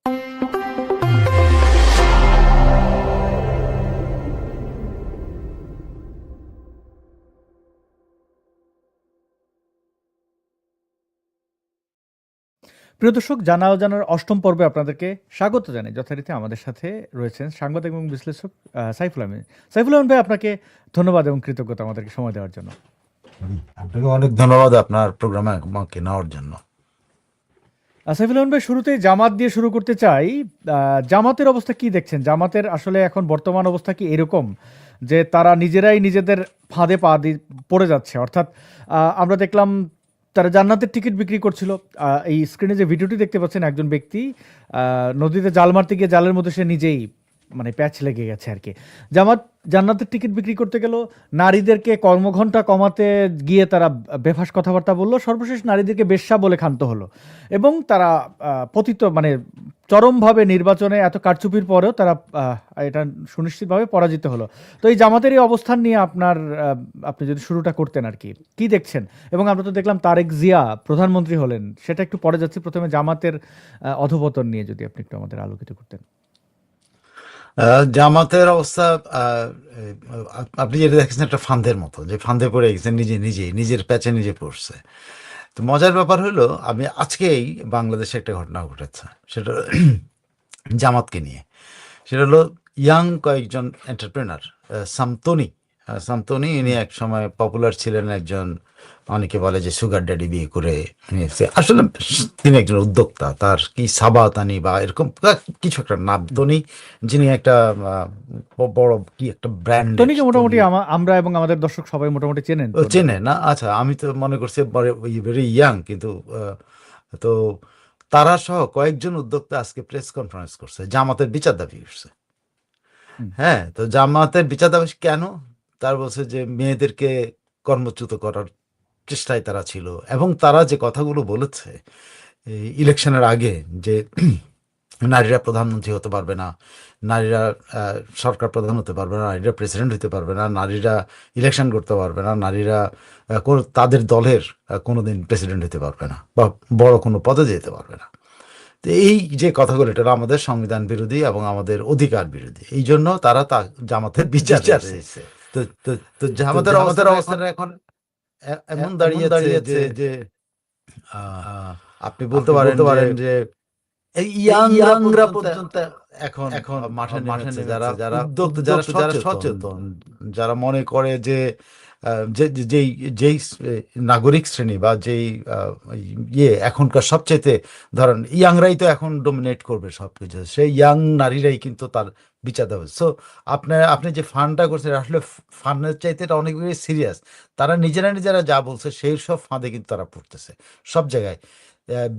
প্রিয় দর্শক, জানা অজানার অষ্টম পর্বে আপনাদেরকে স্বাগত জানাই। যথারীতি আমাদের সাথে রয়েছেন সাংবাদিক এবং বিশ্লেষক সাইফুল আহমেদ। সাইফুল আহমেদ ভাই, আপনাকে ধন্যবাদ এবং কৃতজ্ঞতা আমাদেরকে সময় দেওয়ার জন্য। আপনাকে অনেক ধন্যবাদ আপনার প্রোগ্রামে আমাকে নেওয়ার জন্য। সাইফুল আহমেদ ভাই, শুরুতেই জামাত দিয়ে শুরু করতে চাই। জামাতের অবস্থা কি দেখছেন? জামাতের আসলে এখন বর্তমান অবস্থা কি এরকম যে তারা নিজেরাই নিজেদের ফাঁদে পড়ে যাচ্ছে? অর্থাৎ আমরা দেখলাম তারা জান্নাতের টিকিট বিক্রি করছিল। এই স্ক্রিনে যে ভিডিওটি দেখতে পাচ্ছেন, একজন ব্যক্তি নদীতে জাল মারতে গিয়ে জালের মধ্যে সে নিজেই মানে প্যাচ লেগে গেছে আর কি। জামাত জান্নাতের টিকিট বিক্রি করতে গেল, নারীদেরকে কর্মঘণ্টা কমাতে গিয়ে তারা বেফাস কথাবার্তা বলল, সর্বশেষ নারীদেরকে বেশ্যা বলে ক্ষান্ত হলো এবং তারা পতিত মানে চরমভাবে নির্বাচনে এত কারচুপির পরেও তারা এটা সুনিশ্চিতভাবে পরাজিত হলো। তো এই জামাতের এই অবস্থান নিয়ে আপনি যদি শুরুটা করতেন আর কি দেখছেন? এবং আমরা তো দেখলাম তারেক জিয়া প্রধানমন্ত্রী হলেন, সেটা একটু পরে যাচ্ছি। প্রথমে জামাতের অধঃপতন নিয়ে যদি আপনি একটু আমাদের আলোকিত করতেন। জামাতের অবস্থা আপনি যেটা দেখছেন একটা ফান্দের মতো, যে ফান্দে পড়ে গেছে, নিজের প্যাচে নিজে পড়ছে। তো মজার ব্যাপার হলো, আমি আজকেই বাংলাদেশে একটা ঘটনা ঘটেছে, সেটা জামাতকে নিয়ে। সেটা হলো ইয়াং কয়েকজন এন্টারপ্রেনার, সামতনি ইনি এক সময় পপুলার ছিলেন, একজন, অনেকে বলে যে সুগার ড্যাডি বিয়ে করে নিয়েছে। আসলে তিনি একজন উদ্যোক্তা, তার কি সাবাতানি বা এরকম কিছু একটা নাম, তনি, যিনি একটা বড় কি একটা ব্র্যান্ড। টনিকে মোটামুটি আমরা এবং আমাদের দর্শক সবাই মোটামুটি চেনে না? আচ্ছা, আমি তো মনে করছি ভেরি ইয়াং, কিন্তু তো তারা সহ কয়েকজন উদ্যোক্তা আজকে প্রেস কনফারেন্স করছে, জামাতের বিচার দাবি করছে। হ্যাঁ, তো জামাতের বিচার দাবি কেন? তার বলছে যে মেয়েদেরকে কর্মচ্যুত করার চেষ্টায় তারা ছিল, এবং তারা যে কথাগুলো বলেছে ইলেকশনের আগে, যে নারীরা প্রধানমন্ত্রী হতে পারবে না, নারীরা সরকার প্রধান হতে পারবে না, নারীরা প্রেসিডেন্ট হতে পারবে না, নারীরা ইলেকশন করতে পারবে না, নারীরা তাদের দলের কোনোদিন প্রেসিডেন্ট হতে পারবে না, বা বড় কোনো পদে যেতে পারবে না। তো এই যে কথাগুলো, এটা আমাদের সংবিধান বিরোধী এবং আমাদের অধিকার বিরোধী। এই জন্য তারা জামাতের বিচার দিয়েছে। তো জামাতের অবস্থাটা এখন এমন দাঁড়িয়েছে যে আপনি বলতে পারেন যে এই ইয়াংরা পর্যন্ত এখন মাঠে নেমেছে, যারা উদ্যোক্তা, যারা সচেতন, যারা মনে করে যে যেই নাগরিক শ্রেণী বা যেই এখনকার সবচেয়ে, ধরেন ইয়াংরাই তো এখন ডোমিনেট করবে সবকিছু, সেই ইয়াং নারীরাই কিন্তু তার বিচার দেবে। সো আপনি যে ফান্ডটা করছেন, আসলে ফান্ডের চাইতে এটা অনেক বেশি সিরিয়াস। তারা নিজেরা যা বলছে সেই সব ফাঁদে কিন্তু তারা পড়তেছে সব জায়গায়।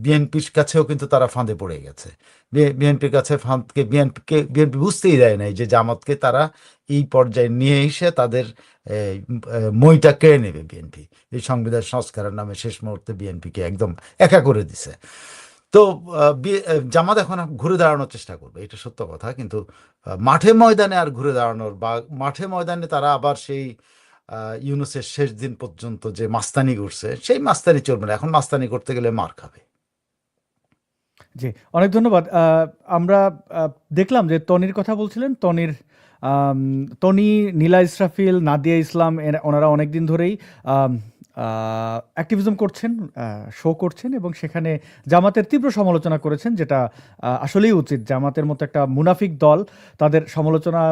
বিএনপির কাছেও কিন্তু তারা ফাঁদে পড়ে গেছে। বিএনপির কাছে বিএনপি বুঝতেই দেয় নাই যে জামাতকে তারা এই পর্যায়ে নিয়ে এসে তাদের মইটা কেড়ে নেবে। বিএনপি এই সংবিধান সংস্কারের নামে শেষ মুহূর্তে বিএনপিকে একদম একা করে দিছে। তো জামাত এখন ঘুরে দাঁড়ানোর চেষ্টা করবে, এটা সত্য কথা, কিন্তু মাঠে ময়দানে আর ঘুরে দাঁড়ানোর বা মাঠে ময়দানে তারা আবার সেই ইউনূসের শেষ দিন পর্যন্ত যে মাস্তানি করছে, সেই মাস্তানি চলবে না। এখন মাস্তানি করতে গেলে মার খাবে। জি, অনেক ধন্যবাদ। আমরা দেখলাম যে তনির কথা বলছিলেন। তনি, নীলা ইসরাফিল, নাদিয়া ইসলাম, ওনারা অনেকদিন ধরেই অ্যাক্টিভিজম করছেন, শো করছেন এবং সেখানে জামাতের তীব্র সমালোচনা করেছেন, যেটা আসলেই উচিত। জামাতের মতো একটা মুনাফিক দল, তাদের সমালোচনা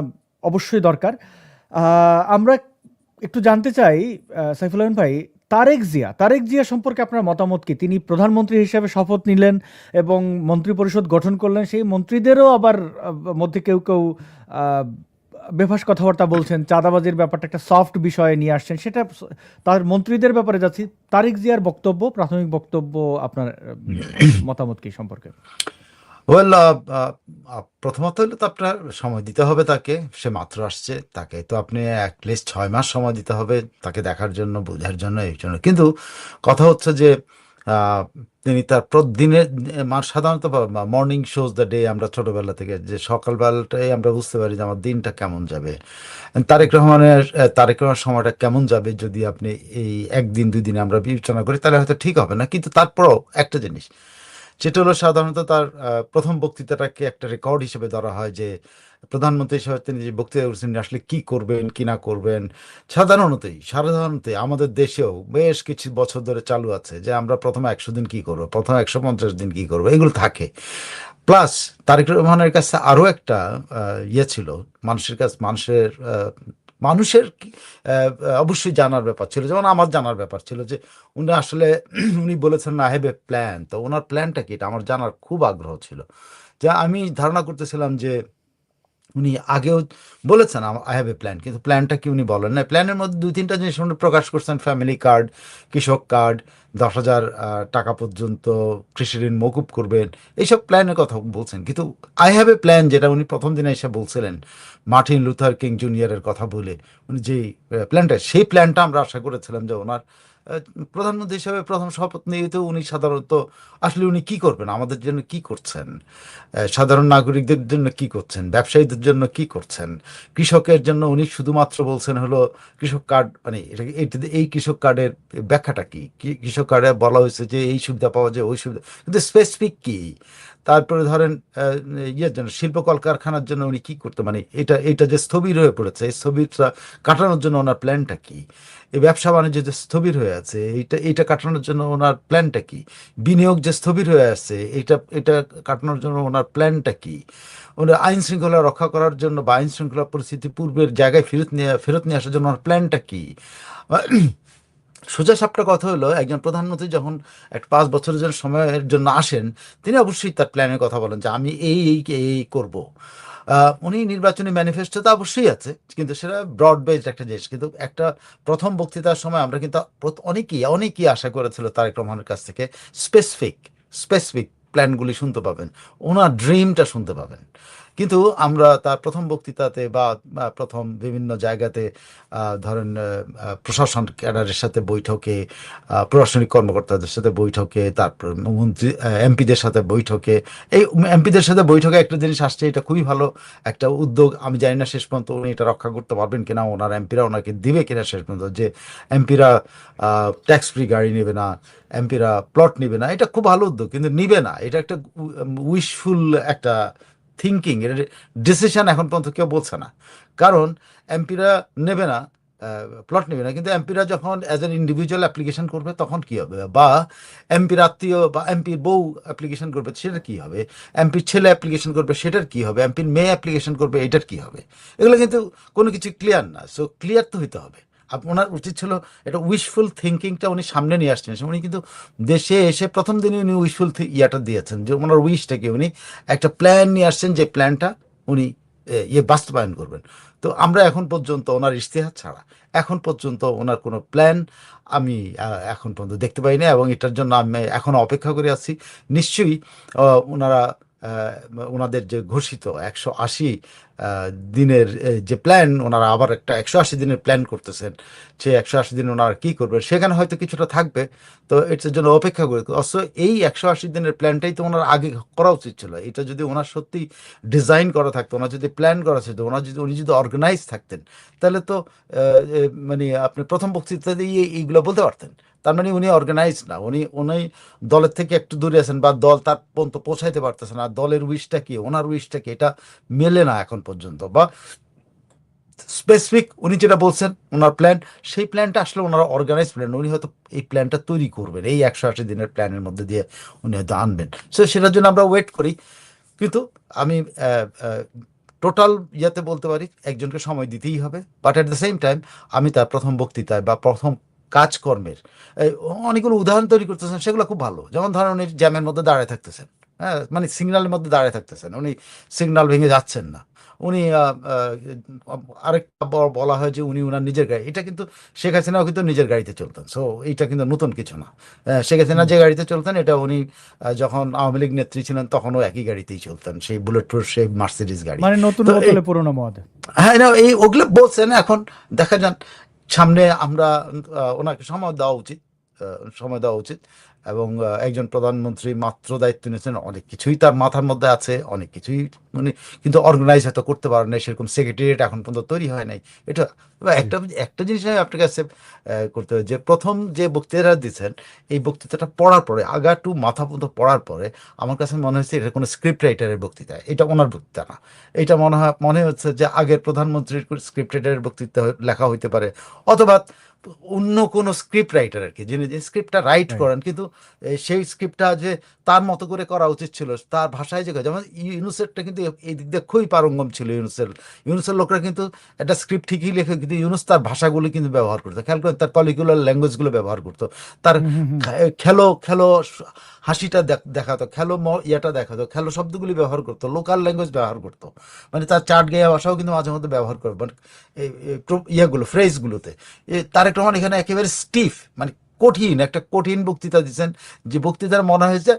অবশ্যই দরকার। আমরা একটু জানতে চাই সাইফুল আহমেদ ভাই, তারেক জিয়া সম্পর্কে আপনার মতামত কি? তিনি প্রধানমন্ত্রী হিসেবে শপথ নিলেন এবং মন্ত্রিপরিষদ গঠন করলেন। সেই মন্ত্রীদেরও আবার মধ্যে কেউ বেফাস কথাবার্তা বলছেন, চাঁদাবাজির ব্যাপারটা একটা সফট বিষয়ে নিয়ে আসছেন। সেটা তার মন্ত্রীদের ব্যাপারে যাচ্ছি। তারেক জিয়ার প্রাথমিক বক্তব্য, আপনার মতামত কি সম্পর্কে? ওয়েল, প্রথমত হলে তো আপনার সময় দিতে হবে তাকে। সে মাত্র আসছে, তাকে তো আপনি অ্যাটলিস্ট 6 মাস সময় দিতে হবে তাকে দেখার জন্য, বোঝার জন্য, এই জন্য। কিন্তু কথা হচ্ছে যে তিনি তার প্রতিদিনের সাধারণত মর্নিং শোজ দ্য ডে, আমরা ছোটবেলা থেকে যে সকালবেলাটাই আমরা বুঝতে পারি যে আমার দিনটা কেমন যাবে, তারেক রহমানের সময়টা কেমন যাবে, যদি আপনি এই 1 দিন 2 দিনে আমরা বিবেচনা করি, তাহলে হয়তো ঠিক হবে না। কিন্তু তারপরও একটা জিনিস, সেটা হলো সাধারণত তার প্রথম বক্তৃতাটাকে একটা রেকর্ড হিসেবে ধরা হয় যে প্রধানমন্ত্রী হিসেবে তিনি যে বক্তৃতা করেছেন আসলে কি করবেন কি না করবেন। সাধারণতই আমাদের দেশেও বেশ কিছু বছর ধরে চালু আছে যে আমরা প্রথম 100 দিন কি করবো, প্রথম 150 দিন কি করবো, এগুলো থাকে। প্লাস তারেক রহমানের কাছে আরো একটা ইয়ে ছিল, মানুষের মানুষের অবশ্যই জানার ব্যাপার ছিল, যেমন আমার জানার ব্যাপার ছিল যে উনি আসলে উনি বলেছেন আই হ্যাভ এ প্ল্যান, তো ওনার প্ল্যানটা কি এটা আমার জানার খুব আগ্রহ ছিল। যা আমি ধারণা করতেছিলাম যে উনি আগেও বলেছেন আই হ্যাভ এ প্ল্যান, কিন্তু প্ল্যানটা কি উনি বলেন না। প্ল্যানের মধ্যে 2-3টা জিনিস উনি প্রকাশ করছেন, ফ্যামিলি কার্ড, কৃষক কার্ড, 10,000 টাকা পর্যন্ত কৃষি ঋণ মকুব করবেন, এইসব প্ল্যানের কথা বলছেন। কিন্তু আই হ্যাভ এ প্ল্যান যেটা উনি প্রথম দিনে এসে বলছিলেন মার্টিন লুথার কিং জুনিয়রের কথা বলে, উনি যেই প্ল্যানটা, সেই প্ল্যানটা আমরা আশা করেছিলাম যে ওনার প্রধানমন্ত্রী হিসেবে প্রথম শপথ নিয়ে তো উনি সাধারণত আসলে উনি কি করবেন, আমাদের জন্য কি করছেন, সাধারণ নাগরিকদের জন্য কি করছেন, ব্যবসায়ীদের জন্য কি করছেন, কৃষকের জন্য উনি শুধুমাত্র বলছেন হলো কৃষক কার্ড, মানে এই কৃষক কার্ডের ব্যাখ্যাটা কি, কৃষক কার্ডে বলা হয়েছে যে এই সুবিধা পাওয়া যায় ওই সুবিধা, কিন্তু স্পেসিফিক কি। তারপরে ধরেন ইয়ের জন্য শিল্প কলকারখানার জন্য উনি কি করতে, মানে এটা যে স্থবির হয়ে পড়েছে এই স্থবিরতা কাটানোর জন্য ওনার প্ল্যানটা কি, এই ব্যবসা বাণিজ্য যে স্থবির হয়ে আছে এইটা কাটানোর জন্য ওনার প্ল্যানটা কি, বিনিয়োগ যে স্থবির হয়ে আছে এটা কাটানোর জন্য ওনার প্ল্যানটা কি, ওনার আইন শৃঙ্খলা রক্ষা করার জন্য বা আইন শৃঙ্খলা পরিস্থিতি পূর্বের জায়গায় ফেরত নিয়ে আসার জন্য ওনার প্ল্যানটা কি। সোজা সাপটা কথা হলো একজন প্রধানমন্ত্রী যখন একটা 5 বছরের জন্য সময়ের জন্য আসেন, তিনি অবশ্যই তার প্ল্যানের কথা বলেন যে আমি এই করব। উনি নির্বাচনী ম্যানিফেস্টো তো অবশ্যই আছে, কিন্তু সেটা ব্রড বেসড একটা জিনিস। কিন্তু একটা প্রথম বক্তৃতার সময় আমরা কিন্তু অনেকেই আশা করেছিল তারেক রহমানের কাছ থেকে স্পেসিফিক প্ল্যানগুলি শুনতে পাবেন, ওনার ড্রিমটা শুনতে পাবেন। কিন্তু আমরা তার প্রথম বক্তৃতাতে বা প্রথম বিভিন্ন জায়গাতে ধরেন প্রশাসন ক্যাডারের সাথে বৈঠকে, প্রশাসনিক কর্মকর্তাদের সাথে বৈঠকে, তারপর মন্ত্রী এমপিদের সাথে বৈঠকে, এই এমপিদের সাথে বৈঠকে একটা জিনিস আসছে, এটা খুবই ভালো একটা উদ্যোগ। আমি জানি না শেষ পর্যন্ত উনি এটা রক্ষা করতে পারবেন কিনা, ওনার এমপিরা ওনাকে দিবে কিনা শেষ পর্যন্ত, যে এমপিরা ট্যাক্স ফ্রি গাড়ি নেবে না, এমপিরা প্লট নিবে না, এটা খুব ভালো উদ্যোগ, কিন্তু নিবে না এটা একটা উইশফুল একটা থিঙ্কিং, এটা ডিসিশন এখন পর্যন্ত কেউ বলছে না। কারণ এমপিরা নেবে না, প্লট নেবে না, কিন্তু এমপিরা যখন অ্যাজ এন ইন্ডিভিজুয়াল অ্যাপ্লিকেশন করবে তখন কি হবে, বা এমপির আত্মীয় বা এমপির বউ অ্যাপ্লিকেশন করবে সেটার কি হবে, এমপির ছেলে অ্যাপ্লিকেশন করবে সেটার কি হবে, এমপির মেয়ে অ্যাপ্লিকেশন করবে এটার কি হবে, এগুলো কিন্তু কোনো কিছু ক্লিয়ার না। সো ক্লিয়ার তো হইতে হবে। ওনার উচিত ছিল এটা উইশফুল থিঙ্কিংটা উনি সামনে নিয়ে আসছেন। উনি কিন্তু দেশে এসে প্রথম দিনই উনি উইশফুল ইয়াটা দিয়েছেন, যে ওনার উইশটাকে উনি একটা প্ল্যান নিয়ে আসছেন, যে প্ল্যানটা উনি বাস্তবায়ন করবেন। তো আমরা এখন পর্যন্ত ওনার ইশতেহার ছাড়া এখন পর্যন্ত ওনার কোনো প্ল্যান আমি এখন পর্যন্ত দেখতে পাই না, এবং এটার জন্য আমি এখন অপেক্ষা করে আছি। নিশ্চয়ই ওনারা ওনাদের যে ঘোষিত 180 দিনের যে প্ল্যান, ওনারা আবার একটা 180 দিনের প্ল্যান করতেছেন, সেই 180 দিন ওনারা কী করবেন সেখানে হয়তো কিছুটা থাকবে। তো এটার জন্য অপেক্ষা করে, অবশ্য এই 180 দিনের প্ল্যানটাই তো ওনার আগে করা উচিত ছিল। এটা যদি ওনার সত্যি ডিজাইন করা থাকতো, ওনার যদি প্ল্যান করা ছিল, উনি যদি অর্গানাইজ থাকতেন, তাহলে তো মানে আপনি প্রথম বক্তৃতাতেই এইগুলো বলতে পারতেন। তার মানে উনি অর্গানাইজ না, উনি দলের থেকে একটু দূরে আছেন, বা দল তার পর্যন্ত পৌঁছাইতে পারতেছে না। দলের উইশটা কি, ওনার উইশটা কি, এটা মেলে না এখন পর্যন্ত। বা স্পেসিফিক উনি যেটা বলছেন ওনার প্ল্যান, সেই প্ল্যানটা আসলে ওনারা অর্গানাইজ প্ল্যান, উনি হয়তো এই প্ল্যানটা তৈরি করবেন, এই 180 দিনের প্ল্যানের মধ্যে দিয়ে উনি হয়তো আনবেন। সো সেটার জন্য আমরা ওয়েট করি। কিন্তু আমি টোটাল ইয়াতে বলতে পারি একজনকে সময় দিতেই হবে, but at the same time আমি তার প্রথম বক্তৃতায় বা প্রথম কাজকর্মের অনেকগুলো উদাহরণ তৈরি করতেছেন, সেগুলো খুব ভালো। যেমন ধরেন উনি জ্যামের মধ্যে দাঁড়িয়ে থাকতেছেন, হ্যাঁ, মানে সিগন্যালের মধ্যে দাঁড়িয়ে থাকতেছেন, উনি সিগন্যাল ভেঙে যাচ্ছেন না। উনি আরেকটা বলা হয় যে উনি ওনার নিজের গাড়ি, এটা কিন্তু শেখ হাসিনাও কিন্তু নিজের গাড়িতে চলতেন। সো এইটা কিন্তু নতুন কিছু না। শেখ হাসিনা যে গাড়িতে চলতেন, এটা উনি যখন আওয়ামী লীগ নেত্রী ছিলেন তখনও একই গাড়িতেই চলতেন, সেই বুলেট প্রুফ সেই মার্সিডিজ গাড়ি। মানে নতুন তো বোতলে পুরনো মদ। হ্যাঁ, না, ওগুলো বলছেন। এখন দেখা যান সামনে আমরা ওনাকে সময় দেওয়া উচিত। এবং একজন প্রধানমন্ত্রী মাত্র দায়িত্ব নিয়েছেন, অনেক কিছুই তার মাথার মধ্যে আছে, অনেক কিছুই উনি কিন্তু অর্গানাইজ হয়তো করতে পারেন না, সেরকম সেক্রেটারিয়েট এখন পর্যন্ত তৈরি হয় নাই। এটা জি একটা একটা জিনিস আমি আপনার কাছে করতে হবে, যে প্রথম যে বক্তৃতা দিচ্ছেন, এই বক্তৃতাটা পড়ার পরে আগা টু মাথা পর্যন্ত পড়ার পরে আমার কাছে মনে হচ্ছে এটা কোনো স্ক্রিপ্ট রাইটারের বক্তৃতা, এটা ওনার বক্তৃতা না। এটা মনে হচ্ছে যে আগের প্রধানমন্ত্রীর স্ক্রিপ্ট রাইটারের বক্তৃতা লেখা হইতে পারে, অথবা অন্য কোনো স্ক্রিপ্ট রাইটার আর কি, যিনি যে স্ক্রিপ্টটা রাইট রাইট করেন, কিন্তু সেই স্ক্রিপ্টটা যে তার মতো করে করা উচিত ছিল, তার ভাষায় যে, যেমন ইউনুসেরটা কিন্তু এই দিক দিয়ে খুবই পারঙ্গম ছিল। ইউনুসের লোকরা কিন্তু একটা স্ক্রিপ্ট ঠিকই লেখে, কিন্তু ইউনুস তার ভাষাগুলো কিন্তু ব্যবহার করতো, খেয়াল করে তার কলিকুলার ল্যাঙ্গুয়েজগুলো ব্যবহার করতো, তার হুম হুম হুম খেলো খেলো হাসিটা দেখাতো, খেলো ইয়াটা দেখাতো, খেলো শব্দগুলি ব্যবহার করতো, লোকাল ল্যাঙ্গুয়েজ ব্যবহার করতো, মানে তার চাট গেয়া ভাষাও কিন্তু মাঝে মধ্যে ব্যবহার করবে, মানে ইয়াগুলো ফ্রেজগুলোতে। তারেক রহমান এখানে একেবারে স্টিফ, মানে কঠিন একটা কঠিন বক্তৃতা দিচ্ছেন, যে বক্তৃতার মনে হয়েছে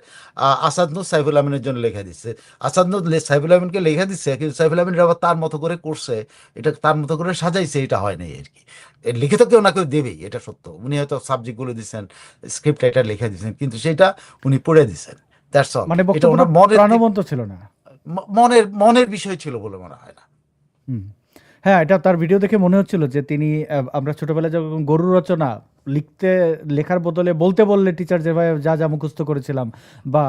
আসাদনুর সাইফুল আমিনের জন্য লেখা দিচ্ছে। আসাদনুর সাইফুল আমিনকে লেখা দিচ্ছে, কিন্তু সাইফুল আমিন আবার তার মতো করে করছে, এটা তার মতো করে সাজাইছে, এটা হয় নাই আর কি। লিখে তো কেউ না কেউ দেবেই, এটা সত্য। উনি হয়তো সাবজেক্টগুলো দিচ্ছেন, স্ক্রিপ্ট রাইটার লেখা দিচ্ছেন, কিন্তু সেটা উনি পড়ে দিচ্ছেন, দ্যাটস অল। মানে এটা বক্তব্যটা ওনার মনের প্রাণবন্ত ছিল না। মনের বিষয় ছিল বলে মনে হয় না। হুম। হ্যাঁ, এটা তার ভিডিও দেখে মনে হচ্ছিল যে তিনি আমরা ছোটবেলায় যখন গরু রচনা লেখার বদলে বলতে বললে টিচার যেভাবে যা যা মুখস্থ করেছিলাম, বা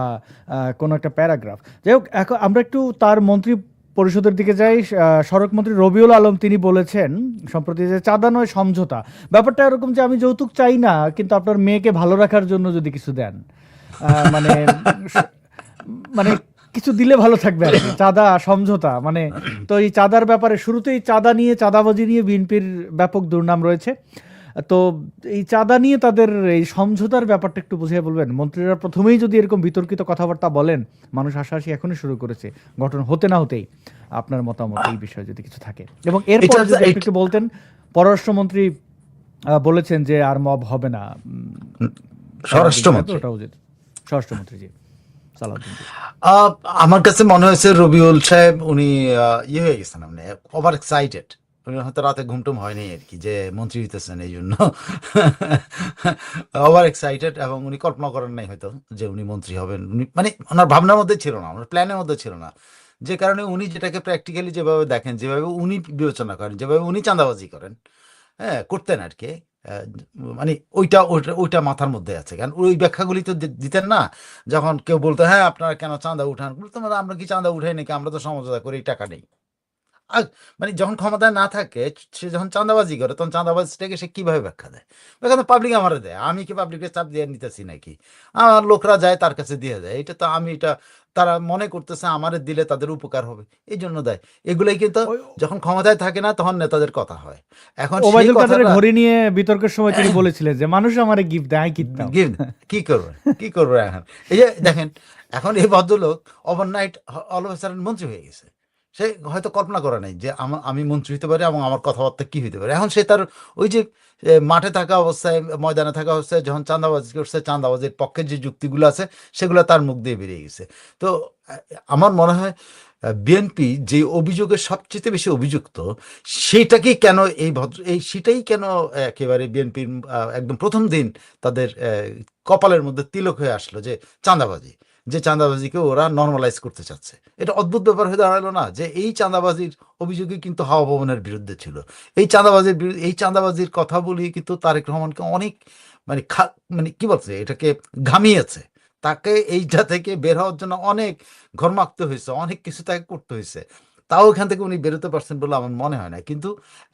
কোনো একটা প্যারাগ্রাফ। যাই হোক, এখন আমরা একটু তার মন্ত্রী পরিষদের দিকে যাই। সড়ক মন্ত্রী রবিউল আলম তিনি বলেছেন সম্প্রতি যে চাঁদা নয় সমঝোতা। ব্যাপারটা এরকম যে আমি যৌতুক চাই না, কিন্তু আপনার মেয়েকে ভালো রাখার জন্য যদি কিছু দেন, মানে স- মানে কিছু দিলে ভালো থাকবে আর কি। চাঁদা সমঝোতা মানে, তো এই চাঁদার ব্যাপারে শুরুতেই চাঁদা নিয়ে, চাঁদাবাজি নিয়ে বিএনপির ব্যাপক দুর্নাম রয়েছে। তো এই চাঁদা নিয়ে তাদের এই সমঝোতার ব্যাপারটা একটু বুঝিয়ে বলবেন। মন্ত্রীরা প্রথমেই যদি এরকম বিতর্কিত কথাবার্তা বলেন, মানুষ হাসাহাসি এখনই শুরু করেছে, ঘটনা হতে না হতেই। আপনার মতামত এই বিষয়ে যদি কিছু থাকে, এবং এরপর এটা যদি একটু একটু বলতেন। পররাষ্ট্রমন্ত্রী বলেছেন যে আর মব হবে না। সালাউদ্দিন সাহেব, স্বরাষ্ট্রমন্ত্রী, ওটা উচিত। স্বরাষ্ট্রমন্ত্রী জি, সালাউদ্দিন জি। আহ, আমার কাছে মনে হয়েছে রবিউল সাহেব উনি ইয়ে হয়ে গেছেন, মানে ওভার এক্সাইটেড। উনি হয়তো রাতে ঘুমটুম হয়নি আর কি, যে মন্ত্রী হইতেছেন এই জন্য ওভার এক্সাইটেড, এবং উনি কল্পনা করেন নাই হয়তো যে উনি মন্ত্রী হবেন। উনি মানে ওনার ভাবনার মধ্যে ছিল না, ওনার প্ল্যানের মধ্যে ছিল না, যে কারণে উনি যেটাকে প্র্যাকটিক্যালি যেভাবে দেখেন, যেভাবে উনি বিবেচনা করেন, যেভাবে উনি চাঁদাবাজি করেন, হ্যাঁ করতেন আর কি। আহ, মানে ওইটা ওইটা ওইটা মাথার মধ্যে আছে, কারণ ওই ব্যাখ্যাগুলি তো দিতেন না। যখন কেউ বলতো হ্যাঁ আপনারা কেন চাঁদা উঠান, বলতাম আমরা কি চাঁদা উঠাই নাকি, আমরা তো সমঝোতা করি, টাকা নেই। আর মানে যখন ক্ষমতায় না থাকে, সে যখন চাঁদাবাজি করে, তখন চাঁদাবাজিটাকে সে কিভাবে ব্যাখ্যা দেয়? ব্যাখ্যা তো পাবলিক আমার দেয়, আমি কি পাবলিকের চাপ দিয়ে নিতেছি নাকি? আমার লোকরা যায় তার কাছে দিয়ে দেয়, এটা তো আমি এটা তারা মনে করতেছে আমারে দিলে তাদের উপকার হবে, এই জন্য দেয়। এগুলোই কিন্তু ওই যখন ক্ষমতায় থাকে না তখন নেতাদের কথা হয়। এখন সেই ওবায়দুল কাদেরের কথাটা ঘড়ি নিয়ে বিতর্কের সময় তিনি বলেছিলেন যে মানুষ আমারে গিফট দেয়, আমি কিনতাম। গিভ কি করবে, কি করবে এখন? এই যে দেখেন, এখন এই ভদ্রলোক ওভারনাইট অল অফ সাডেন মন্ত্রী হয়ে গেছে। সে হয়তো কল্পনা করে নাই যে আমি মন্ত্রী হতে পারি এবং আমার কথাবার্তা কি হতে পারে। এখন সে তার ওই যে মাঠে থাকা অবস্থায়, ময়দানে থাকা অবস্থায় যখন চাঁদাবাজি করছে, চাঁদাবাজির পক্ষে যে যুক্তিগুলো আছে সেগুলো তার মুখ দিয়ে বেরিয়ে গেছে। তো আমার মনে হয় বিএনপি যে অভিযোগের সবচেয়ে বেশি অভিযুক্ত, সেটাকেই কেন সেটাই কেন একেবারে বিএনপির একদম প্রথম দিন তাদের কপালের মধ্যে তিলক হয়ে আসলো, যে চাঁদাবাজি, যে চাঁদাবাজিকে ওরা নর্মালাইজ করতে চাচ্ছে। এটা অদ্ভুত ব্যাপার হয়ে দাঁড়ালো না, যে এই চাঁদাবাজির অভিযোগই কিন্তু হাওয়া ভবনের বিরুদ্ধে ছিল। এই চাঁদাবাজির কথা বলি কিন্তু তারেক রহমানকে অনেক মানে মানে কি বলছে এটাকে ঘামিয়েছে। তাকে এইটা থেকে বের হওয়ার জন্য অনেক ঘর্মাক্ত হয়েছে, অনেক কিছু তাকে করতে হয়েছে। তাও এখান থেকে উনি বেরোতে পারছেন বলে আমার মনে হয় না। কিন্তু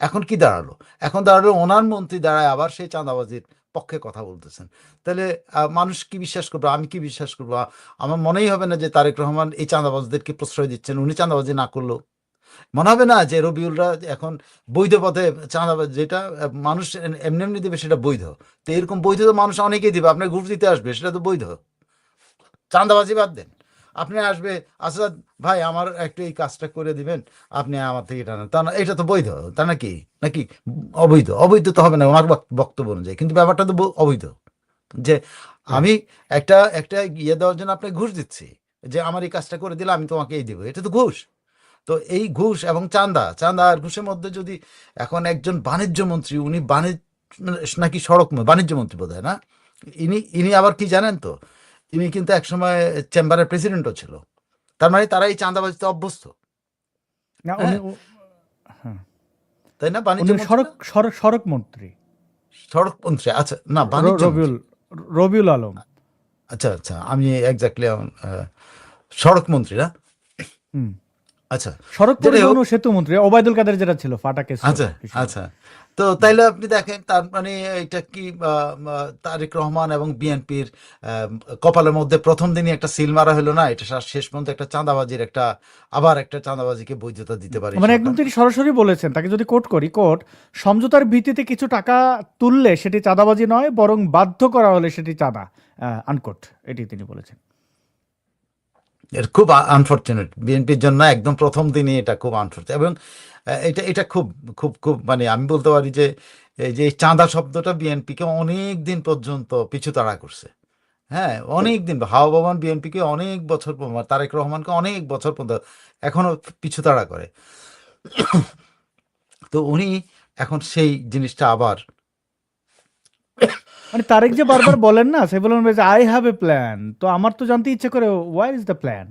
এখন কি দাঁড়ালো? এখন দাঁড়ালো ওনার মন্ত্রী দাঁড়ায় আবার সেই চাঁদাবাজির পক্ষে কথা বলতেছেন। তাহলে মানুষ কি বিশ্বাস করবো, আমি কি বিশ্বাস করবো? আমার মনেই হবে না যে তারেক রহমান এই চাঁদাবাজদেরকে প্রশ্রয় দিচ্ছেন। উনি চাঁদাবাজি না করলেও মনে হবে না যে রবিউলরা এখন বৈধ পথে চাঁদাবাজ, যেটা মানুষ এমনি এমনি দেবে সেটা বৈধ। তো এরকম বৈধ তো মানুষ অনেকেই দিবে, আপনার ঘুষ দিতে আসবে, সেটা তো বৈধ। চাঁদাবাজি বাদ দেন, আপনি আসবে, আসাদ ভাই আমার একটু এই কাজটা করে দিবেন, আপনি আমার থেকে এটা নেন, তা না এটা তো বৈধ, তা নাকি? নাকি অবৈধ? অবৈধ তো হবে না ওনার বক্তব্য অনুযায়ী, কিন্তু ব্যাপারটা তো অবৈধ। যে রাইট। আমি একটা একটা ইয়ে দেওয়ার জন্য আপনাকে ঘুষ দিচ্ছি, যে আমার এই কাজটা করে দিলে আমি তোমাকে এই দিব, এটা তো ঘুষ। তো এই ঘুষ এবং চাঁদা আর ঘুষের মধ্যে যদি এখন একজন বাণিজ্য মন্ত্রী, উনি বাণিজ্য নাকি সড়ক বাণিজ্য মন্ত্রী বোধ হয় না, ইনি ইনি আবার কি জানেন তো, ইনি কিন্তু একসময় চেম্বারের প্রেসিডেন্টও ছিল। তার মানে তারা এই চাঁদাবাজিতে অভ্যস্ত। না হ্যাঁ, হ্যাঁ, তাই না? বাণিজ্য উনি মন্ত্রী সড়ক না? সড়ক সড়ক মন্ত্রী সড়ক মন্ত্রী, আচ্ছা, না বাণিজ্য মন্ত্রী। রবিউল রবিউল আলম। আচ্ছা আচ্ছা, আমি এক্স্যাক্টলি সড়ক মন্ত্রী না? হুম। আচ্ছা, সড়ক যেটাই পরিবহন হোক। ও সেতু মন্ত্রী ওবায়দুল কাদের যেটা ছিল ফাটা কেসটা আচ্ছা হিসেবে। আচ্ছা, তো তাইলে আপনি দেখেন, তার মানে এটা কি তারেক রহমান এবং বিএনপির কপালের মধ্যে প্রথম দিনই একটা সিল মারা হলো না? এটা শেষ পর্যন্ত একটা চাঁদাবাজির একটা, আবার একটা চাঁদাবাজিকে বৈধতা দিতে পারে এই মানে একদম সরকার। তিনি সরাসরি বলেছেন, তাকে যদি কোট করি, কোট, সমঝোতার ভিত্তিতে কিছু টাকা তুললে সেটি চাঁদাবাজি নয়, বরং বাধ্য করা হলে সেটি চাঁদা, আনকোট, এটি তিনি বলেছেন। এর খুব আনফরচুনেট বিএনপির জন্য, একদম প্রথম দিনই এটা খুব আনফরচুনেট। এবং এটা এটা খুব খুব খুব মানে আমি বলতে পারি যে এই যে চাঁদা শব্দটা বিএনপিকে অনেক দিন পর্যন্ত পিছু তাড়া করছে। হ্যাঁ, অনেক দিন হাওয়া ভবন বিএনপিকে অনেক বছর তারেক রহমানকে অনেক বছর পর্যন্ত এখনো পিছু তাড়া করে। তো উনি এখন সেই জিনিসটা আবার মানে তারেক যে বারবার বলেন না, সে বলেন যে আই হ্যাভ এ প্ল্যান, তো আমার তো জানতে ইচ্ছে করে হোয়ার ইজ দ্য প্ল্যান,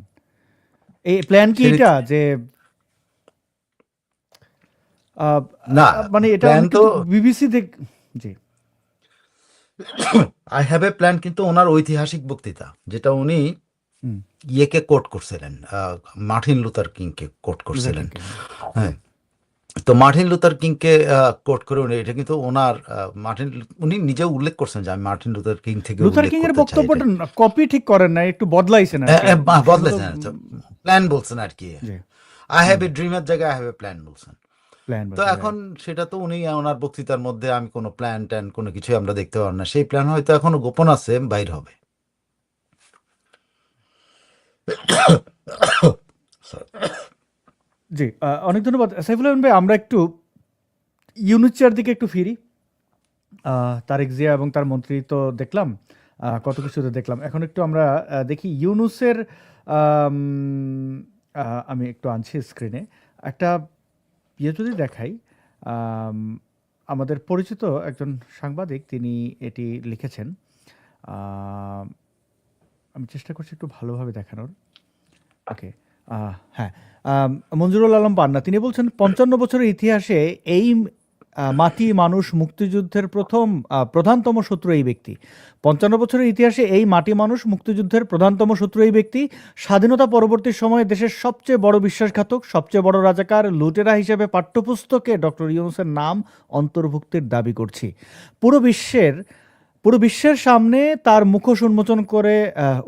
এই প্ল্যান কি সেটি এটা যে আহ, না, মানে এটা প্ল্যান অনেক তো কিন্তু বিবিসি দেখ, জি। আই হ্যাভ এ প্ল্যান কিন্তু ওনার ঐতিহাসিক বক্তৃতা, যেটা উনি হুম, ইয়েকে কোট করছিলেন, মার্টিন লুথার কিংকে কোট লুথার করছিলেন। কিংকে, হ্যাঁ, তো মার্টিন লুথার কিংকে কোট করে উনি, এটা কিন্তু ওনার উনি নিজেও উল্লেখ করছেন যে আমি মার্টিন লুথার কিং থেকে লুথার উল্লেখ কিং এর করতে চাই এটা। বক্তব্যটা কপি ঠিক করেন না, একটু বদলাইছেন আর কি, সম্ভবত। বদলেছেন, প্ল্যান বলছেন আর কি। জি। আই হ্যাভ হুম, এ ড্রিমের জায়গায় আই হ্যাভ এ প্ল্যান বলছেন। প্ল্যান তো বলছেন, এখন রাইট। সেটা তো উনি ওনার বক্তৃতার মধ্যে আমি কোনো প্ল্যান ট্যান কোনো কিছুই আমরা দেখতে পারবো না, সেই প্ল্যান হয়তো এখনো গোপন আছে, বাইর হবে। জি, অনেক ধন্যবাদ সাইফুল আলম ভাই। আমরা একটু ইউনুসের দিকে একটু ফিরি। তারেক জিয়া এবং তার মন্ত্রী তো দেখলাম, কত কিছুতে দেখলাম। এখন একটু আমরা দেখি ইউনুসের, আম, আমি একটু আনছি স্ক্রিনে একটা ইয়ে যদি দেখাই। আম, আমাদের পরিচিত একজন সাংবাদিক তিনি এটি লিখেছেন। আম, আমি চেষ্টা করছি একটু ভালোভাবে দেখানোর। ওকে, হ্যাঁ, মঞ্জুরুল আলম পান্না তিনি বলছেন ৫৫ বছরের ইতিহাসে এই মাটি মানুষ মুক্তিযুদ্ধের প্রধানতম শত্রু এই ব্যক্তি। ৫৫ বছরের ইতিহাসে এই মাটি মানুষ মুক্তিযুদ্ধের প্রধানতম শত্রু এই ব্যক্তি। স্বাধীনতা পরবর্তী সময়ে দেশের সবচেয়ে বড় বিশ্বাসঘাতক, সবচেয়ে বড় রাজাকার, লুটেরা হিসেবে পাঠ্যপুস্তকে ডক্টর ইউনূসের নাম অন্তর্ভুক্তির দাবি করছি। পুরো বিশ্বের পুরো বিশ্বের সামনে তার মুখোশ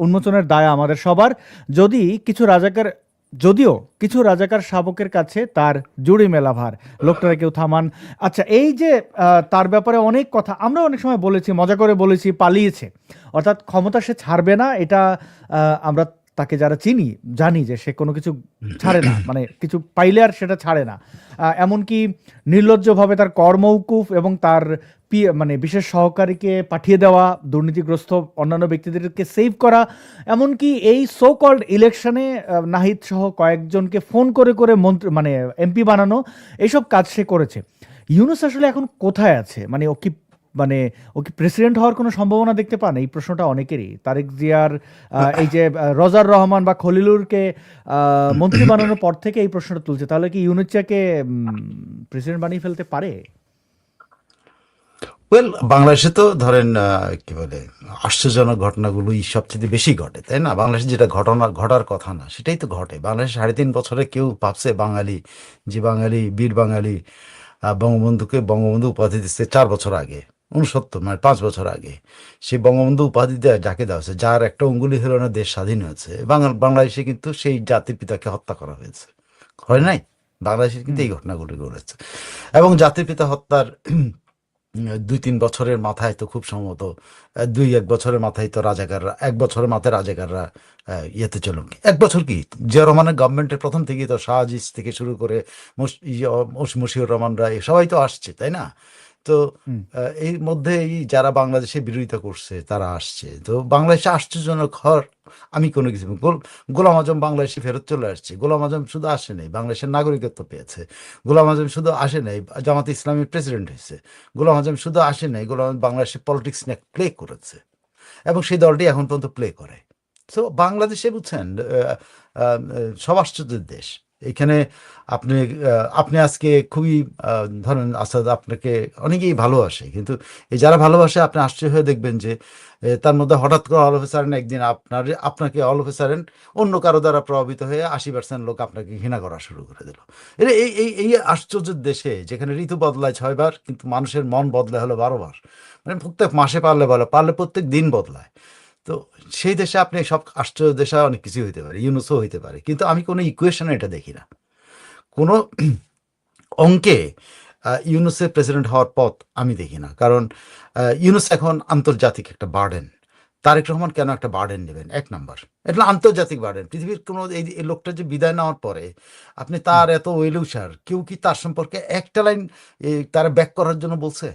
উন্মোচনের দায় আমাদের সবার। যদি কিছু রাজাকার যদিও কিছু রাজাকার শাবকের কাছে তার জুড়ি মেলা ভার, লোকটারা কেউ থামান। আচ্ছা, এই যে তার ব্যাপারে অনেক কথা আমরা অনেক সময় বলেছি, মজা করে বলেছি, পালিয়েছে, অর্থাৎ ক্ষমতা সে ছাড়বে না, এটা আমরা তাকে যারা চিনি জানি যে সে কোনো কিছু ছাড়ে না, মানে কিছু পাইলে আর সেটা ছাড়ে না। এমনকি নির্লজ্জভাবে তার কর মওকুফ এবং তার মানে বিশেষ সহকারীকে পাঠিয়ে দেওয়া, দুর্নীতিগ্রস্ত অন্যান্য ব্যক্তিদেরকে সেভ করা, এমনকি এই সো কল্ড ইলেকশনে নাহিদ সহ কয়েকজনকে ফোন করে করে মন্ত্রী মানে এমপি বানানো, এইসব কাজ সে করেছে। ইউনূস আসলে এখন কোথায় আছে? ও কি প্রেসিডেন্ট হওয়ার কোনো সম্ভাবনা দেখতে পান? এই প্রশ্নটা অনেকেরই। তারেক জিয়ার এই যে রজার রহমান বা খলিলুরকে মন্ত্রী বানানোর পর থেকে এই প্রশ্নটা তুলছে, তাহলে কি ইউনূসকে প্রেসিডেন্ট বানিয়ে ফেলতে পারে? ওয়েল, বাংলাদেশে তো ধরেন কি বলে, আশ্চর্যজনক ঘটনাগুলোই সবচেয়ে বেশি ঘটে, তাই না? বাংলাদেশে যেটা ঘটার কথা না সেটাই তো ঘটে। বাংলাদেশে ৩.৫ বছরে কেউ ভাবছে বাঙালি, যে বাঙালি, বীর বাঙালি বঙ্গবন্ধুকে বঙ্গবন্ধু উপাধি দিচ্ছে ৪ বছর আগে, ৬৯, মানে ৫ বছর আগে। সেই বঙ্গবন্ধু উপাধি দেয় যাকে দেওয়া হয়েছে, যার একটা অঙ্গুলি হলো না দেশ স্বাধীন হয়েছে, বাংলাদেশে কিন্তু সেই জাতির পিতাকে হত্যা করা হয়েছে, হয় নাই? বাংলাদেশে কিন্তু হুম, এই ঘটনাগুলো ঘটেছে। এবং জাতির পিতা হত্যার ২-৩ বছরের মাথায় তো খুব সম্ভবত ২-১ বছরের মাথায় তো রাজাকাররা, ১ বছরের মাথায় রাজাকাররা ইয়েতে চলুন, ১ বছর কি, জিয়া রহমানের গভর্নমেন্টের প্রথম থেকেই তো শাহ আজিজ থেকে শুরু করে মশিউর রহমানরা সবাই তো আসছে, তাই না? তো হুম। এর মধ্যে এই যারা বাংলাদেশে বিরোধিতা করছে তারা আসছে, তো বাংলাদেশে আশ্চর্যজনক হওয়ার আমি কোনো কিছু, গোলাম আজম বাংলাদেশে ফেরত চলে আসছে। গোলাম আজম শুধু আসে নাই, বাংলাদেশের নাগরিকত্ব পেয়েছে। গোলাম আজম শুধু আসে নাই, জামাতে ইসলামীর প্রেসিডেন্ট হয়েছে। গোলাম আজম শুধু আসে নাই, গোলাম আজম বাংলাদেশে পলিটিক্স নিয়ে প্লে করেছে, এবং সেই দলটি এখন পর্যন্ত প্লে করে। সো বাংলাদেশে বুঝছেন সব আশ্চর্যের দেশ। এখানে আপনি আপনি আজকে খুবই ধরেন আসাদ আপনাকে অনেকেই ভালোবাসে, কিন্তু এই যারা ভালোবাসে আপনি আশ্চর্য হয়ে দেখবেন যে তার মধ্যে হঠাৎ করে অল অফ এ সাডেন একদিন আপনাকে অল অফ এ সাডেন অন্য কারো দ্বারা প্রভাবিত হয়ে 80% লোক আপনাকে ঘৃণা করা শুরু করে দিল। এই আশ্চর্যের দেশে যেখানে ঋতু বদলায় 6 বার কিন্তু মানুষের মন বদলায় হলো 12 বার, মানে প্রত্যেক মাসে পারলে প্রত্যেক দিন বদলায়। তো সেই দেশে আপনি সব আশ্চর্য দেশে অনেক কিছু হইতে পারে, ইউনুসও হইতে পারে, কিন্তু আমি কোনো ইকুয়েশনে এটা দেখি না, কোনো অঙ্কে ইউনুসের প্রেসিডেন্ট হওয়ার পথ আমি দেখি না। কারণ ইউনুস এখন আন্তর্জাতিক একটা বার্ডেন। তারেক রহমান কেন একটা বার্ডেন নেবেন? এক নাম্বার, এটা আন্তর্জাতিক বার্ডেন। পৃথিবীর কোনো এই লোকটা যে বিদায় নেওয়ার পরে আপনি তার এত ওয়েলউশার, কেউ কি তার সম্পর্কে একটা লাইন তারা ব্যাক করার জন্য বলছে?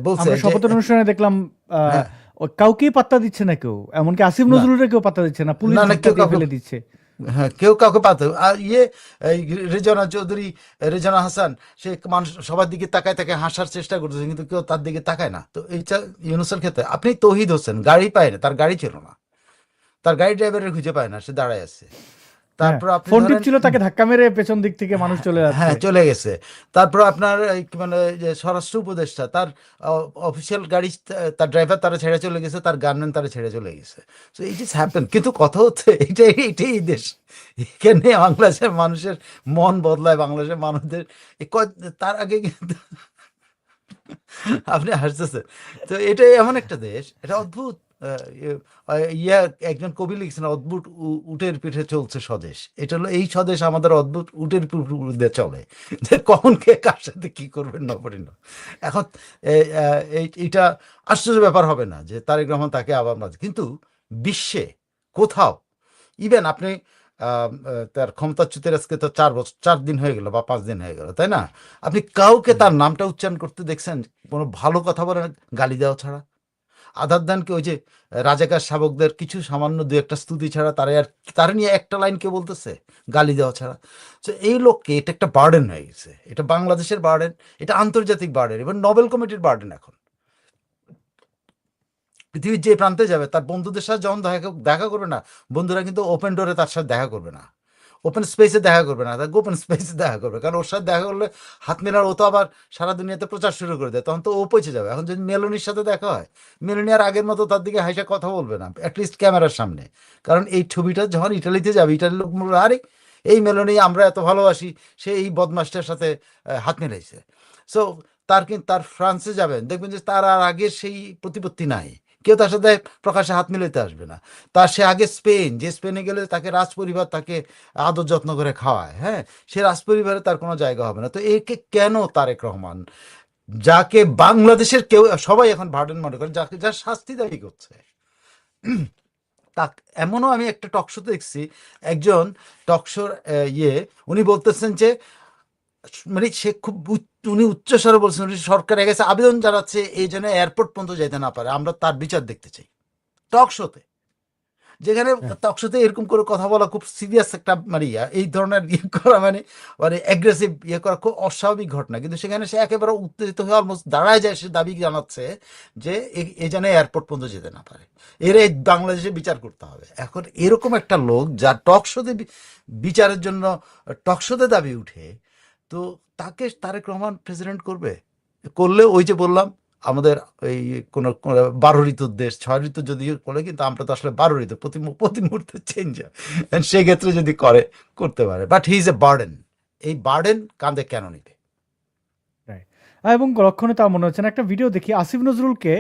বলছে আমরা যে শপথের অনুষ্ঠানে দেখলাম হ্যাঁ, কাউকেই পাত্তা দিচ্ছে না কেউ, এমনকি আসিফ না নজরুলের কেউ পাত্তা দিচ্ছে না, পুলিশ না না ধাক্কা কেউ দিয়ে কাউকে, ফেলে দিচ্ছে। হ্যাঁ কেউ কাউকে পাতে আর এই রেজানা চৌধুরী, রেজানা হাসান, সে মানুষ সবার দিকে তাকায় তাকায় হাসার চেষ্টা করতেছে, কিন্তু কেউ তার দিকে তাকায় না। তো এইটা ইউনুসের ক্ষেত্রে আপনি তৌহিদ হোসেন গাড়ি পায় না, তার গাড়ি ছিল না, তার গাড়ি ড্রাইভারের খুঁজে পায় না, সে দাঁড়ায় আছে। হ্যাঁ, তারপর আপনি ফোন ধরেন টিপছিল, তাকে ধাক্কা মেরে পেছন দিক থেকে মানুষ চলে যাচ্ছে। হ্যাঁ চলে গেছে। তারপর আপনার এই কি মানে যে স্বরাষ্ট্র উপদেষ্টা, তার অফিসিয়াল গাড়ি, তার ড্রাইভার তারা ছেড়ে চলে গেছে, তার গানম্যান তারা ছেড়ে চলে গেছে। সো এই যে হ্যাপেন, কিন্তু কথা হচ্ছে এইটাই এই দেশ। এখানে বাংলাদেশের মানুষের মন বদলায়, বাংলাদেশের মানুষদের তার আগে কিন্তু আপনি হাসতেছেন। তো এটা এমন একটা দেশ, এটা অদ্ভুত। ইয়া একজন কবি লিখছেন, অদ্ভুত উটের পিঠে চলছে স্বদেশ। এটা হলো এই স্বদেশ আমাদের অদ্ভুত উটের পিঠে চলে, যে কখন কে কার সাথে কি করবেন না করেন না। এখন এইটা আশ্চর্য ব্যাপার হবে না যে তারেক রহমান তাকে আবার মাঝে, কিন্তু বিশ্বে কোথাও ইভেন আপনি তার ক্ষমতাচ্যুতের আজকে তো 4 বছর 4 দিন হয়ে গেল বা 5 দিন হয়ে গেল, তাই না? আপনি কাউকে তার নামটা উচ্চারণ করতে দেখছেন কোনো ভালো কথা বলে গালি দেওয়া ছাড়া? আদার দেন কি ওই যে রাজাকার শাবকদের কিছু সামান্য দু একটা স্তুতি ছাড়া তারা নিয়ে একটা লাইন কে বলতেছে গালি দেওয়া ছাড়া? তো এই লোককে, এটা একটা বার্ডেন হয়ে গেছে, এটা বাংলাদেশের বার্ডেন, এটা আন্তর্জাতিক বার্ডেন, এবং নোবেল কমিটির বার্ডেন। এখন পৃথিবীর যে প্রান্তে যাবে তার বন্ধুদের সাথে যখন দেখা করবে না, বন্ধুরা কিন্তু ওপেন ডোরে তার সাথে দেখা করবে না, ওপেন স্পেসে দেখা করবে না, তার গোপন স্পেসে দেখা করবে। কারণ ওর সাথে দেখা করলে হাত মেলার, ও তো আবার সারা দুনিয়াতে প্রচার শুরু করে দেয়, তখন তো ও পৌঁছে যাবে। এখন যদি মেলোনির সাথে দেখা হয়, মেলোনি আর আগের মতো তার দিকে হাসা কথা বলবে না, অ্যাটলিস্ট ক্যামেরার সামনে। কারণ এই ছবিটা যখন ইটালিতে যাবে, ইটালির লোক বলবে, আরে এই মেলোনি আমরা এত ভালোবাসি, সে এই বদমাসটার সাথে হাত মেলাইছে। সো তার ফ্রান্সে যাবেন, দেখবেন যে তার আর আগের সেই প্রতিপত্তি নাই, কেউ তার সাথে প্রকাশ্যে হাত মিলাইতে আসবে না। তার সে আগে স্পেন, যে স্পেনে গেলে তাকে রাজপরিবার তাকে আদর যত্ন করে খাওয়ায়, হ্যাঁ, সে রাজপরিবারে তার কোনো জায়গা হবে না। তো একে কেন তারেক রহমান, যাকে বাংলাদেশের কেউ সবাই এখন ভার্ডেন মনে করে, যার শাস্তি দাবি করছে, তা এমনও আমি একটা টকশোতে দেখছি, একজন টকশোর উনি বলতেছেন যে মানে সে খুব উনি উচ্চস্বরে বলছেন, উনি সরকারের কাছে আবেদন জানাচ্ছে এই জন্য এয়ারপোর্ট পর্যন্ত যেতে না পারে, আমরা তার বিচার দেখতে চাই। টক শোতে, যেখানে হ্যাঁ, টক শোতে এরকম করে কথা বলা খুব সিরিয়াস একটা মানে এই ধরনের করা মানে মানে অ্যাগ্রেসিভ করা খুব অস্বাভাবিক ঘটনা, কিন্তু সেখানে সে একেবারে উত্তেজিত হয়ে অলমোস্ট দাঁড়ায় যায়, সে দাবি জানাচ্ছে যে এ যেন এয়ারপোর্ট পর্যন্ত যেতে না পারে, এর এই বাংলাদেশে বিচার করতে হবে। এখন এরকম একটা লোক যার টক শোতে বিচারের জন্য টক শোতে দাবি উঠে, তো তাকে তারেক রহমান প্রেসিডেন্ট করবে? করলে ওই যে বললাম, আমাদের এই কোন 12 ঋতুর দেশ, 6 ঋতু যদি করে, কিন্তু আমরা তো আসলে 12 ঋতু, প্রতি মুহূর্তে চেঞ্জ হয়। সেক্ষেত্রে যদি করতে পারে, but he is a burden. এই বার্ডেন কাঁধে কেন নিবে? right. এবং লক্ষণে তা মনে হচ্ছে না। একটা ভিডিও দেখি আসিফ নজরুলকে,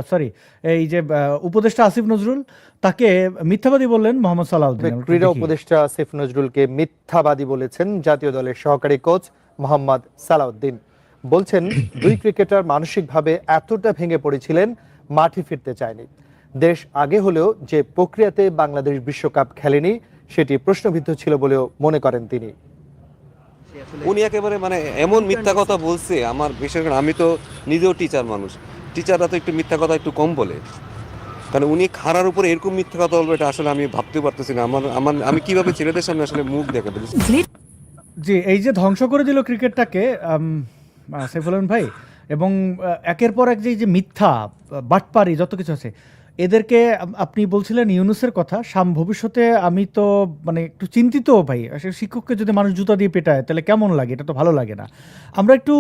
সরি, এই যে উপদেষ্টা আসিফ নজরুল, তাকে মিথ্যাবাদী বললেন মোহাম্মদ সালাউদ্দিন। আমরা একটু ক্রীড়া দেখি। উপদেষ্টা আসিফ নজরুলকে মিথ্যাবাদী বলেছেন জাতীয় দলের সহকারী কোচ মোহাম্মদ সালাউদ্দিন। বলছেন দুই ক্রিকেটার মানসিকভাবে এতটা ভেঙে পড়েছিলেন, মাঠে ফিরতে চায়নি। দেশ আগে হলেও যে প্রক্রিয়াতে বাংলাদেশ বিশ্বকাপ খেলেনি সেটি প্রশ্নবিদ্ধ ছিল বলেও মনে করেন তিনি। উনি একেবারে মানে এমন মিথ্যা কথা বলছে, আমার বিশেষ করে আমি তো নিজেও টিচার মানুষ, টিচাররা তো একটু মিথ্যা কথা একটু কম বলে, কারণ উনি খাড়ার উপরে এরকম মিথ্যা কথা বলবে এটা আসলে আমি ভাবতে পারতেছি না। আমি কিভাবে ছেলেদের সামনে আসলে মুখ দেখাবো? জি, এই যে ধ্বংস করে দিল ক্রিকেটটাকে সাইফুল আলম ভাই, এবং একের পর এক যে মিথ্যা, বাটপারি, যত কিছু আছে, এদেরকে আপনি বলছিলেন ইউনূসের কথা, ভবিষ্যতে আমি তো মানে একটু চিন্তিত ভাই। আসলে শিক্ষককে যদি মানুষ জুতা দিয়ে পেটায় তাহলে কেমন লাগে? এটা তো ভালো লাগে না। আমরা একটু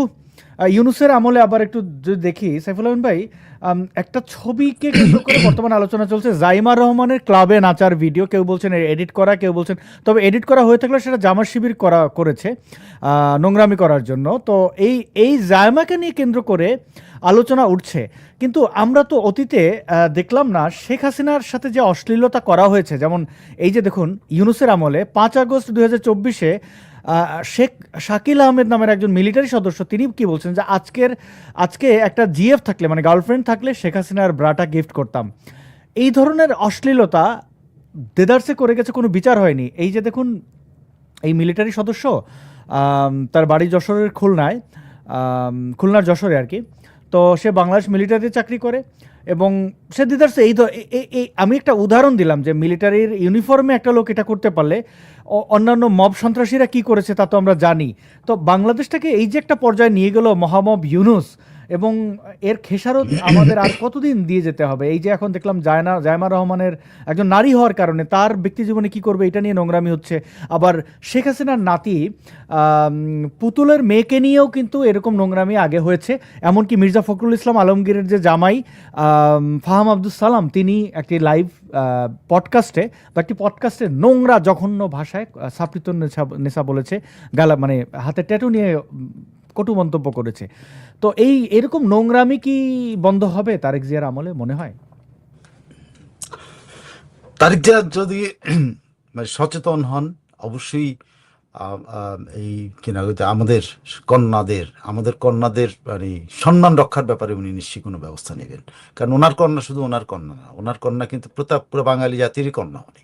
ইউনূসের আমলে আবার একটু যদি দেখি সাইফুল আমিন ভাই, একটা ছবিকে কেন্দ্র করে বর্তমানে আলোচনা চলছে জাইমা রহমানের ক্লাবে নাচার ভিডিও। কেউ বলছেন এডিট করা, কেউ বলছেন তবে এডিট করা হয়ে থাকলে সেটা জামাত শিবির করেছে নোংরামি করার জন্য। তো এই জাইমাকে নিয়ে কেন্দ্র করে আলোচনা উঠছে। কিন্তু আমরা তো অতীতে দেখলাম না শেখ হাসিনার সাথে যে অশ্লীলতা করা হয়েছে, যেমন এই যে দেখুন ইউনূসের আমলে 5 আগস্ট 2024-এ শেখ শাকিল আহমেদ নামের একজন মিলিটারি সদস্য তিনি কি বলছেন যে আজকে একটা জিএফ থাকলে মানে গার্লফ্রেন্ড থাকলে শেখ হাসিনার ব্রাটা গিফট করতাম। এই ধরনের অশ্লীলতা দেদারসে করে গেছে, কোনো বিচার হয়নি। এই যে দেখুন এই মিলিটারি সদস্য তার বাড়ি যশোরের খুলনার যশোরে আর কি। তো সে বাংলাদেশ মিলিটারিতে চাকরি করে এবং সে দিদারসে আমি একটা উদাহরণ দিলাম যে মিলিটারির ইউনিফর্মে একটা লোক এটা করতে পারলে অন্যান্য মব সন্ত্রাসীরা কি করেছে তা তো আমরা জানি। তো বাংলাদেশটাকে এই যে একটা পর্যায়ে নিয়ে গেল মহামব ইউনূস, এবং এর খেসারত আমাদের আর কতদিন দিয়ে যেতে হবে? এই যে এখন দেখলাম জায়মা রহমানের একজন নারী হওয়ার কারণে তার ব্যক্তি জীবনে কি করবে এটা নিয়ে নোংরামি হচ্ছে। আবার শেখ হাসিনার নাতি পুতুলের মেয়েকে নিয়েও কিন্তু এরকম নোংরামি আগে হয়েছে। এমনকি মির্জা ফখরুল ইসলাম আলমগীরের যে জামাই ফাহাম আব্দুল সালাম তিনি একটি লাইভ পডকাস্টে নোংরা জঘন্য ভাষায় সাপ্রিতুন নেসা বলেছে, মানে হাতে ট্যাটু নিয়ে কটু মন্তব্য করেছে। তো এরকম নোংরামি কি বন্ধ হবে তারেক জিয়ার আমলে মনে হয়? তারেক জিয়া যদি মানে সচেতন হন অবশ্যই এই কিনা আমাদের কন্যাদের মানে সম্মান রক্ষার ব্যাপারে উনি নিশ্চয়ই কোনো ব্যবস্থা নেবেন। কারণ ওনার কন্যা শুধু ওনার কন্যা না, ওনার কন্যা কিন্তু পুরো বাঙালি জাতিরই কন্যা। উনি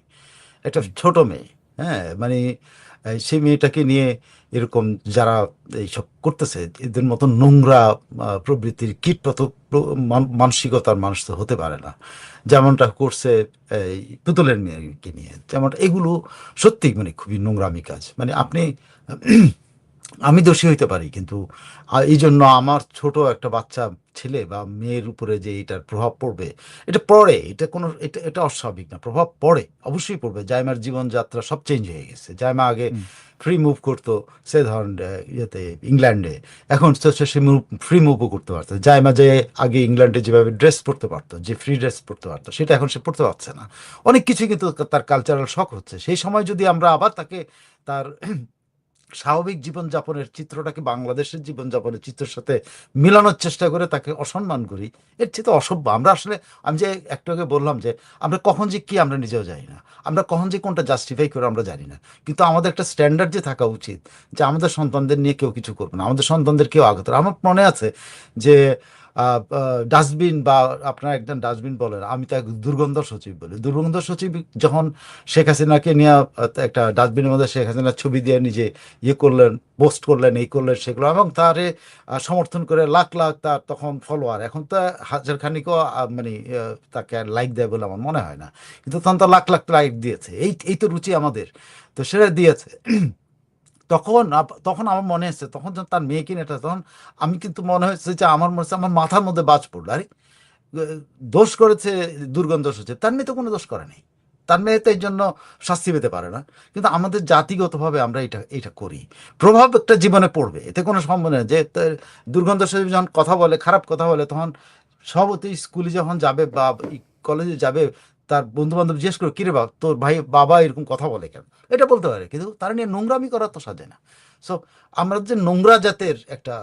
একটা ছোট মেয়ে, হ্যাঁ, মানে সেই মেয়েটাকে নিয়ে এরকম যারা এইসব করতেছে এদের মতো নোংরা প্রবৃত্তির মানসিকতার মানুষ তো হতে পারে না। যেমনটা করছে এই পুতুলের মেয়েকে নিয়ে, যেমন এগুলো সত্যি মানে খুবই নোংরামি কাজ। মানে আমি দোষী হইতে পারি, কিন্তু এই জন্য আমার ছোট একটা বাচ্চা ছেলে বা মেয়ের উপরে যে এটার প্রভাব পড়বে, এটা অস্বাভাবিক না, প্রভাব পড়ে, অবশ্যই পড়বে। জাইমার জীবনযাত্রা সব চেঞ্জ হয়ে গেছে। জাইমা আগে ফ্রি মুভ করতো, সে ধরেন ইয়েতে ইংল্যান্ডে, এখন সে ফ্রি মুভও করতে পারতো। জাইমা যে আগে ইংল্যান্ডে যেভাবে ড্রেস পরতে পারতো, যে ফ্রি ড্রেস পরতে পারতো, সেটা এখন সে পড়তে পারছে না। অনেক কিছু কিন্তু তার কালচারাল শক হচ্ছে। সেই সময় যদি আমরা আবার তাকে তার স্বাভাবিক জীবনযাপনের চিত্রটাকে বাংলাদেশের জীবনযাপনের চিত্রের সাথে মিলানোর চেষ্টা করে তাকে অসম্মান করি, এর চেয়ে তো অসভ্য। আমি যে একটু আগে বললাম যে আমরা কখন যে কি আমরা নিজেও জানি না, আমরা কখন যে কোনটা জাস্টিফাই করে আমরা জানি না, কিন্তু আমাদের একটা স্ট্যান্ডার্ড যে থাকা উচিত যে আমাদের সন্তানদের নিয়ে কেউ কিছু করবে না, আমাদের সন্তানদের কেউ আঘাত। আমার মনে আছে যে ডাস্টবিন বা আপনার একজন ডাস্টবিন বলেন, আমি তাকে দুর্গন্ধ সচিব বলি। দুর্গন্ধ সচিব যখন শেখ হাসিনাকে নিয়ে একটা ডাস্টবিনের মধ্যে শেখ হাসিনার ছবি দিয়ে নিজে করলেন, পোস্ট করলেন, এই করলেন সেগুলো, এবং তারে সমর্থন করে লাখ লাখ তার তখন ফলোয়ার, এখন তো হাজার খানিকও মানে তাকে লাইক দেয় বলে আমার মনে হয় না, কিন্তু তখন তো লাখ লাখ লাইক দিয়েছে। এই তো রুচি আমাদের, তো সেটা দিয়েছে। তখন আমার মনে হচ্ছে, তখন যখন তার মেয়ে কিনে এটা, তখন আমি কিন্তু মনে হচ্ছে যে আমার মাথার মধ্যে বাজ পড়লো, আরে দোষ করেছে দুর্গন্ধ হচ্ছে, তার মেয়ে তো কোনো দোষ করে নেই, তার মেয়ে তো এর জন্য শাস্তি পেতে পারে না। কিন্তু আমাদের জাতিগতভাবে আমরা এটা করি, প্রভাব একটা জীবনে পড়বে, এতে কোনো সম্ভব নেই। যে দুর্গন্ধ সচিব যখন কথা বলে, খারাপ কথা বলে, তখন সবতেই স্কুলে যখন যাবে বা কলেজে যাবে, তার বন্ধু বান্ধব জিজ্ঞেস করে, কিরে বাবা তোর বাবা এরকম কথা বলে কেন, এটা বলতে পারে, কিন্তু তারা নিয়ে নোংরামি করা তো সাজে না। সো আমরা যে নোংরা জাতের একটা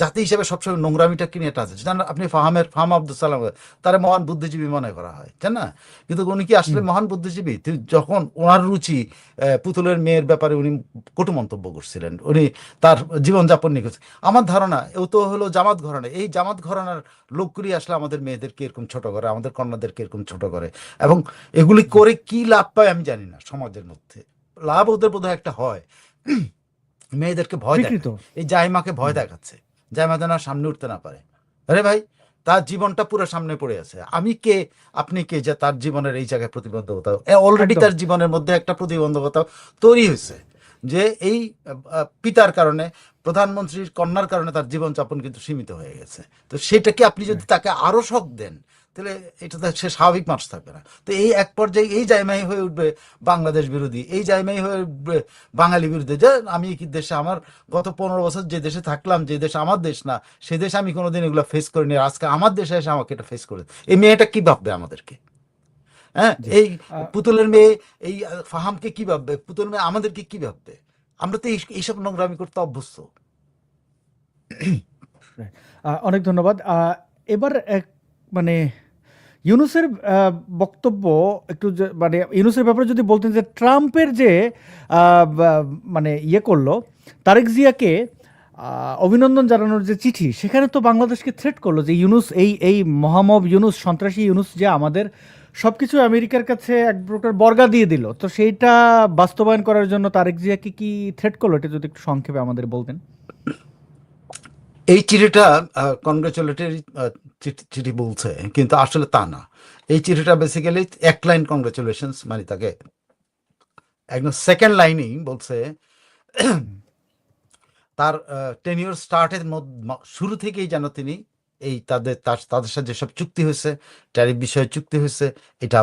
জাতি হিসেবে সবসময় নোংরামিটা কিনে এটা আছে। জানেন আপনি ফাহাম আব্দুল সালাম, তারা মহান বুদ্ধিজীবী মনে করা হয়, জান না, কিন্তু উনি কি আসলে মহান বুদ্ধিজীবী? যখন ওনার রুচি পুতুলের মেয়ের ব্যাপারে উনি কটু মন্তব্য করছিলেন, উনি তার জীবনযাপন নিয়ে করছেন। আমার ধারণা ও তো হলো জামাত ঘরানা, এই জামাত ঘরানার লোকগুলি আসলে আমাদের মেয়েদেরকে এরকম ছোট করে, আমাদের কন্যাদেরকে এরকম ছোট করে, এবং এগুলি করে কি লাভ পায় আমি জানি না। সমাজের মধ্যে লাভ ওদের বোধহয় একটা হয়, মেয়েদেরকে ভয় দেখায়, এই জাইমাকে ভয় দেখাচ্ছে, জাইমা যেন সামনে উঠতে না পারে। আরে ভাই, তার জীবনটা পুরো সামনে পড়ে আছে, আমি কে আপনি কে যে তার জীবনের এই জায়গায় প্রতিবন্ধকতা, অলরেডি তার জীবনের মধ্যে একটা প্রতিবন্ধকতা তৈরি হয়েছে, যে এই পিতার কারণে, প্রধানমন্ত্রীর কন্যার কারণে তার জীবনযাপন কিন্তু সীমিত হয়ে গেছে। তো সেটাকে আপনি যদি তাকে আরো শখ দেন, তো তাহলে এটা তো সে স্বাভাবিক মানুষ থাকবে না। তো এই এক পর্যায়ে এই জায়মাই হয়ে উঠবে বাংলাদেশ বিরোধী, এই জায়মাই হয়ে উঠবে বাঙালি বিরোধী, যে আমি কি দেশে আমার গত 15 বছর যে দেশে থাকলাম, যে দেশ আমার দেশ না, সে দেশে আমি কোনোদিন এগুলো ফেস করিনি, আর আজকে আমার দেশে এসে আমাকে এটা ফেস করে, এই মেয়েটা কি ভাববে আমাদেরকে? হ্যাঁ, জি। এই আহ, পুতুলের মেয়ে এই ফাহামকে কি ভাববে, পুতুল মেয়ে আমাদেরকে কি ভাববে? আমরা তো এইসব নোংরামি করতে অভ্যস্ত। right. অনেক ধন্যবাদ। এবার মানে ইউনূসের বক্তব্য একটু মানে ইউনূসের ব্যাপারে যদি বলতেন যে ট্রাম্পের যে মানে ইয়ে করলো তারেক জিয়াকে অভিনন্দন জানানোর যে চিঠি, সেখানে তো বাংলাদেশকে থ্রেট করলো যে ইউনূস এই মহামব ইউনূস, সন্ত্রাসী ইউনূস যে আমাদের সবকিছু আমেরিকার কাছে এক প্রকার বর্গা দিয়ে দিল, তো সেইটা বাস্তবায়ন করার জন্য তারেক জিয়াকে কি থ্রেট করলো, এটা যদি একটু সংক্ষেপে আমাদের বলতেন। এই চিঠিটা কংগ্রেচুলেটরি চিঠি বলছে, কিন্তু আসলে তা না। এই চিঠিটা বেসিক্যালি এক লাইন কংগ্রেচুলেশনস, মানে তাকে একদম সেকেন্ড লাইনেই বলছে তার টেনিওর স্টার্টের শুরু থেকেই যেন তিনি এই তাদের সাথে যেসব চুক্তি হয়েছে, ট্যারিফ বিষয়ে চুক্তি হয়েছে, এটা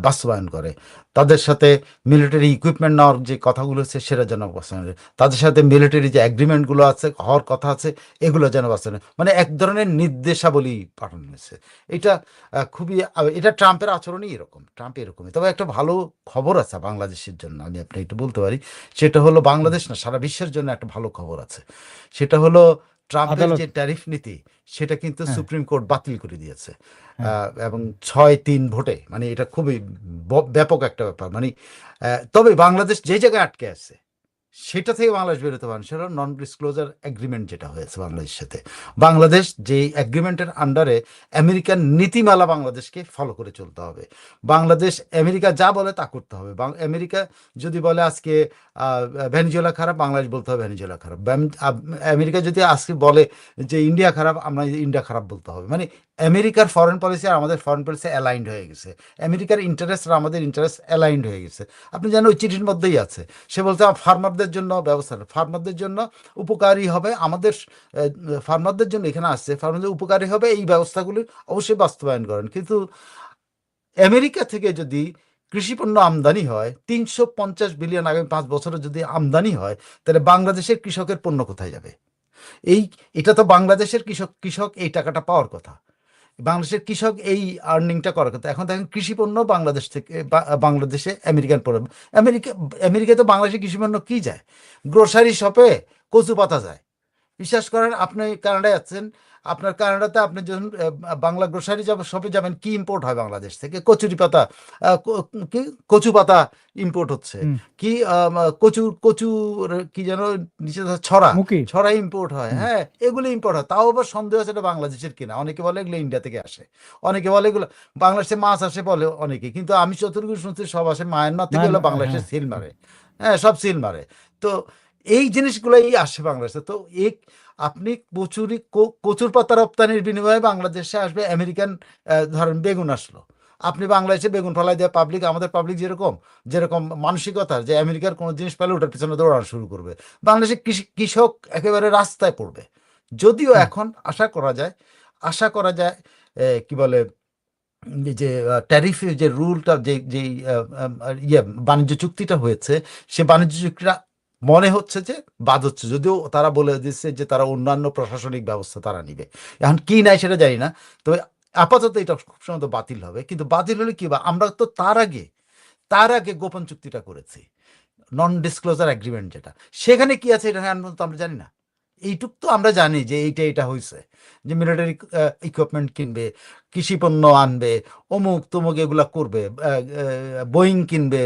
বাস্তবায়ন করে। তাদের সাথে মিলিটারি ইকুইপমেন্ট নেওয়ার যে কথাগুলো হচ্ছে সেটা যেন বাস্তবায়ন করে। তাদের সাথে মিলিটারি যে অ্যাগ্রিমেন্টগুলো আছে, হওয়ার কথা আছে, এগুলো যেন বাস্তবায়ন, মানে এক ধরনের নির্দেশাবলী পাঠানো হয়েছে। এটা খুবই এটা ট্রাম্পের আচরণই এরকম, ট্রাম্প এরকমই। তবে একটা ভালো খবর আছে বাংলাদেশের জন্য, আমি আপনি একটু বলতে পারি। সেটা হলো বাংলাদেশ না, সারা বিশ্বের জন্য একটা ভালো খবর আছে। সেটা হলো ট্রাম্পের আদালত। যে ট্যারিফ নীতি, সেটা কিন্তু হ্যাঁ, সুপ্রিম কোর্ট বাতিল করে দিয়েছে, হ্যাঁ। এবং 6-3 ভোটে। মানে এটা খুবই ব্যাপক একটা ব্যাপার। মানে তবে বাংলাদেশ যে জায়গায় আটকে আছে সেটা থেকে বাংলাদেশ বেরোতে পারেন, সেটা নন ডিসক্লোজার এগ্রিমেন্ট যেটা হয়েছে বাংলাদেশের সাথে। বাংলাদেশ যে এগ্রিমেন্টের আন্ডারে আমেরিকান নীতিমালা বাংলাদেশকে ফলো করে চলতে হবে। বাংলাদেশ আমেরিকা যা বলে তা করতে হবে। আমেরিকা যদি বলে আজকে ভেনিজুয়েলা খারাপ, বাংলাদেশ বলতে হবে ভেনিজুয়েলা খারাপ। আমেরিকা যদি আজকে বলে যে ইন্ডিয়া খারাপ, আমরা ইন্ডিয়া খারাপ বলতে হবে। মানে আমেরিকার ফরেন পলিসি আর আমাদের ফরেন পলিসি অ্যালাইন্ড হয়ে গেছে, আমেরিকার ইন্টারেস্ট আর আমাদের ইন্টারেস্ট অ্যালাইন্ড হয়ে গেছে। আপনি জানেন ওই চিঠির মধ্যেই আছে, সে বলছে ফার্মারদের জন্য ব্যবস্থা, ফার্মারদের জন্য উপকারী হবে, আমাদের ফার্মারদের জন্য এখানে আসছে, ফার্মারদের উপকারী হবে, এই ব্যবস্থাগুলি অবশ্যই বাস্তবায়ন করেন। কিন্তু আমেরিকা থেকে যদি কৃষিপণ্য আমদানি হয় 350 বিলিয়ন, আগামী 5 বছরে যদি আমদানি হয়, তাহলে বাংলাদেশের কৃষকের পণ্য কোথায় যাবে? এটা তো বাংলাদেশের কৃষক এই টাকাটা পাওয়ার কথা, বাংলাদেশের কৃষক এই আর্নিংটা করার কথা। এখন দেখেন কৃষিপণ্য বাংলাদেশ থেকে বাংলাদেশে আমেরিকান পণ্য, আমেরিকায় তো বাংলাদেশের কৃষিপণ্য কি যায়? গ্রোসারি শপে কচু পাতা যায়। বিশ্বাস করেন, আপনি কানাডায় আছেন, আপনার কানাডাতে আপনি যখন বাংলা গ্রোসারি শপে যাবেন, কি ইম্পোর্ট হয় বাংলাদেশ থেকে? কচুরি পাতা, কি কচু পাতা ইম্পোর্ট হচ্ছে, হুম, কি কচু কচু কি যেন নিচে ছড়া, মুখী। ছড়া ইম্পোর্ট হয়। হুম। হ্যাঁ, এগুলো ইম্পোর্ট হয়, তাও আবার সন্দেহ আছে এটা বাংলাদেশের কিনা। অনেকে বলে এগুলো ইন্ডিয়া থেকে আসে, অনেকে বলে এগুলো বাংলাদেশে মাছ আসে বলে অনেকে, কিন্তু আমি যতটুকু শুনছি সব আসে মায়ানমার থেকে, হলো বাংলাদেশে হ্যাঁ। সিল মারে। হ্যাঁ, সব সিল মারে। তো এই জিনিসগুলোই আসে বাংলাদেশে। তো আপনি কচুর পাতা রপ্তানির বিনিময়ে বাংলাদেশে আসবে আমেরিকান, ধরেন বেগুন আসলো, আপনি বাংলাদেশে বেগুন ফলাই দেওয়া পাবলিক, আমাদের পাবলিক যেরকম যেরকম মানসিকতা, যে আমেরিকার কোনো জিনিস পেলে ওটার পিছনে দৌড়ানো শুরু করবে, বাংলাদেশের কৃষক একেবারে রাস্তায় পড়বে। যদিও হুম। এখন আশা করা যায় কি বলে, এই যে ট্যারিফের যে রুলটা, যে বাণিজ্য চুক্তিটা হয়েছে, সে বাণিজ্য চুক্তিটা মনে হচ্ছে যে বাদ হচ্ছে, যদিও তারা বলে দিচ্ছে যে তারা অন্যান্য প্রশাসনিক ব্যবস্থা তারা নিবে। এখন কি নাই সেটা জানি না, তবে আপাতত এটা খুব সম্ভবত বাতিল হবে। কিন্তু বাতিল হলে কি, বা আমরা তো তার আগে গোপন চুক্তিটা করেছি, নন ডিসক্লোজার এগ্রিমেন্ট যেটা, সেখানে কি আছে এটা তো আমরা জানি না। এইটুক তো আমরা জানি যে এটা হয়েছে, যে মিলিটারি ইকুইপমেন্ট কিনবে, কৃষি পণ্য আনবে, অমুক তমুক এগুলা করবে, বোয়িং কিনবে,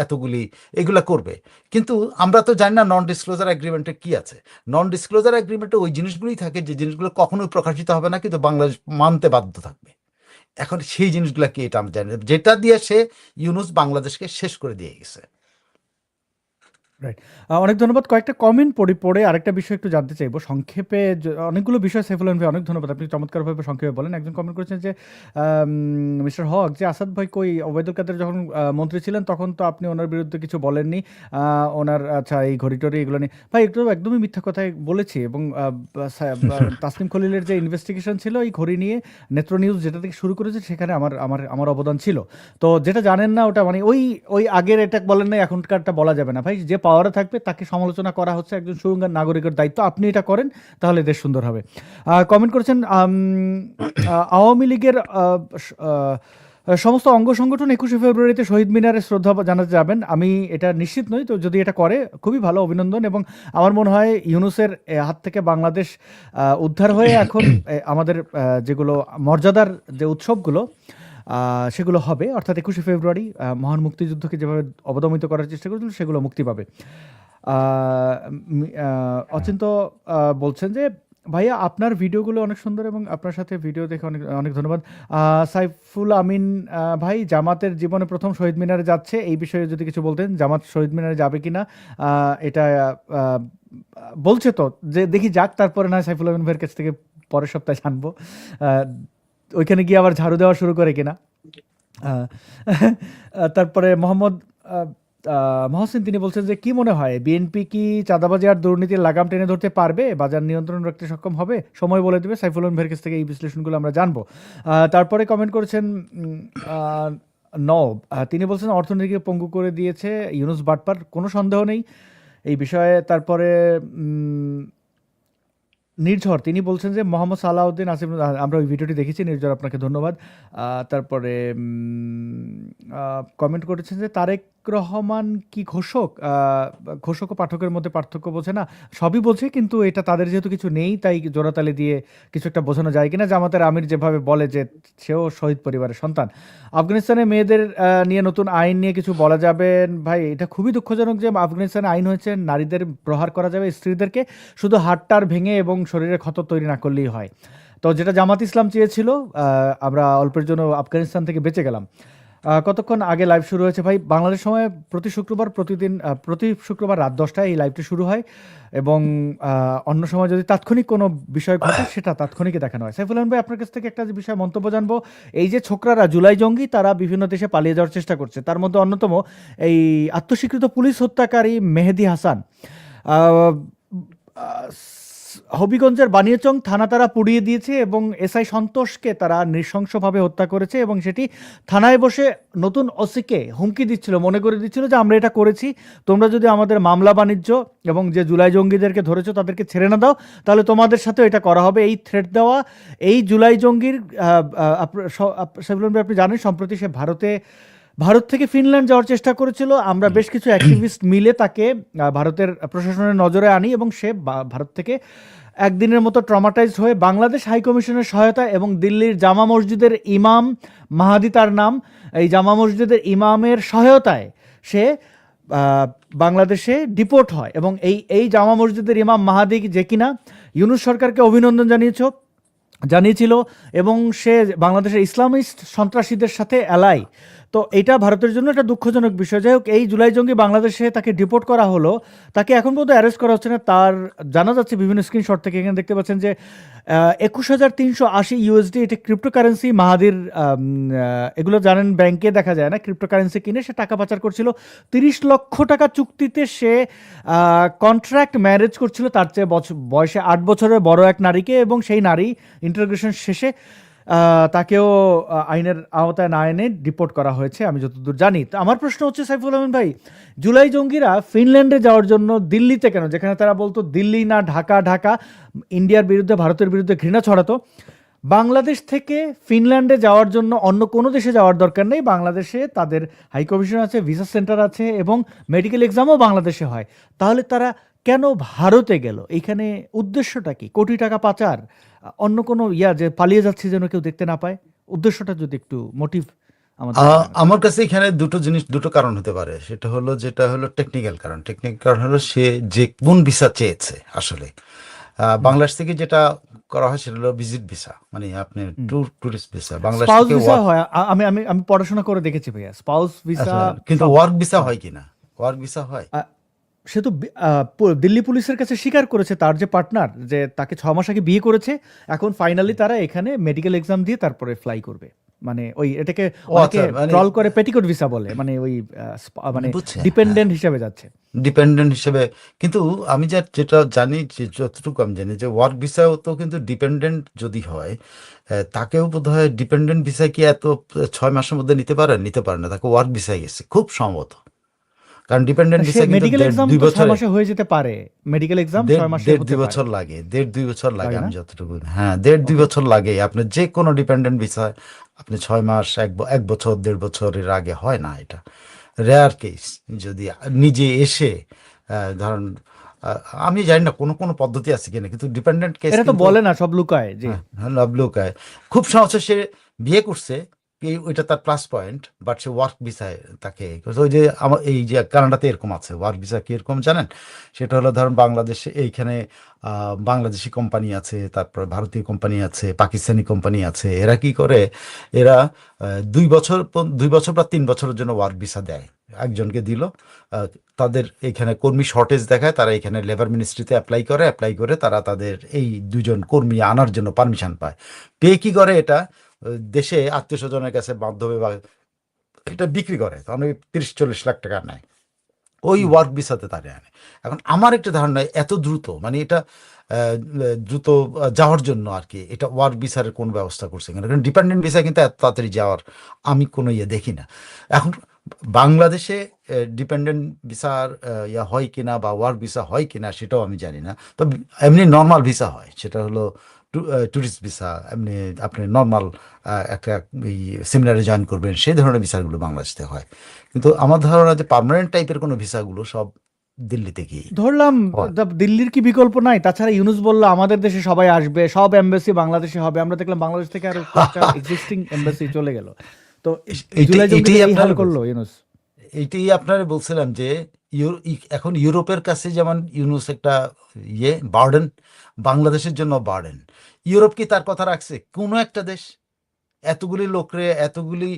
এতগুলি এগুলা করবে। কিন্তু আমরা তো জানি না নন ডিসক্লোজার এগ্রিমেন্টে কি আছে। নন ডিসক্লোজার এগ্রিমেন্টে ওই জিনিসগুলোই থাকে যে জিনিসগুলো কখনোই প্রকাশিত হবে না, কিন্তু বাংলাদেশ মানতে বাধ্য থাকবে। এখন সেই জিনিসগুলা কি, এটা আমরা জানি না, যেটা দিয়ে সে ইউনূস বাংলাদেশকে শেষ করে দিয়ে গেছে। রাইট। অনেক ধন্যবাদ। কয়েকটা কমেন্ট পড়ে আরেকটা বিষয় একটু জানতে চাইবো। সংক্ষেপে অনেকগুলো বিষয় সাইফুল আলম ভাই অনেক ধন্যবাদ। আপনি চমৎকারভাবে সংক্ষেপে বলেন। একজন কমেন্ট করেছেন যে মিস্টার হক যে আসাদ ভাই কই ওবায়দুল কাদের যখন মন্ত্রী ছিলেন তখন তো আপনি ওনার বিরুদ্ধে কিছু বলেননি। ওনার আচ্ছা এই ঘড়ি-টড়ি এগুলো নিয়ে। ভাই একটু একদমই মিথ্যা কথাই বলেছি এবং তাসনিম খলিলের যে ইনভেস্টিগেশন ছিল এই ঘড়ি নিয়ে নেত্র নিউজ যেটা থেকে শুরু করেছে সেখানে আমার অবদান ছিল। তো যেটা জানেন না ওটা মানে ওই আগের এটা বলেন নাই এখনকারটা বলা যাবে না ভাই। যে পাওয়ারে থাকবে তাকে সমালোচনা করা হচ্ছে একজন সুরঙ্গার নাগরিকের দায়িত্ব। আপনি এটা করেন তাহলে দেশ সুন্দর হবে। কমেন্ট করেছেন আওয়ামী লীগের সমস্ত অঙ্গ সংগঠন 21শে ফেব্রুয়ারিতে শহীদ মিনারে শ্রদ্ধা জানাতে যাবেন। আমি এটা নিশ্চিত নই, তো যদি এটা করে খুবই ভালো, অভিনন্দন। এবং আমার মনে হয় ইউনূসের হাত থেকে বাংলাদেশ উদ্ধার হয়ে এখন আমাদের যেগুলো মর্যাদার যে উৎসবগুলো সেগুলো হবে, অর্থাৎ 21শে ফেব্রুয়ারি মহান মুক্তিযুদ্ধকে যেভাবে অবদমিত করার চেষ্টা করেছিল সেগুলো মুক্তি পাবে। অচিন্ত বলছেন যে ভাইয়া আপনার ভিডিওগুলো অনেক সুন্দর এবং আপনার সাথে ভিডিও দেখে অনেক অনেক ধন্যবাদ। সাইফুল আমিন ভাই জামাতের জীবনে প্রথম শহীদ মিনারে যাচ্ছে, এই বিষয়ে যদি কিছু বলতেন, জামাত শহীদ মিনারে যাবে কিনা এটা বলছে তো, যে দেখি যাক, তারপরে না সাইফুল আমিন ভাইয়ের কাছ থেকে পরের সপ্তাহে জানবো ওইখানে গিয়ে আবার ঝাড়ু দেওয়া শুরু করে কিনা। তারপরে মোহাম্মদ মহসিন তিনি বলছেন যে কি মনে হয় বিএনপি কি চাঁদাবাজি আর দুর্নীতির লাগাম টেনে ধরতে পারবে, বাজার নিয়ন্ত্রণ রাখতে সক্ষম হবে? সময় বলে দেবে। সাইফুল আলম ভাইয়ের কাছ থেকে এই বিশ্লেষণগুলো আমরা জানবো। তারপরে কমেন্ট করেছেন নব, তিনি বলছেন অর্থনীতিকে পঙ্গু করে দিয়েছে ইউনূস বাটপার, কোনো সন্দেহ নেই এই বিষয়ে। তারপরে নির্ঝর তিনি বলছেন যে মোহাম্মদ সালাউদ্দিন আসিফ, আমরা ওই ভিডিওটি দেখেছি। নির্ঝর আপনাকে ধন্যবাদ। তারপরে কমেন্ট করেছেন যে তারেক রহমান কি ঘোষক, ঘোষক ও পাঠকের মধ্যে পার্থক্য বোঝে না? সবই বোঝে, কিন্তু এটা তাদের যেহেতু কিছু নেই তাই জোড়াতালি দিয়ে কিছু একটা বোঝানো যায় কিনা। জামাতের আমির যেভাবে বলে যে সেও শহীদ পরিবারের সন্তান। আফগানিস্তানে মেয়েদের নিয়ে নতুন আইন নিয়ে কিছু বলা যাবে? ভাই এটা খুবই দুঃখজনক যে আফগানিস্তানে আইন হয়েছে নারীদের প্রহার করা যাবে, স্ত্রীদেরকে শুধু হাড়টার ভেঙে এবং শরীরে ক্ষত তৈরি না করলেই হয়। তো যেটা জামাত ইসলাম চেয়েছিল, আমরা অল্পের জন্য আফগানিস্তান থেকে বেঁচে গেলাম। কতক্ষণ আগে লাইভ শুরু হয়েছে ভাই? বাংলাদেশ সময় প্রতি শুক্রবার রাত 10টায় এই লাইভটি শুরু হয় এবং অন্য সময় যদি তাৎক্ষণিক কোনো বিষয় ঘটে সেটা তাৎক্ষণিকই দেখানো হয়। সাইফুল আলম ভাই আপনার কাছ থেকে একটা বিষয় মন্তব্য জানবো। এই যে ছোকরারা জুলাই জঙ্গি, তারা বিভিন্ন দেশে পালিয়ে যাওয়ার চেষ্টা করছে, তার মধ্যে অন্যতম এই আত্মস্বীকৃত পুলিশ হত্যাকারী মেহেদী হাসান। হবিগঞ্জের বানিয়াচং থানা তারা পুড়িয়ে দিয়েছে এবং এসআই সন্তোষকে তারা নৃশংসভাবে হত্যা করেছে এবং সেটি থানায় বসে নতুন ওসিকে হুমকি দিচ্ছিল, মনে করে দিচ্ছিল যে আমরা এটা করেছি, তোমরা যদি আমাদের মামলা বাণিজ্য এবং যে জুলাই জঙ্গিদেরকে ধরেছো তাদেরকে ছেড়ে না দাও তাহলে তোমাদের সাথেও এটা করা হবে। এই থ্রেট দেওয়া এই জুলাই জঙ্গির আপনি জানেন সম্প্রতি সে ভারত থেকে ফিনল্যান্ড যাওয়ার চেষ্টা করেছিল। আমরা বেশ কিছু অ্যাক্টিভিস্ট মিলে তাকে ভারতের প্রশাসনের নজরে আনি এবং সে ভারত থেকে একদিনের মতো ট্রমাটাইজড হয়ে বাংলাদেশ হাইকমিশনের সহায়তা এবং দিল্লির জামা মসজিদের ইমাম মাহাদি তার নাম, এই জামা মসজিদের ইমামের সহায়তায় সে বাংলাদেশে ডিপোর্ট হয় এবং এই জামা মসজিদের ইমাম মাহাদি যে কিনা ইউনূস সরকারকে অভিনন্দন জানিয়েছিল এবং সে বাংলাদেশের ইসলামিস্ট সন্ত্রাসীদের সাথে অ্যালাই। তো এটা ভারতের জন্য একটা দুঃখজনক বিষয়। যাই হোক, এই জুলাই জঙ্গি বাংলাদেশে তাকে ডিপোর্ট করা হলো, তাকে এখন পর্যন্ত অ্যারেস্ট করা হচ্ছে না। তার জানা যাচ্ছে বিভিন্ন স্ক্রিনশট থেকে, এখানে দেখতে পাচ্ছেন যে 21,380 ইউএসডি, এটা ক্রিপ্টোকারেন্সি মাহাদির। এগুলো জানেন ব্যাংকে দেখা যায় না, ক্রিপ্টোকারেন্সি কিনে সে টাকা পাচার করছিল। 30 লক্ষ টাকা চুক্তিতে সে কন্ট্রাক্ট ম্যারেজ করছিল তার চেয়ে বয়সে 8 বছরের বড় এক নারীকে এবং সেই নারী ইন্টারোগেশন শেষে তাকেও আইনের আওতায় না এনে ডিপোর্ট করা হয়েছে আমি যতদূর জানি। তো আমার প্রশ্ন হচ্ছে সাইফুল আলম ভাই, জুলাই জঙ্গিরা ফিনল্যান্ডে যাওয়ার জন্য দিল্লিতে কেন, যেখানে তারা বলতো দিল্লি না ঢাকা, ইন্ডিয়ার বিরুদ্ধে ভারতের বিরুদ্ধে ঘৃণা ছড়াতো, বাংলাদেশ থেকে ফিনল্যান্ডে যাওয়ার জন্য অন্য কোনো দেশে যাওয়ার দরকার নেই, বাংলাদেশে তাদের হাইকমিশন আছে, ভিসা সেন্টার আছে এবং মেডিকেল এক্সামও বাংলাদেশে হয়, তাহলে তারা কেন ভারতে গেল? এইখানে উদ্দেশ্যটা কি? কোটি টাকা পাচার, অন্য কোনো যে পালিয়ে যাচ্ছে যেন কেউ দেখতে না পায়, উদ্দেশ্যটা যদি একটু মোটিভ আমাদের। আমার কাছে এখানে দুটো কারণ হতে পারে। যেটা হলো টেকনিক্যাল কারণ হলো সে যে কোন ভিসা চেয়েছে। আসলে বাংলাদেশ থেকে যেটা করা হয় সেটা হলো ভিজিট ভিসা, মানে আপনি টুরিস্ট ভিসা। বাংলাদেশ স্পাউস থেকে ভিসা হয়, আমি পড়াশোনা করে দেখেছি ভাইয়া, স্পাউস ভিসা। কিন্তু ওয়ার্ক ভিসা হয় কিনা? ওয়ার্ক ভিসা হয় সে তো দিল্লি পুলিশের কাছে স্বীকার করেছে তার যে পার্টনার, যে তাকে 6 মাস আগে বিয়ে করেছে, এখন ফাইনালি তারা এখানে মেডিকেল এক্সাম দিয়ে তারপরে ফ্লাই করবে। মানে ওই এটাকে ও অনেকে আচ্ছা, মানে ট্রল করে পেটিকোট ভিসা বলে, মানে ওই মানে বুঝছে, হ্যাঁ, ডিপেন্ডেন্ট হিসেবে যাচ্ছে। ডিপেন্ডেন্ট হিসেবে। কিন্তু আমি যেটা জানি, যে যতটুকু আমি জানি, যে ওয়ার্ক ভিসাও তো কিন্তু ডিপেন্ডেন্ট যদি হয়, তাকেও বোধহয় ডিপেন্ডেন্ট ভিসা কি এত 6 মাসের মধ্যে নিতে পারে না, তাকে ওয়ার্ক ভিসায় গেছে খুব সম্ভবত। কারণ ডিপেন্ডেন্ট সে ভিসা কিন্তু মেডিকেল এক্সাম 1.5-2 তো 6 বছরে, মাসে হয়ে যেতে পারে, মেডিকেল এক্সাম 6 মাসে 1.5-2 হতে পারে, বছর লাগে, 1.5-2 বছর লাগে লাগে না? আমি যতটুকু, হ্যাঁ 1.5-2 ওকে। বছর লাগে। আপনার যে কোনো ডিপেন্ডেন্ট ভিসা আপনি 6 মাস, 1 বছর, 1.5 বছরের আগে হয় না। এটা রেয়ার কেস। যদি নিজে এসে ধরেন, আমি জানি না কোনো কোনো পদ্ধতি আছে কিনা, কিন্তু ডিপেন্ডেন্ট কেস এটা তো কিন্তু, বলে না, সব লুকায় যে। হ্যাঁ হ্যাঁ, লবলোকায় খুব সহজ। সে বিয়ে করছে, ওইটা তার plus point, but say work ভিসায় তাকে ওই যে আমার এই যে কানাডাতে এরকম আছে ওয়ার্ক ভিসা, কি এরকম জানেন? সেটা হলো ধরুন বাংলাদেশে এইখানে বাংলাদেশি কোম্পানি আছে, তারপর ভারতীয় কোম্পানি আছে, পাকিস্তানি কোম্পানি আছে। এরা কি করে, এরা 2 বছর বা 3 বছরের জন্য ওয়ার্ক ভিসা দেয়। একজনকে দিল, তাদের এখানে কর্মী শর্টেজ দেখায়, তারা এখানে লেবার মিনিস্ট্রিতে অ্যাপ্লাই করে তারা তাদের এই 2 জন কর্মী আনার জন্য পারমিশন পায়। পেয়ে কি করে, এটা দেশে আত্মীয় স্বজনের কাছে মাধ্যমে বা এটা বিক্রি করে, তখন ওই 30-40 লাখ টাকা নেয়, ওই হুম। ওয়ার্ক ভিসাতে তারা আনে। এখন আমার একটা ধারণা, এত দ্রুত, মানে এটা দ্রুত যাওয়ার জন্য আর কি এটা ওয়ার্ক ভিসার কোন ব্যবস্থা করছে কিনা, কারণ ডিপেন্ডেন্ট ভিসা কিন্তু এত তাড়াতাড়ি যাওয়ার আমি কোনো দেখি না এখন। বাংলাদেশে ডিপেন্ডেন্ট ভিসার হয় কিনা বা ওয়ার্ক ভিসা হয় কিনা সেটাও আমি জানি না। তবে এমনি নর্মাল ভিসা হয়, সেটা হলো ট্যুরিস্ট ভিসা। এমনি আপনি নর্মাল একটা এই সেমিনারে জয়েন করবেন, সেই ধরনের ভিসাগুলো বাংলাদেশে হয়। কিন্তু আমার ধারণা যে পার্মানেন্ট টাইপের কোনো ভিসাগুলো সব দিল্লিতে গিয়ে ধরলাম হয়। দিল্লির কি বিকল্প নাই? তাছাড়া ইউনুস বলল আমাদের দেশে সবাই আসবে, সব এমবাসি বাংলাদেশে হবে। আমরা দেখলাম বাংলাদেশ থেকে আরো কয়েকটা এক্সিস্টিং এমবাসি চলে গেল। তো জুলাই এটাই জঙ্গিদের এই হাল আপনার করলো ইউনুস। এইটাই আপনার বলছিলাম যে এখন ইউরোপের কাছে যেমন ইউনুস একটা বার্ডেন, বাংলাদেশের জন্য বার্ডেন। ইউরোপ কি তার কথা রাখছে? কোনো একটা দেশ এতগুলি লোকরে, এতগুলি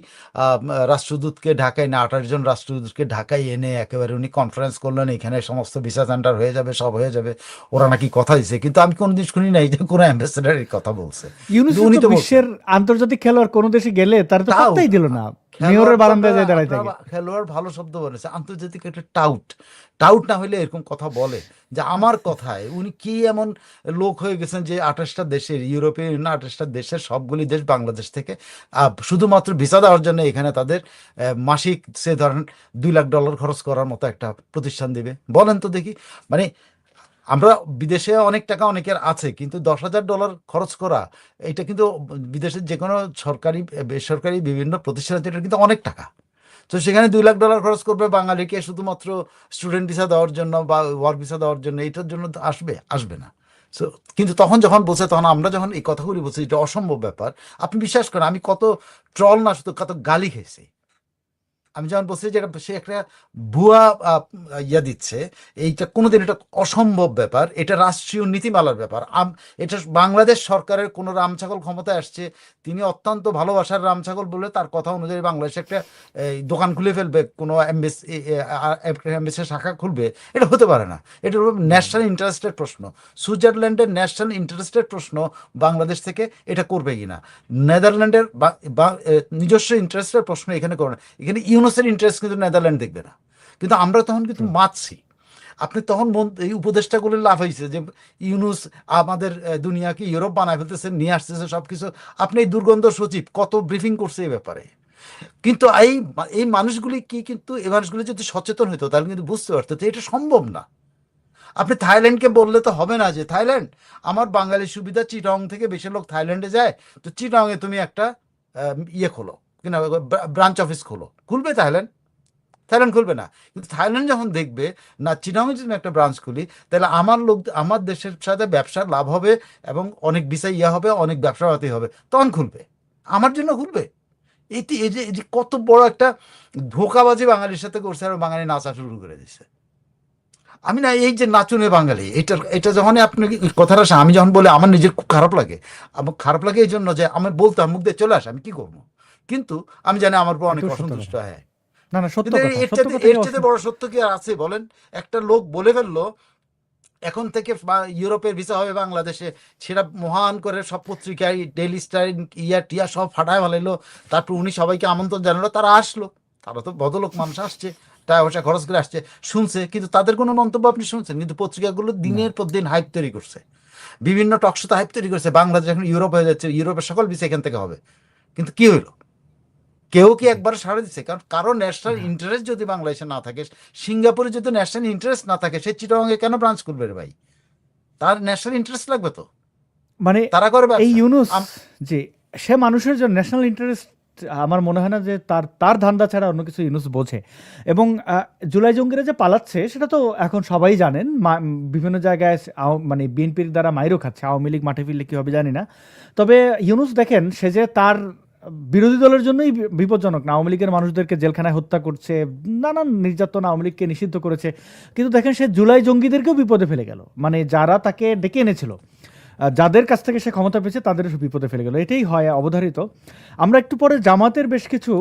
রাষ্ট্রদূতকে ঢাকায় না, 28 জন রাষ্ট্রদূতকে ঢাকায় এনে একেবারে উনি কনফারেন্স করলেন, এখানে সমস্ত ভিসা সেন্টার হয়ে যাবে, সব হয়ে যাবে, ওরা নাকি কথা দিচ্ছে। কিন্তু আমি কোনোদিন শুনি নাই যে কোনো অ্যাম্বাসেডার এই কথা বলছে। ইউনুস কিন্তু উনি তো তো বলছেন। বিশ্বের আন্তর্জাতিক খেলোয়াড় কোনো দেশে গেলে তার তো তাও পাত্তাই দিল না, মেয়রের খেলোয়াড় তো বারান্দায় যায় দাঁড়ায় থাকে। খেলোয়াড় ভালো শব্দ বলেছে, আন্তর্জাতিক একটা টাউট। টাউট না হলে এরকম কথা বলে যে আমার কথায় উনি কি এমন লোক হয়ে গেছেন যে 28টা দেশের, ইউরোপীয় ইউনিয়ন 28টা দেশের সবগুলি দেশ বাংলাদেশ থেকে শুধুমাত্র ভিসা দেওয়ার জন্য এখানে তাদের মাসিক সে ধরেন $2 লাখ খরচ করার মতো একটা প্রতিষ্ঠান দিবে? বলেন তো দেখি। মানে আমরা বিদেশে অনেক টাকা অনেকের আছে, কিন্তু $10,000 খরচ করা, এটা কিন্তু বিদেশের যে কোনো সরকারি বেসরকারি বিভিন্ন প্রতিষ্ঠান আছে, এটা কিন্তু অনেক টাকা। তো সেখানে $2 লাখ খরচ করবে বাঙালিকে শুধুমাত্র স্টুডেন্ট ভিসা দেওয়ার জন্য বা ওয়ার্ক ভিসা দেওয়ার জন্য, এটার জন্য তো আসবে না। সো কিন্তু তখন যখন বলছে, তখন আমরা যখন এই কথাগুলি বলছি, এটা অসম্ভব ব্যাপার। আপনি বিশ্বাস করেন, আমি কত ট্রল না শুধু, কত গালি খেয়েছি। আমি যখন বলছি যে সে একটা ভুয়া দিচ্ছে, এইটা কোনোদিন, এটা অসম্ভব ব্যাপার, এটা রাষ্ট্রীয় নীতিমালার ব্যাপার। এটা বাংলাদেশ সরকারের কোনো রামছাগল ক্ষমতায় আসছে, তিনি অত্যন্ত ভালোবাসার রামছাগল বলে তার কথা অনুযায়ী বাংলাদেশে একটা দোকান খুলে ফেলবে, কোনো এমবেসি শাখা খুলবে, এটা হতে পারে না। এটা ন্যাশনাল ইন্টারেস্টের প্রশ্ন, সুইজারল্যান্ডের ন্যাশনাল ইন্টারেস্টের প্রশ্ন বাংলাদেশ থেকে এটা করবে কিনা, নেদারল্যান্ডের নিজস্ব ইন্টারেস্টের প্রশ্ন এখানে করবে না। এখানে ইউনুসের ইন্টারেস্ট কিন্তু নেদারল্যান্ড দেখবে না। কিন্তু আমরা তখন কিন্তু মাতছি। আপনি তখন এই উপদেষ্টাগুলো লাভ হয়েছে যে ইউনুস আমাদের দুনিয়াকে ইউরোপ বানায় ফেলতেছে, নিয়ে আসতেছে সবকিছু। আপনি এই দুর্গন্ধ সচিব কত ব্রিফিং করছে এই ব্যাপারে। কিন্তু এই মানুষগুলি কি, কিন্তু এই মানুষগুলি যদি সচেতন হইতো তাহলে কিন্তু বুঝতে পারতো যে এটা সম্ভব না। আপনি থাইল্যান্ডকে বললে তো হবে না যে থাইল্যান্ড আমার বাঙালির সুবিধা, চিটং থেকে বেশি লোক থাইল্যান্ডে যায়, তো চিটংয়ে তুমি একটা খোলো কিনা, ব্রাঞ্চ অফিস খুলবে থাইল্যান্ড খুলবে না। কিন্তু থাইল্যান্ড যখন দেখবে না চিটংয়ে যদি একটা ব্রাঞ্চ খুলি, তাহলে আমার দেশের সাথে ব্যবসার লাভ হবে এবং অনেক ভিসা হবে, অনেক ব্যবসাপাতি হবে, তখন খুলবে, আমার জন্য খুলবে। এই যে কত বড় একটা ধোঁকাবাজি বাঙালির সাথে করছে, আর বাঙালি নাচা শুরু করে দিচ্ছে। আমি না, এই যে নাচুনে বাঙালি, এটা যখন আপনি কথাটা আসে, আমি যখন বলি আমার নিজের খুব খারাপ লাগে। আমার খারাপ লাগে এই জন্য যে আমার বলতে মুখ দিয়ে চলে আসে, আমি কি করবো। কিন্তু আমি জানি আমার উপর অনেক এটাও সত্য অসন্তুষ্ট কথা। হয়, না না, সত্য কিন্তু কথা, এর সত্য চাইতে কথা এর চাইতে বড় সত্য কি আর আছে বলেন? একটা লোক বলে ফেললো এখন থেকে ইউরোপের ভিসা হবে বাংলাদেশে, সেটা মহান করে সব পত্রিকায় ডেইলি স্টার ইয়া টিয়া সব ফাটায় ফেলাইলো, তারপর উনি সবাইকে আমন্ত্রণ জানালো, তারা আসলো, তারা তো ভদ্রলোক মানুষ, আসছে, টাকা পয়সা খরচ করে আসছে, শুনছে, কিন্তু তাদের কোনো মন্তব্য আপনি শুনছেন? কিন্তু পত্রিকাগুলো না। দিনের পর দিন হাইপ তৈরি করছে, বিভিন্ন টকশোতে হাইপ তৈরি করছে, বাংলাদেশ এখন ইউরোপ হয়ে যাচ্ছে, ইউরোপের সকল ভিসা এখান থেকে হবে। কিন্তু কি হইলো? কেউ কি জি। একবার সাড়া দিচ্ছে? কারণ কারো ন্যাশনাল ইন্টারেস্ট যদি বাংলাদেশে না থাকে, সিঙ্গাপুরে যদি ন্যাশনাল ইন্টারেস্ট না থাকে, সে চিটাগাংয়ে কেন ব্রাঞ্চ করবে রে ভাই? তার ন্যাশনাল ইন্টারেস্ট লাগবে তো, মানে তারা করে এই ব্যবসা। ইউনুস, যে সে মানুষের জন্য ন্যাশনাল ইন্টারেস্ট, আমার মনে হয় না যে তার তার ধান্দা ছাড়া অন্য কিছু ইউনুস বোঝে। এবং জুলাই জঙ্গিরা যে পালাচ্ছে সেটা তো এখন সবাই জানেন, বিভিন্ন জায়গায় মানে বিএনপির দ্বারা মাইরও খাচ্ছে, আওয়ামী লীগ মাঠে ফিরলে কী হবে জানি না। তবে ইউনুস দেখেন, সে যে তার বিরোধী দলের জন্যই বিপজ্জনক না, আওয়ামী লীগের মানুষদেরকে জেলখানায় হত্যা করছে, নানান নির্যাতন, আওয়ামী লীগকে নিষিদ্ধ করেছে, কিন্তু দেখেন সে জুলাই জঙ্গিদেরকেও বিপদে ফেলে গেল। মানে যারা তাকে ডেকে এনেছিল, যাদের কাছ থেকে সে ক্ষমতা পেয়েছে, তাদের বিপদে ফেলে গেল। এটাই হয় অবধারিত। আমরা একটু পরে জামাতের বেশ কিছু,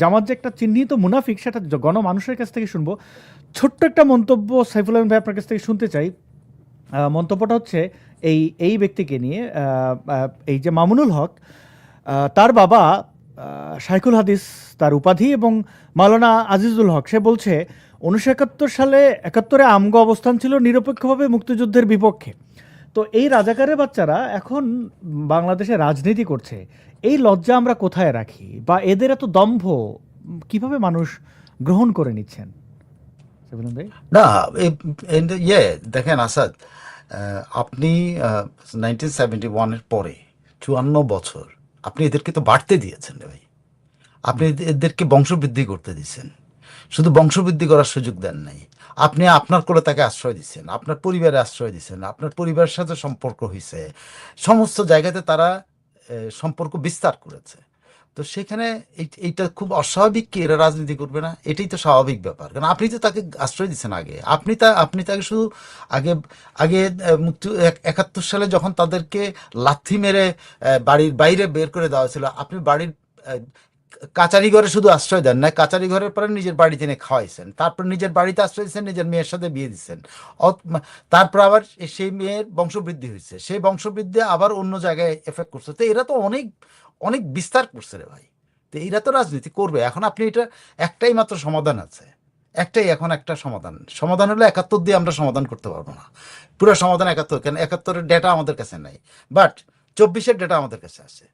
জামাত যে একটা চিহ্নিত মুনাফিক, সেটা গণমানুষের কাছ থেকে শুনবো। ছোট্ট একটা মন্তব্য সাইফুল আলম ভাই আপনার কাছ থেকে শুনতে চাই। মন্তব্যটা হচ্ছে এই ব্যক্তিকে নিয়ে, এই যে মামুনুল হক, তার বাবা শাইখুল হাদিস তার উপাধি, এবং মাওলানা আজিজুল হক, সে বলছে 1971 সালে 71-এ আমগো অবস্থান ছিল নিরপেক্ষভাবে মুক্তিযুদ্ধের বিপক্ষে। তো এই রাজাকারের বাচ্চারা এখন বাংলাদেশে রাজনীতি করছে, এই লজ্জা আমরা কোথায় রাখি? বা এদের এত দম্ভ কিভাবে মানুষ গ্রহণ করে নিচ্ছেন? সাইফুল আলম ভাই। না, ইয়ে দেখেন আসাদ, আপনি 1971-এর পরে 54 বছর আপনি এদেরকে তো বাড়তে দিয়েছেন রে ভাই, আপনি এদেরকে বংশবৃদ্ধি করতে দিচ্ছেন, শুধু বংশবৃদ্ধি করার সুযোগ দেন নাই, আপনি আপনার কোলে তাকে আশ্রয় দিচ্ছেন, আপনার পরিবারে আশ্রয় দিচ্ছেন, আপনার পরিবারের সাথে সম্পর্ক হয়েছে, সমস্ত জায়গাতে তারা সম্পর্ক বিস্তার করেছে। তো সেখানে এইটা খুব অস্বাভাবিক কি এরা রাজনীতি করবে না? এটাই তো স্বাভাবিক ব্যাপার, কারণ আপনি তো তাকে আশ্রয় দিচ্ছেন আগে, আপনি তাকে শুধু আগে আগে 71 সালে যখন তাদেরকে লাথি মেরে বাড়ির বাইরে বের করে দেওয়া ছিল, আপনি বাড়ির কাচারি ঘরে শুধু আশ্রয় দেন না, কাচারি ঘরের পরে নিজের বাড়িতে এনে খাওয়াইছেন, তারপর নিজের বাড়িতে আশ্রয় দিচ্ছেন, নিজের মেয়ের সাথে বিয়ে দিচ্ছেন, তারপর আবার সেই মেয়ের বংশবৃদ্ধি হয়েছে, সেই বংশবৃদ্ধি আবার অন্য জায়গায় এফেক্ট করছে। তো এরা তো অনেক অনেক বিস্তার করছে রে ভাই। তো এরা তো রাজনীতি করবে। এখন আপনি এটা একটাই মাত্র সমাধান আছে, একটাই এখন একটা সমাধান হলো 71 দিয়ে আমরা সমাধান করতে পারবো না, পুরো সমাধান 71, কেন 71-এর ডেটা আমাদের কাছে নাই, বাট 24-এর ডেটা আমাদের কাছে আছে,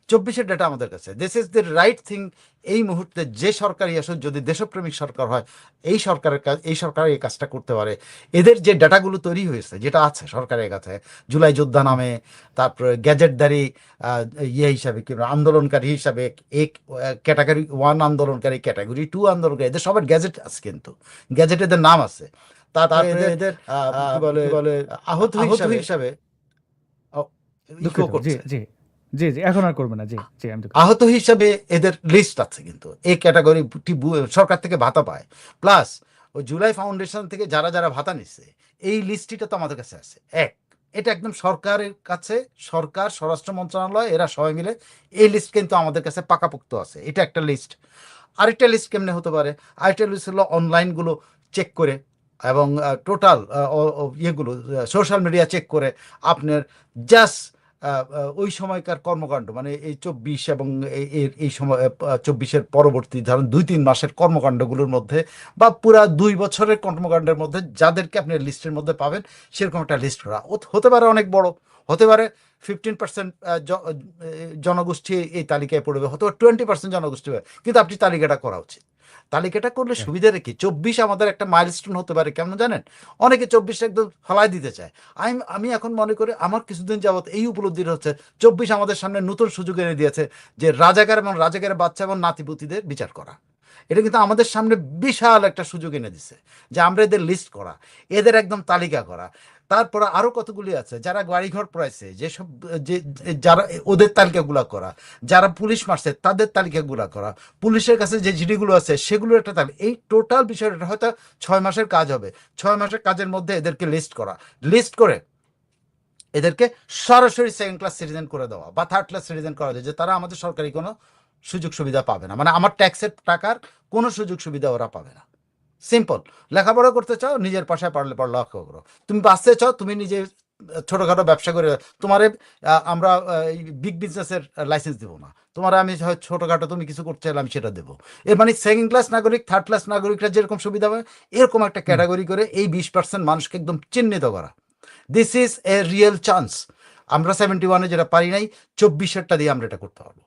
24-এর ডেটা আমাদের কাছে। This is the right thing. এই মুহূর্তে যে সরকারই আসুক, যদি দেশপ্রেমিক সরকার হয়, এই সরকার এই কাজটা করতে পারে। এদের যে ডাটাগুলো তৈরি হয়েছে, যেটা আছে সরকারের কাছে, জুলাই যোদ্ধা নামে, তারপরে গ্যাজেটদারি ইয়ে হিসাবে, কি আন্দোলনকারী হিসাবে, এক ক্যাটাগরি 1 আন্দোলনকারী, ক্যাটাগরি 2 আন্দোলনকারী, এদের সবার গ্যাজেট আছে, কিন্তু গ্যাজেটে এদের নাম আছে। তারপরে এদের কি বলে আহত হিসাবে ইকো দুঃখিত, জি করছে, জি জি জি, এখন আর করবে না, জি জি, আমি দুঃখিত। আহত হিসাবে এদের লিস্ট আছে, কিন্তু এই ক্যাটাগরি সরকার থেকে ভাতা পায়, প্লাস ওই জুলাই ফাউন্ডেশন থেকে যারা যারা ভাতা নিচ্ছে, এই লিস্টটা তো আমাদের কাছে আছে। এটা একদম সরকারের কাছে, সরকার, স্বরাষ্ট্র মন্ত্রণালয়, এরা সবাই মিলে এই লিস্ট কিন্তু আমাদের কাছে পাকাপোক্ত আছে। এটা একটা লিস্ট। আরেকটা লিস্ট কেমনে হতে পারে? আরেকটা লিস্ট হলো অনলাইনগুলো চেক করে, এবং টোটাল ইয়েগুলো সোশ্যাল মিডিয়া চেক করে, আপনার জাস্ট ওই সময়কার কর্মকাণ্ড, মানে এই 24 এবং এই সময় 24-এর পরবর্তী ধরেন 2-3 মাসের কর্মকাণ্ডগুলোর মধ্যে, বা পুরা 2 বছরের কর্মকাণ্ডের মধ্যে যাদেরকে আপনি লিস্টের মধ্যে পাবেন, সেরকম একটা লিস্ট করা হতে পারে, অনেক বড় হতে পারে। 15% জনগোষ্ঠী এই তালিকায় পড়বে, হতে পারে 20% জনগোষ্ঠী, কিন্তু আপনি তালিকাটা করা উচিত। তালিকাটা করলে সুবিধা রেখে 24 আমাদের একটা মাইলস্টোন হতে পারে, কেমন জানেন? অনেকে 24 একদম ফলাই দিতে চায়। আমি এখন মনে করি, আমার কিছুদিন যাবত এই উপলব্ধির হচ্ছে, 24 আমাদের সামনে নতুন সুযোগ এনে দিয়েছে, যে রাজাকার এবং রাজাকারের বাচ্চা এবং নাতিপুতিদের বিচার করা। এটা কিন্তু আমাদের সামনে বিশাল একটা সুযোগ এনে দিছে, যে আমরা এদের লিস্ট করা, এদের একদম তালিকা করা। তারপরে আরো কতগুলি আছে যারা বাড়িঘর পড়াইছে, যেসব যারা, ওদের তালিকাগুলা করা, যারা পুলিশ মারছে তাদের তালিকাগুলা করা, পুলিশের কাছে যে জিডিগুলো আছে সেগুলোর একটা তালিকা। এই টোটাল বিষয়টা হয়তো 6 মাসের কাজ হবে। 6 মাসের কাজের মধ্যে এদেরকে লিস্ট করা, লিস্ট করে এদেরকে সরাসরি সেকেন্ড ক্লাস সিটিজেন করে দেওয়া, বা থার্ড ক্লাস সিটিজেন করা যায়, যে তারা আমাদের সরকারি কোনো সুযোগ সুবিধা পাবে না, মানে আমার ট্যাক্সের টাকার কোনো সুযোগ সুবিধা ওরা পাবে না। সিম্পল। লেখাপড়া করতে চাও নিজের পাশায় পারলে পড়ালেখা করো, তুমি বাঁচতে চাও তুমি নিজে ছোটখাটো ব্যবসা করে, তোমার আমরা বিগ বিজনেসের লাইসেন্স দেবো না, তোমার আমি হয়তো ছোটখাটো তুমি কিছু করতে চাইলে আমি সেটা দেবো। এর মানে সেকেন্ড ক্লাস নাগরিক, থার্ড ক্লাস নাগরিকরা যেরকম সুবিধা পায় এরকম একটা ক্যাটাগরি করে এই 20% মানুষকে একদম চিহ্নিত করা। This is a real chance. আমরা 71-এ যেটা পারি নাই, 24-এরটা দিয়ে আমরা এটা করতে পারবো।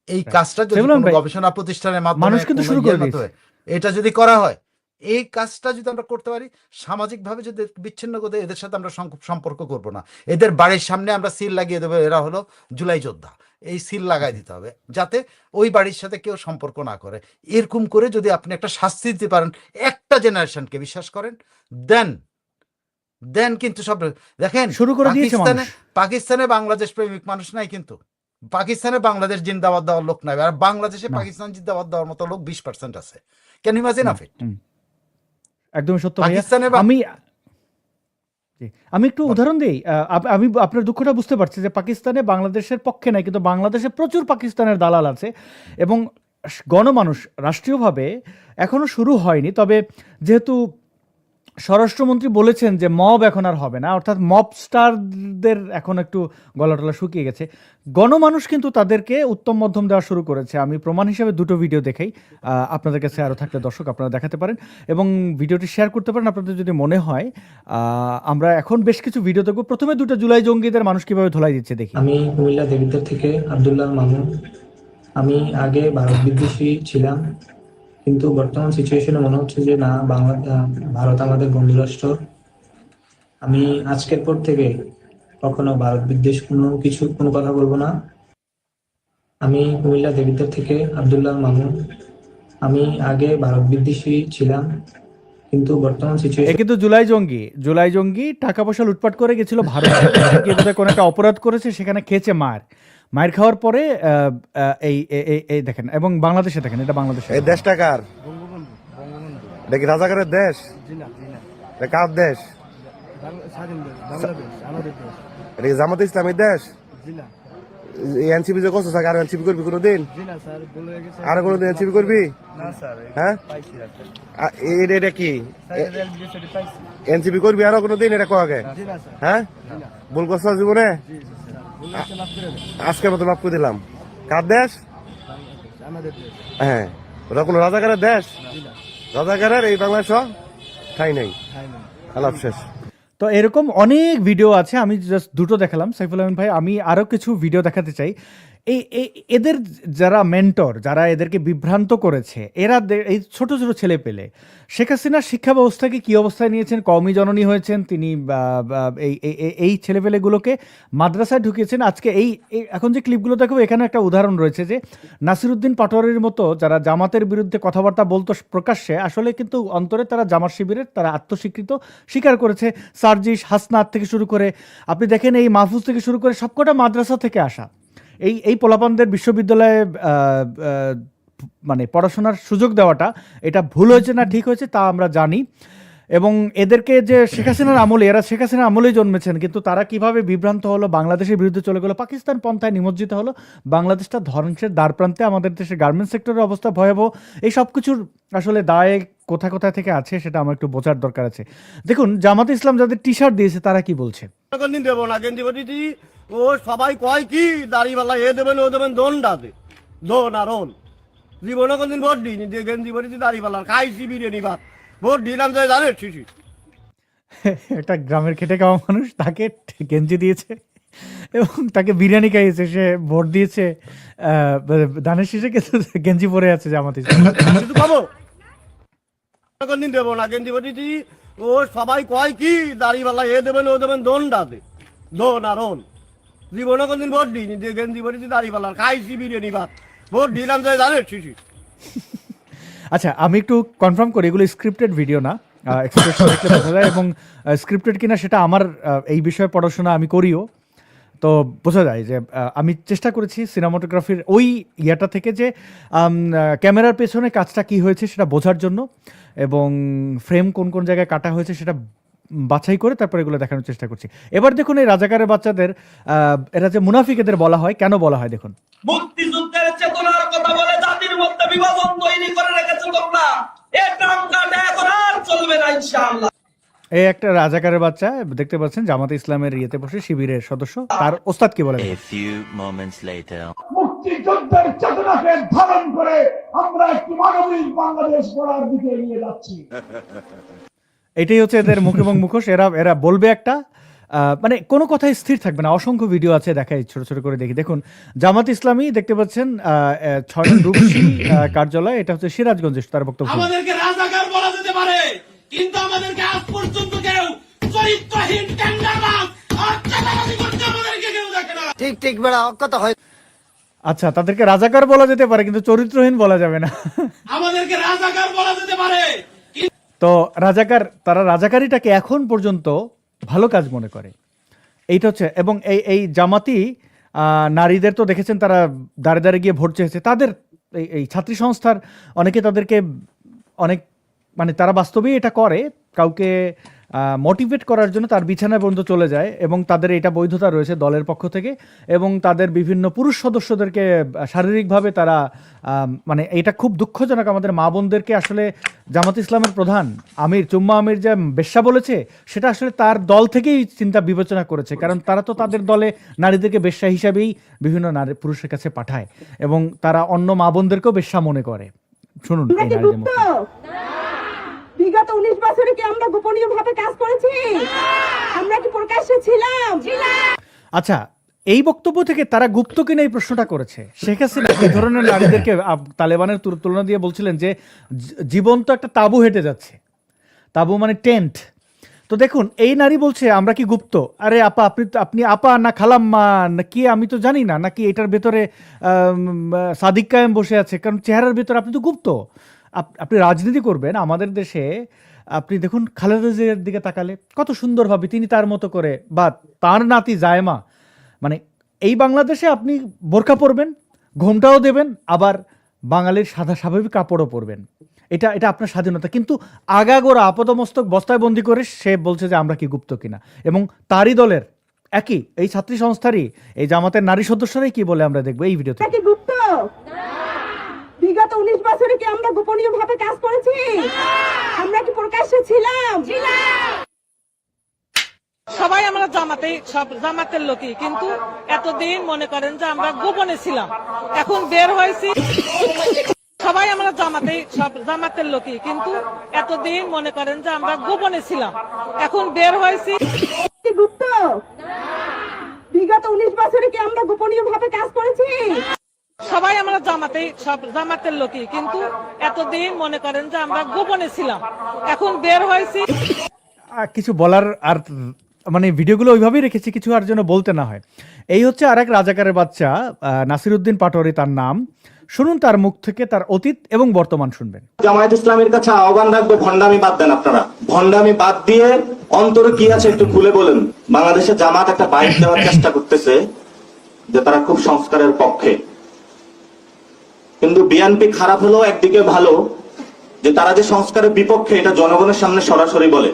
এই কাজটা যদি সেগুলো কোনো ভাই, গবেষণা প্রতিষ্ঠানের মাধ্যমে মানুষ কিন্তু কোনো শুরু ইয়ের করে দিয়েছে। মাধ্যমে এটা যদি করা হয়, এই কাজটা যদি আমরা করতে পারি, সামাজিকভাবে যদি বিচ্ছিন্ন করে দেয়, এদের সাথে আমরা সম্পর্ক করব না, এদের বাড়ির সামনে আমরা সিল লাগিয়ে দেবো, এরা হলো জুলাই যোদ্ধা, এই সিল লাগাই দিতে হবে যাতে ওই বাড়ির সাথে কেউ সম্পর্ক না করে। এরকম করে যদি আপনি একটা শাস্তি দিতে পারেন একটা জেনারেশনকে, বিশ্বাস করেন, দেন দেন কিন্তু সব দেখেন। শুরু করে দিয়েছে পাকিস্তানে মানুষ। পাকিস্তানে বাংলাদেশ প্রেমিক মানুষ নাই, কিন্তু পাকিস্তানে বাংলাদেশ জিন্দাবাদ দেওয়ার লোক নাই, আর বাংলাদেশে না। পাকিস্তান জিন্দাবাদ দেওয়ার মতো লোক 20% আছে। Can you imagine of it? একদমই সত্য ভাইয়া। পাকিস্তানে আমি একটু উদাহরণ দিই। আমি আপনার দুঃখটা বুঝতে পারছি যে পাকিস্তানে বাংলাদেশের পক্ষে নাই, কিন্তু বাংলাদেশে প্রচুর পাকিস্তানের দালাল আছে এবং গণমানুষ রাষ্ট্রীয়ভাবে এখনো শুরু হয়নি। তবে যেহেতু স্বরাষ্ট্রমন্ত্রী বলেছেন যে মব এখন আর হবে না, অর্থাৎ মব স্টারদের এখন একটু গলাটলা শুকিয়ে গেছে, গণমানুষ কিন্তু তাদেরকে উত্তম মধ্যম দেওয়া শুরু করেছে। আমি প্রমাণ হিসেবে দুটো ভিডিও দেখাই, আপনাদের কাছে আরও থাকলে দর্শক আপনারা দেখাতে পারেন এবং ভিডিওটি শেয়ার করতে পারেন আপনাদের যদি মনে হয়। আমরা এখন বেশ কিছু ভিডিও দেখব। প্রথমে 2 জুলাই জঙ্গিদের মানুষ কিভাবে ধোলাই দিচ্ছে দেখি। আমি কুমিল্লা দেবিদ্বার থেকে আব্দুল্লাহ মামুন। আমি আগে ভারত বিদ্বেষী ছিলাম, কিন্তু বর্তমান সিচুয়েশনে মনে হচ্ছে যে না, ভারত আমাদের বন্ধু রাষ্ট্র। আমি আজকের পর থেকে কখনো ভারত বিদ্বেষ কোনো কথা বলবো না। আমি কুমিল্লা দেবিদ্বার থেকে আব্দুল্লাহ মামুন। আমি আগে ভারত বিদ্বেষী ছিলাম, কিন্তু বর্তমান এ সিচুয়েশন কিন্তু জুলাই জঙ্গি টাকা পয়সা লুটপাট করে গেছিল ভারতে, কোনো একটা অপরাধ করেছে, সেখানে খেয়েছে মায়ের খাওয়ার পরে এই দেখেন, এবং বাংলাদেশে দেখেন, এটা বাংলাদেশে। এই দেশটা কার? এটা কি রাজাকারের দেশ? এটা কার দেশ? এটা কি জামাত ইসলামের দেশ? এনসিপি যে করছো, আর এনসিপি করবি কোনোদিন? আর কোনোদিন এনসিপি করবি? হ্যাঁ, এটা কি এনসিপি করবি আরো কোনোদিন? এটা কবে? হ্যাঁ, ভুল করছো জীবনে, আজকের মতো মাফ করে দিলাম। কার দেশ? হ্যাঁ, ওটা কোনো রাজাকারের দেশ? রাজাকারের এই বাংলাদেশ ঠাই নাই। আলাপ শেষ। তো এরকম অনেক ভিডিও আছে, আমি জাস্ট দুটো দেখালাম সাইফুল আমিন ভাই, আমি আরও কিছু ভিডিও দেখাতে চাই। এদের যারা মেন্টর, যারা এদেরকে বিভ্রান্ত করেছে, এরা এই ছোট ছোট ছেলে পেলে শেখ হাসিনার শিক্ষা ব্যবস্থাকে কী অবস্থায় নিয়েছেন, কওমি জননী হয়েছেন তিনি, এই ছেলেপেলেগুলোকে মাদ্রাসায় ঢুকিয়েছেন। আজকে এখন যে ক্লিপগুলো দেখো, এখানে একটা উদাহরণ রয়েছে যে নাসিরুদ্দিন পাটোয়ারির মতো যারা জামাতের বিরুদ্ধে কথাবার্তা বলতো প্রকাশ্যে, আসলে কিন্তু অন্তরে তারা জামাত শিবিরের, তারা আত্মস্বীকৃত স্বীকার করেছে। সার্জিস, হাসনাত থেকে শুরু করে আপনি দেখেন, এই মাহফুজ থেকে শুরু করে সবকটা মাদ্রাসা থেকে আসা। এই পোলাপানদের বিশ্ববিদ্যালয়ে মানে পড়াশোনার সুযোগ দেওয়াটা, এটা ভুল হয়েছে না ঠিক হয়েছে তা আমরা জানি। এবং এদেরকে যে শেখ হাসিনার আমলে, এরা শেখ হাসিনার আমলেই জন্মেছেন, কিন্তু তারা কিভাবে বিভ্রান্ত হলো, বাংলাদেশের বিরুদ্ধে চলে গেলো, পাকিস্তান পন্থায় নিমজ্জিত হলো, বাংলাদেশটা ধ্বংসের দ্বার প্রান্তে, আমাদের দেশের গার্মেন্টস সেক্টরের অবস্থা ভয়াবহ। এই সব কিছুর আসলে দায় কোথা থেকে আছে সেটা আমার একটু বোঝার দরকার আছে। দেখুন, জামাতে ইসলাম যাদের টি শার্ট দিয়েছে তারা কি বলছে। দেবো না গেঞ্জি, ও সবাই কয় কি দাড়িওয়ালা এ দেবেন ও দেবেন, দোন আর জীবনে কোনদিন ভোট দিইনি, যে গেঞ্জি পরেছি দাড়িওয়ালার, খাইছি বিরিয়ানি ভাত, ভোট দিলাম যে জানে শিশি। একটা গ্রামের খেটে খাওয়া মানুষ, তাকে গেঞ্জি দিয়েছে এবং তাকে বিরিয়ানি খাইয়েছে, সে ভোট দিয়েছে ধানের শীষে, কিন্তু গেঞ্জি পরে আছে জামাত ইসলাম। কিছু খাবো কোনদিন দেবো না গেঞ্জি পরেছি, ও সবাই কয় কি দাড়িওয়ালা এ দেবেন ও দেবেন, দোন আর জীবনে কোনদিন ভোট দিইনি, যে গেঞ্জি পরেছি দাড়িওয়ালার, খাইছি বিরিয়ানি ভাত, ভোট দিলাম যে জানে শিশি। আচ্ছা, আমি একটু কনফার্ম করি, এগুলো স্ক্রিপ্টেড ভিডিও না, এক্সপ্রেশন দেখলে বোঝা যায়, এবং স্ক্রিপ্টেড কিনা সেটা আমার এই বিষয়ে পড়াশোনা আমি করিও, তো বোঝা যায় যে আমি চেষ্টা করেছি সিনেমাটোগ্রাফির ওই ইয়াটা থেকে যে ক্যামেরার পেছনে কাজটা কি হয়েছে সেটা বোঝার জন্য, এবং ফ্রেম কোন কোন জায়গায় কাটা হয়েছে সেটা বাছাই করে তারপর এগুলো দেখানোর চেষ্টা করছি। এবার দেখুন, এই রাজাকারের বাচ্চাদের, এরা যে মুনাফিক এদের বলা হয়, কেন বলা হয় দেখুন। মুক্তিযুদ্ধের চেতনার কথা মধ্যে বিভাজন তৈরি করে রেখেছে তোমরা, এই টাঙ্গাটা এখন আর চলবে না ইনশাআল্লাহ। এই একটা রাজাকারের বাচ্চা দেখতে পাচ্ছেন জামাতে ইসলামের ইয়েতে বসে শিবিরের সদস্য, তার ওস্তাদ কি বলে? মুক্তিযুদ্ধের চেতনাকে ধারণ করে আমরা একটি মানবিক বাংলাদেশ গড়ার দিকে এগিয়ে যাচ্ছি। এটাই হচ্ছে এদের মুখ এবং মুখোশ। এরা বলবে একটা, মানে কোনো কথাই স্থির থাকবে না। অসংখ্য ভিডিও আছে, দেখাই ছোট ছোট করে দেখি। দেখুন জামাত ইসলামী দেখতে পাচ্ছেন 6 নং রূপসী কার্যালয়, এটা হচ্ছে সিরাজগঞ্জে তার বক্তব্য। আমাদেরকে রাজাকার বলা যেতে পারে, কিন্তু আমাদেরকে আজ পর্যন্ত কেউ চরিত্রহীন টেন্ডারবাজ আর চাঁদাবাজি করতে আমাদেরকে কেউ দেখে না। ঠিক ঠিক বেড়া কথা হয়। আচ্ছা, তাদেরকে রাজাকার বলা যেতে পারে কিন্তু চরিত্রহীন বলা যাবে না। আমাদেরকে রাজাকার বলা যেতে পারে, তো তারা রাজাকারিটাকে এখন পর্যন্ত ভালো কাজ মনে করে। এইটা হচ্ছে, এবং এই জামাতি নারীদের তো দেখেছেন তারা দাঁড়ে দাঁড়িয়ে গিয়ে ভোট চেয়েছে। তাদের এই ছাত্রী সংস্থার অনেকে তাদেরকে অনেক, মানে তারা বাস্তবেই এটা করে, কাউকে মোটিভেট করার জন্য তার বিছানায় পর্যন্ত চলে যায়, এবং তাদের এটা বৈধতা রয়েছে দলের পক্ষ থেকে, এবং তাদের বিভিন্ন পুরুষ সদস্যদেরকে শারীরিকভাবে তারা মানে এটা খুব দুঃখজনক। আমাদের মা বোনদেরকে আসলে জামাত ইসলামের প্রধান আমির চুম্মা আমির যে বেশ্যা বলেছে, সেটা আসলে তার দল থেকেই চিন্তা বিবেচনা করেছে, কারণ তারা তো তাদের দলে নারীদেরকে বেশ্যা হিসাবেই বিভিন্ন নারী পুরুষের কাছে পাঠায়, এবং তারা অন্য মা বোনদেরকেও বেশ্যা মনে করে। শুনুন এই নারীদের মুখে। বিগত 19 বছরে কি আমরা গোপনীয়ভাবে কাজ করেছি? আমরা কি প্রকাশ্যে ছিলাম? আচ্ছা, এই বক্তব্য থেকে তারা গুপ্ত কিনা এই প্রশ্নটা করেছে। শেখ হাসিনা এই ধরনের নারীদেরকে তালেবানের তুলনা দিয়ে বলছিলেন যে জীবন্ত একটা তাঁবু হেঁটে যাচ্ছে। তাঁবু মানে টেন্ট। তো দেখুন এই নারী বলছে আমরা কি গুপ্ত? আরে আপা, আপনি আপা না খালাম্মা না কি আমি তো জানি না, নাকি এটার ভেতরে সাদিক কায়েম বসে আছে? কারণ চেহারার ভেতরে আপনি তো গুপ্ত। আপনি রাজনীতি করবেন আমাদের দেশে, আপনি দেখুন খালেদা জিয়ার দিকে তাকালে কত সুন্দরভাবে তিনি তার মতো করে, বা তার নাতি জায়মা, মানে এই বাংলাদেশে আপনি বোরকা পরবেন, ঘোমটাও দেবেন, আবার বাঙালির সাদা স্বাভাবিক কাপড়ও পরবেন, এটা আপনার স্বাধীনতা। কিন্তু আগাগোড়া আপাতমস্তক বস্তায় বন্দি করে সে বলছে যে আমরা কি গুপ্ত কিনা। এবং তারই দলের একই এই ছাত্রী সংস্থারই এই জামাতের নারী সদস্যরাই কি বলে আমরা দেখবো এই ভিডিওতে। কি গুপ্ত? বিগত 19 বছরে কি আমরা গোপনীয়ভাবে কাজ করেছি? আমরা কি প্রকাশ্যে ছিলাম? সবাই আমরা জামাতের লোকই, কিন্তু এতদিন মনে করেন যে আমরা গোপনে ছিলাম, এখন বের হয়েছি। সবাই আমরা জামাতের লোকই, কিন্তু এতদিন মনে করেন যে আমরা গোপনে ছিলাম, এখন বের হয়েছি। গুপ্ত? বিগত 19 বছরে কি আমরা গোপনীয়ভাবে কাজ করেছি? সবাই আমরা জামাতের লোকই, কিন্তু এতদিন মনে করেন যে আমরা গোপনে ছিলাম, এখন বের হয়েছি। কিছু বলার আর মানে ভিডিওগুলো ওইভাবেই রেখেছি, কিছু আর জন্য বলতে না হয়। এই হচ্ছে আরেক রাজাকারের বাচ্চা, নাসিরউদ্দিন পাটোয়ারি তার নাম। শুনুন তার মুখ থেকে তার অতীত এবং বর্তমান শুনবেন। জামায়াত ইসলামের কাছে আহ্বান রাখবো, ভণ্ডামি বাদ দেন আপনারা। ভণ্ডামি বাদ দিয়ে অন্তরে কি আছে একটু খুলে বলেন। বাংলাদেশে জামাত একটা বাইক দেওয়ার চেষ্টা করতেছে যে তারা খুব সংস্কারের পক্ষে, কিন্তু বিএনপি খারাপ হলেও একদিকে ভালো যে তারা যে সংস্কারের বিপক্ষে এটা জনগণের সামনে সরাসরি বলে।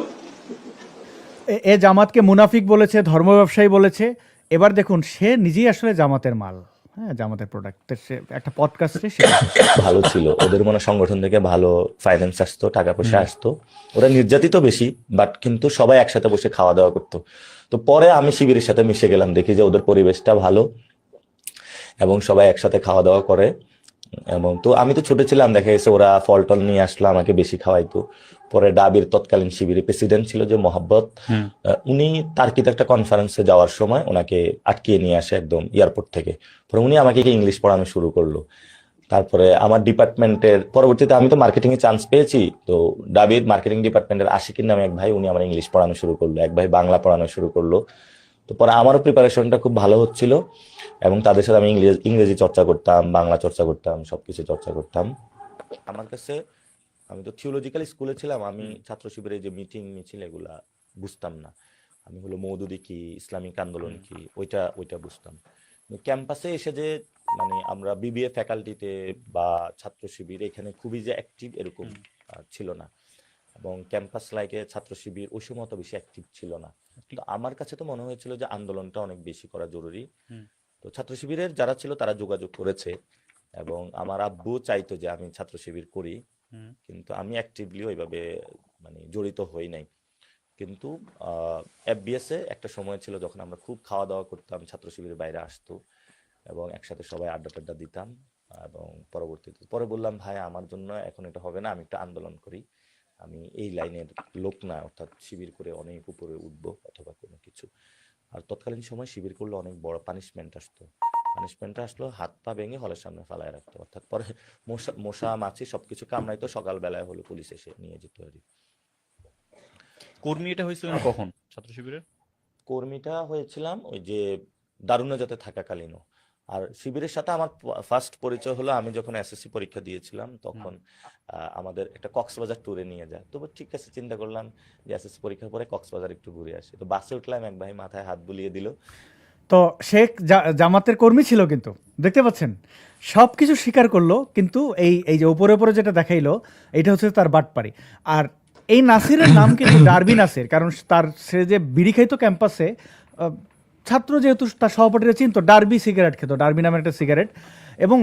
এ জামাতকে মুনাফিক বলেছে, ধর্ম ব্যবসায়ী বলেছে। এবার দেখুন সে নিজেই আসলে জামাতের মাল, হ্যাঁ জামাতের প্রোডাক্ট। সে একটা পডকাস্টে ভালো ছিল, ওদের মনে সংগঠন থেকে ভালো ফাইন্যান্স আসতো, টাকা পয়সা আসতো। ওরা নির্যাতিত বেশি, বাট কিন্তু সবাই একসাথে বসে খাওয়া দাওয়া করতো। তো পরে আমি শিবিরের সাথে মিশে গেলাম, দেখি যে ওদের পরিবেশটা ভালো এবং সবাই একসাথে খাওয়া দাওয়া করে। এবং তো আমি তো ছোট ছিলাম, দেখা গেছে ওরা ফল টল নিয়ে আসলো, আমাকে বেশি খাওয়াইতো। পরে ডাবির তৎকালীন শিবিরের প্রেসিডেন্ট ছিল যে মোহাব্বত, উনি তার্কিত একটা কনফারেন্সে যাওয়ার সময় ওনাকে আটকিয়ে নিয়ে আসে একদম এয়ারপোর্ট থেকে। পরে উনি আমাকে ইংলিশ পড়ানো শুরু করলো। তারপরে আমার ডিপার্টমেন্টের পরবর্তীতে আমি তো মার্কেটিং এ চান্স পেয়েছি, তো ডাবির মার্কেটিং ডিপার্টমেন্টের আশিকির নামে এক ভাই, উনি আমার ইংলিশ পড়ানো শুরু করলো, এক ভাই বাংলা পড়ানো শুরু করলো। তো পরে আমারও প্রিপারেশনটা খুব ভালো হচ্ছিল এবং তাদের সাথে আমি ইংরেজি চর্চা করতাম, বাংলা চর্চা করতাম, সবকিছু চর্চা করতাম। আমার কাছে, আমি তো থিওলজিক্যাল স্কুলে ছিলাম, আমি ছাত্র শিবিরের যে মিটিং মিছিল এগুলা বুঝতাম না। আমি হলো মওদুদি কি, ইসলামিক আন্দোলন কি, ওইটা বুঝতাম। ক্যাম্পাসে এসে যে মানে আমরা বিবিএ ফ্যাকাল্টিতে বা ছাত্র শিবির এখানে খুবই যে অ্যাক্টিভ এরকম ছিল না, এবং ক্যাম্পাস লাইকে ছাত্র শিবির ওই সময় অত বেশি অ্যাক্টিভ ছিল না। তো আমার কাছে তো মনে হয়েছিল যে আন্দোলনটা অনেক বেশি করা জরুরি। তো ছাত্র শিবিরের যারা ছিল তারা যোগাযোগ করেছে এবং আমার আব্বু চাইতো যে আমি ছাত্র শিবির করি, কিন্তু আমি অ্যাক্টিভলি ওইভাবে মানে জড়িত হই নাই। কিন্তু FBS এ একটা সময় ছিল যখন আমরা খুব খাওয়া দাওয়া করতাম, ছাত্র শিবিরের বাইরে আসতো এবং একসাথে সবাই আড্ডা টাড্ডা দিতাম। এবং পরবর্তীতে পরে বললাম, ভাই আমার জন্য এখন এটা হবে না, আমি একটা আন্দোলন করি, আমি এই লাইনের লোক না, অর্থাৎ শিবির করে অনেক উপরে উঠবো অথবা কোনো কিছু। আর তৎকালীন সময় শিবির করলে অনেক বড় পানিশমেন্ট আসতো, পানিশমেন্টটা আসলো হাত পা ভেঙে হলের সামনে ফালায় রাখতো, অর্থাৎ পরে মশা মাছি সবকিছু কামড়াইতো, সকালবেলায় হলো পুলিশ এসে নিয়ে যেত আর কি। কর্মী এটা হয়েছিল কখন ছাত্র শিবিরের? কর্মীটা হয়েছিলাম ওই যে দারুণে যাতে থাকাকালীনও। আর শিবিরের সাথে আমার ফার্স্ট পরিচয় হলো আমি যখন SSC পরীক্ষা দিয়েছিলাম, তখন আমাদের একটা কক্সবাজার ট্যুরে নিয়ে যায়। তো ঠিক আছে, চিন্তা করলাম যে SSC পরীক্ষার পরে কক্সবাজার একটু ঘুরে আসি। তো বাসে উঠলাম, এক ভাই মাথায় হাত বুলিয়ে দিল। তো শেখ জামাতের কর্মী ছিল, কিন্তু দেখতে পাচ্ছেন সব কিছু স্বীকার করলো, কিন্তু এই যে উপরে উপরে যেটা দেখাইলো এটা হচ্ছে তার বাটপারি। আর এই নাসিরের নাম কিন্তু ডারবি নাসির, কারণ সে যে বিড়ি খাইতো ক্যাম্পাসে, ছাত্র যেহেতু তার সহপাঠীরা চিনতো, ডারবি সিগারেট খেত, ডারবি নামের একটা সিগারেট, এবং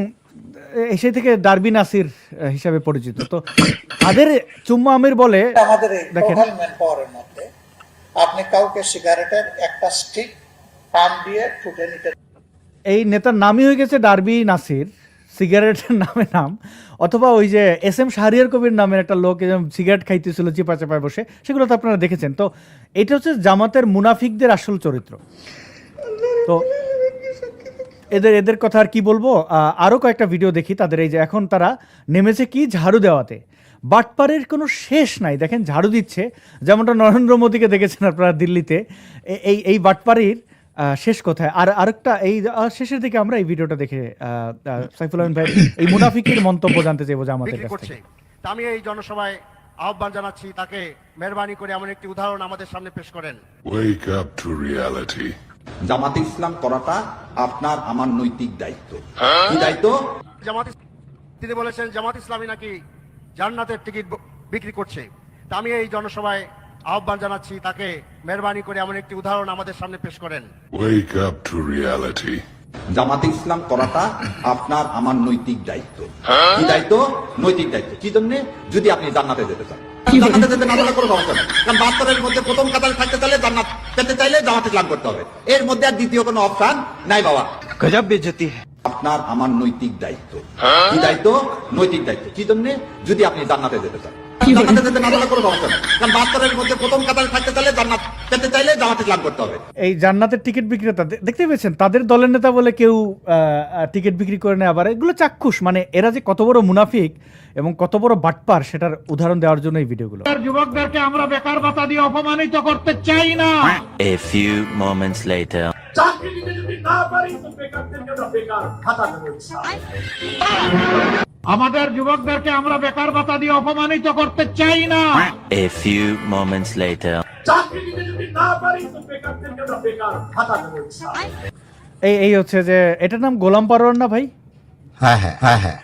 এসে থেকে ডারবি নাসির হিসাবে পরিচিত। তো তাদের চুম্মা আমির বলে, দেখেন আপনি কাউকে সিগারেটের একটা স্টিক পান দিয়ে ঠুটে নিতে, এই নেতার নামই হয়ে গেছে ডারবি নাসির, সিগারেটের নামে নাম। অথবা ওই যে SM শাহরিয়ার কবির নামের একটা লোক সিগারেট খাইতেছিল চিপা চাপায় বসে, সেগুলো তো আপনারা দেখেছেন। তো এটা হচ্ছে জামাতের মুনাফিকদের আসল চরিত্র। তো এদের কথা আর কি বলবো, আরও কয়েকটা ভিডিও দেখি তাদের। এই যে এখন তারা নেমেছে কি ঝাড়ু দেওয়াতে, বাটপারের কোনো শেষ নাই। দেখেন ঝাড়ু দিচ্ছে, যেমনটা নরেন্দ্র মোদীকে দেখেছেন আপনারা দিল্লিতে। এই বাটপারির শেষ কোথায়? আর আরেকটা এই শেষের দিকে আমরা এই ভিডিওটা দেখে সাইফুল আলম ভাই এই মুনাফিকের মন্তব্য জানতে চাইবো জামাতের কাছ থেকে। আমি এই জনসভায় আহ্বান জানাচ্ছি, তাকে মেহরবানি করে এমন একটি উদাহরণ আমাদের সামনে পেশ করেন। Wake up to reality. জামাতে ইসলাম করাটা আপনার আমার নৈতিক দায়িত্ব। কি দায়িত্ব? তিনি বলেছেন জামাত ইসলামী নাকি জান্নাতের টিকিট বিক্রি করছে। তা আমি এই জনসভায় আহ্বান জানাচ্ছি, তাকে মেহরবানি করে এমন একটি উদাহরণ আমাদের সামনে পেশ করেন। Wake up to reality. জামাতে ইসলাম করাটা আপনার আমার নৈতিক দায়িত্ব। কি দায়িত্ব? নৈতিক দায়িত্ব। কি জন্য? যদি আপনি জান্নাতে যেতে চান, জান্নাতে যেতে না হলে কোনো সমস্যা নেই, কারণ 72 এর মধ্যে প্রথম কাতারে থাকতে চাইলে জান্নাত পেতে চাইলে জামাতে ইসলাম করতে হবে, এর মধ্যে আর দ্বিতীয় কোনো অপশন নাই বাবা। গজব বেইজ্জতি। আপনার আমার নৈতিক দায়িত্ব। কি দায়িত্ব? নৈতিক দায়িত্ব। কি জন্য? যদি আপনি জান্নাতে যেতে চান, জান্নাতে যেতে না হলে কোনো সমস্যা নেই, কারণ 72 এর মধ্যে প্রথম কাতারে থাকতে চাইলে জান্নাত পেতে চাইলে জামাতে ইসলাম করতে হবে। এই জান্নাতের টিকিট বিক্রেতা দেখতে পেয়েছেন, তাদের দলের নেতা বলে কেউ টিকিট বিক্রি করে নেয়। আবার এগুলো চাক্ষুষ, মানে এরা যে কত বড় মুনাফিক এবং কত বড় বাটপার সেটার উদাহরণ দেওয়ার জন্য এই ভিডিওগুলো। যুবকদেরকে আমরা বেকার ভাতা দিয়ে অপমানিত করতে চাই না। A few moments later. চাকরি দিতে যদি না পারি তো বেকারদেরকে আমরা বেকার ভাতা দেবো। আমাদের যুবকদেরকে আমরা বেকার ভাতা দিয়ে অপমানিত করতে চাই না। A few moments later. চাকরি দিতে যদি না পারি তো বেকারদেরকে আমরা বেকার ভাতা দেবো। এই হচ্ছে যে এটার নাম গোলাম পারওয়ার না ভাই? হ্যাঁ হ্যাঁ হ্যাঁ হ্যাঁ।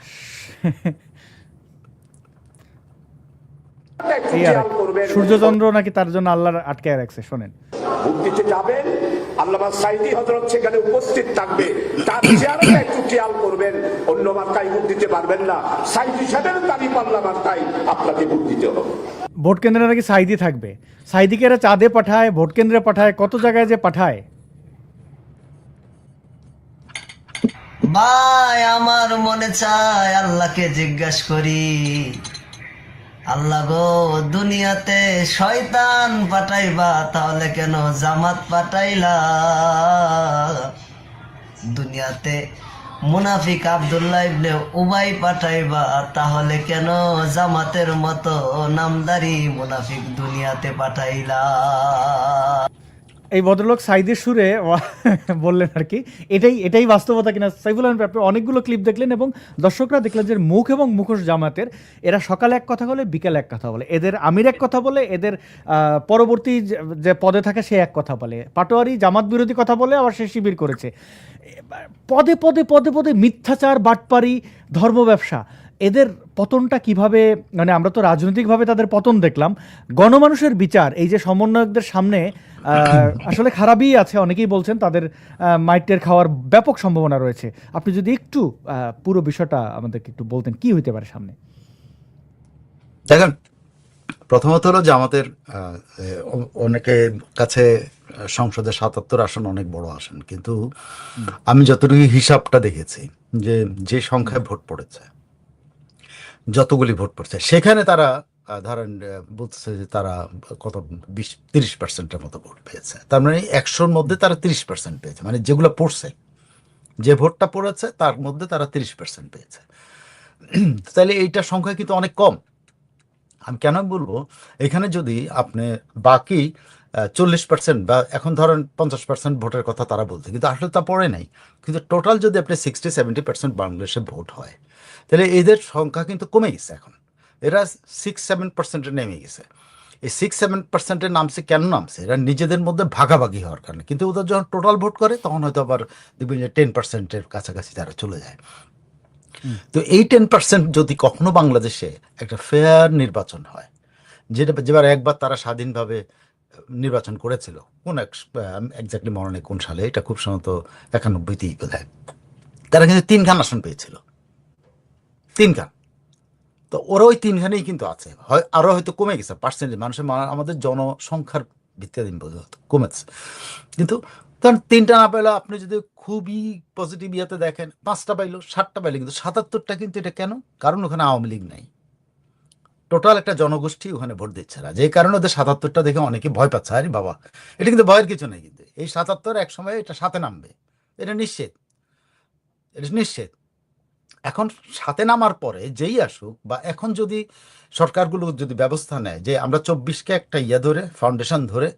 এই আর সূর্যচন্দ্র নাকি তার জন্য আল্লাহ আটকে রাখছে, শোনেন। ভোট দিতে যাবেন, আল্লামা সাইদি হযরত সেখানে উপস্থিত থাকবে, তার চেহারাটা একটু খেয়াল করবেন, অন্য মার্কায় ভোট দিতে পারবেন না, সাইদি সাহেবের দাবি পাল্লা মার্কায় আপনাকে ভোট দিতে হবে। ভোট কেন্দ্রে নাকি সাইদি থাকবে, সাইদিকে এরা চাঁদে পাঠায়, ভোট কেন্দ্রে পাঠায়, কত জায়গায় যে পাঠায়। ভাই আমার মনে চায় আল্লাহকে জিজ্ঞাসা করি, আল্লাহ গো দুনিয়াতে শয়তান পাঠাইবা তাহলে কেন জামাত পাঠাইলা? দুনিয়াতে মুনাফিক আব্দুল্লাহ ইবনে উবাই পাঠাইবা তাহলে কেন জামাতের মতো নামদারি মুনাফিক দুনিয়াতে পাঠাইলা? এই ভদ্রলোক সাইদের সুরে বললেন আর কি। এটাই বাস্তবতা কিনা। সাইফুল আলম আপনি অনেকগুলো ক্লিপ দেখলেন এবং দর্শকরা দেখলেন যে মুখ এবং মুখোশ জামাতের, এরা সকালে এক কথা বলে, বিকালে এক কথা বলে, এদের আমির এক কথা বলে, এদের পরবর্তী যে পদে থাকে সে এক কথা বলে, পাটোয়ারি জামাত বিরোধী কথা বলে, আবার সে শিবির করেছে। পদে পদে পদে পদে মিথ্যাচার, বাটপারি, ধর্ম ব্যবসা। এদের পতনটা কিভাবে, মানে আমরা তো রাজনৈতিকভাবে তাদের পতন দেখলাম, গণমানুষের বিচার এই যে সমন্বয়কদের সামনে আসলে খারাপই আছে, অনেকেই বলছেন তাদের মাইটের খাওয়ার ব্যাপক সম্ভাবনা রয়েছে। আপনি যদি একটু পুরো বিষয়টা আমাদেরকে একটু বলতেন কি হইতে পারে সামনে। দেখেন, প্রথমত হলো জামাতের অনেকের কাছে সংসদে ৭৭ আসন অনেক বড় আসন, কিন্তু আমি যতটুকু হিসাবটা দেখেছি যে সংখ্যায় ভোট পড়েছে, যতগুলি ভোট পড়ছে, সেখানে তারা ধরেন বলতেছে যে তারা কত 20-30% মতো ভোট পেয়েছে। তার মানে 100-র মধ্যে তারা 30% পেয়েছে, মানে যেগুলো পড়ছে, যে ভোটটা পড়েছে তার মধ্যে তারা 30% পেয়েছে। তাহলে এইটার সংখ্যা কিন্তু অনেক কম। আমি কেন বলবো, এখানে যদি আপনি বাকি 40% বা এখন ধরেন 50% ভোটের কথা তারা বলছে, কিন্তু আসলে তা পড়ে নাই, কিন্তু টোটাল যদি আপনি 60-70% বাংলাদেশে ভোট হয়, তাহলে এদের সংখ্যা কিন্তু কমে গেছে। এখন এরা 6-7% নেমে গেছে। এই 6-7% নামছে, কেন নামছে? এরা নিজেদের মধ্যে ভাগাভাগি হওয়ার কারণে। কিন্তু ওদের যখন টোটাল ভোট করে তখন হয়তো আবার দেখবেন যে 10%-এর কাছাকাছি তারা চলে যায়। তো এই 10% যদি কখনো বাংলাদেশে একটা ফেয়ার নির্বাচন হয়, যেবার একবার তারা স্বাধীনভাবে নির্বাচন করেছিল, কোন এক্স্যাক্টলি মনে নেই কোন সালে, এটা খুব সম্ভবত 91-তেই বোধহয়, তারা কিন্তু 3খান আসন পেয়েছিল, 3খান। তো ওরা ওই 3খানেই কিন্তু আছে, হয় আরো হয়তো কমে গেছে পার্সেন্টেজ, মানুষের আমাদের জনসংখ্যার ভিত্তিতে কমেছে, কিন্তু কারণ 3টা না পাইলে আপনি যদি খুবই পজিটিভ ইয়েতে দেখেন 5টা পাইলো, 7টা পাইলো, কিন্তু 77টা কিন্তু এটা কেন? কারণ ওখানে আওয়ামী লীগ নাই, টোটাল একটা জনগোষ্ঠী ওখানে ভোট দিচ্ছে না, যে কারণে ওদের 77টা দেখে অনেকে ভয় পাচ্ছে। আরে বাবা, এটা কিন্তু ভয়ের কিছু নেই, কিন্তু এই 77 এক সময় এটা 7-এ নামবে, এটা নিশ্চিত, এটা নিশ্চিত। এখন 7-এ নামার পরে যেই আসুক, বা এখন যদি সরকারগুলো যদি ব্যবস্থা নেয় যে আমরা 24কে একটা ধরে ফাউন্ডেশন ধরে,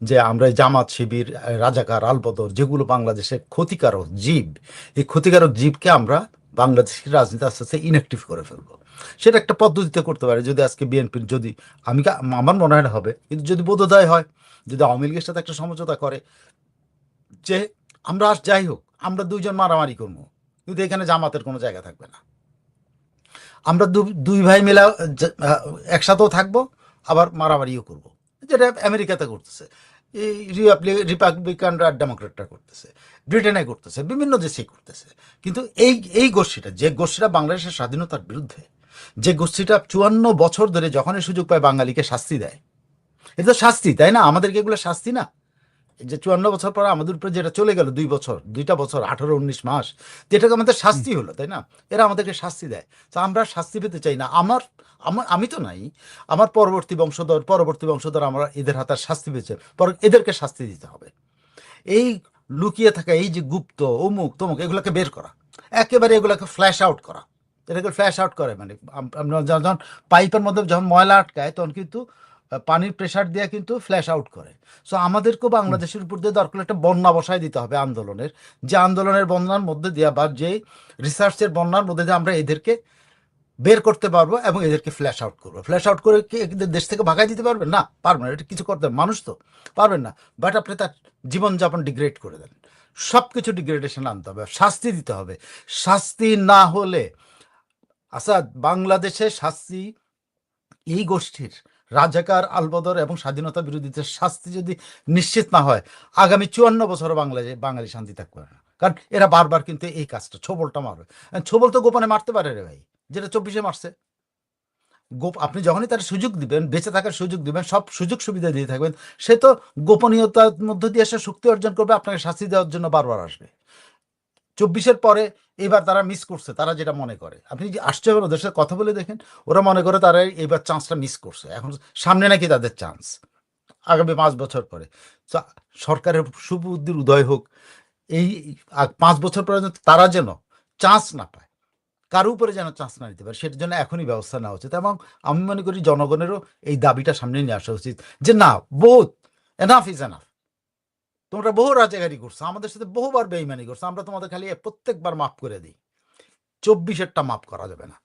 যে আমরা জামাত, শিবির, রাজাকার, আলবদর, যেগুলো বাংলাদেশের ক্ষতিকারক জীব, এই ক্ষতিকারক জীবকে আমরা বাংলাদেশের রাজনীতি আস্তে আস্তে ইনঅ্যাক্টিভ করে ফেলবো, সেটা একটা পদ্ধতিতে করতে পারে। যদি আজকে বিএনপির যদি আমার মনে হয় না হবে, কিন্তু যদি বোধোদয় হয়, যদি আওয়ামী লীগের সাথে একটা সমঝোতা করে যে আমরা যাই হোক আমরা 2জন মারামারি করবো, কিন্তু এখানে জামাতের কোনো জায়গা থাকবে না, আমরা দুই ভাই মিলে একসাথেও থাকবো, আবার মারামারিও করবো, যেটা আমেরিকাতে করতেছে, এই রিপাবলিকানরা ডেমোক্রেটরা করতেছে, ব্রিটেনে করতেছে, বিভিন্ন দেশেই করতেছে। কিন্তু এই গোষ্ঠীটা, যে গোষ্ঠীটা বাংলাদেশের স্বাধীনতার বিরুদ্ধে, যে গোষ্ঠীটা 54 বছর ধরে যখনই সুযোগ পায় বাঙালিকে শাস্তি দেয়, এটা তো শাস্তি, তাই না? আমাদেরকে এগুলো শাস্তি না? যে 54 বছর পর আমাদের উপরে যেটা চলে গেল 2 বছর 18-19 মাস, যেটাকে আমাদের শাস্তি হলো, তাই না? এরা আমাদেরকে শাস্তি দেয়, তো আমরা শাস্তি পেতে চাই না। আমি তো নাই, আমার পরবর্তী বংশধর আমরা এদের হাতে শাস্তি পেয়েছে, এদেরকে শাস্তি দিতে হবে। এই লুকিয়ে থাকা, এই যে গুপ্ত অমুক তমুক, এগুলোকে বের করা, একেবারে এগুলোকে ফ্ল্যাশ আউট করা, এটাকে ফ্ল্যাশ আউট করে, মানে যখন পাইপের মধ্যে যখন ময়লা আটকায় তখন কিন্তু পানির প্রেসার দিয়ে কিন্তু ফ্ল্যাশ আউট করে। সো আমাদেরকেও বাংলাদেশের উপর দিয়ে দরকার একটা বন্যা বসায় দিতে হবে আন্দোলনের, যে আন্দোলনের বন্যার মধ্যে দিয়ে বা যে রিসার্চের বন্যার মধ্যে দিয়ে আমরা এদেরকে বের করতে পারবো এবং এদেরকে ফ্ল্যাশ আউট করবো। ফ্ল্যাশ আউট করে কি দেশ থেকে ভাগাই দিতে পারবেন? না, পারবেন না, এটা কিছু করতে মানুষ তো পারবেন না, বাট আপনি তার জীবনযাপন ডিগ্রেড করে দেন, সব কিছু ডিগ্রেডেশন আনতে হবে, শাস্তি দিতে হবে। শাস্তি না হলে আসাদ বাংলাদেশে শাস্তি, এই গোষ্ঠীর রাজাকার, আলবদর এবং স্বাধীনতা বিরোধীদের শাস্তি যদি নিশ্চিত না হয়, আগামী 54 বছর বাঙালি শান্তি থাকবে না। কারণ এরা বারবার কিন্তু এই কাজটা, ছোবলটা মারবে। ছোবল তো গোপনে মারতে পারে রে ভাই, যেটা 24-এ মারছে। আপনি যখনই তার সুযোগ দিবেন, বেঁচে থাকার সুযোগ দিবেন, সব সুযোগ সুবিধা দিয়ে থাকবেন, সে তো গোপনীয়তার মধ্য দিয়ে এসে শক্তি অর্জন করবে, আপনাকে শাস্তি দেওয়ার জন্য বারবার আসবে। 24-এর পরে এবার তারা মিস করছে, তারা যেটা মনে করে, আপনি যে আসছে ওদের সাথে কথা বলে দেখেন, ওরা মনে করে তারা এইবার চান্সটা মিস করছে, এখন সামনে নাকি তাদের চান্স আগামী 5 বছর পরে। সরকারের সুবুদ্ধির উদয় হোক, এই 5 বছর পর্যন্ত তারা যেন চান্স না পায়, কারো উপরে যেন চান্স না নিতে পারে, সেটার জন্য এখনই ব্যবস্থা নেওয়া উচিত। এবং আমি মনে করি জনগণেরও এই দাবিটা সামনে নিয়ে আসা উচিত যে না, বহুত এনাফ ইজ এনাফ, তোমরা বহু রাজাগারি করছো, আমাদের সাথে বহুবার বেইমানি করছো, আমরা তোমাদের খালি প্রত্যেকবার মাফ করে দিই, 24-এরটা মাফ করা যাবে না।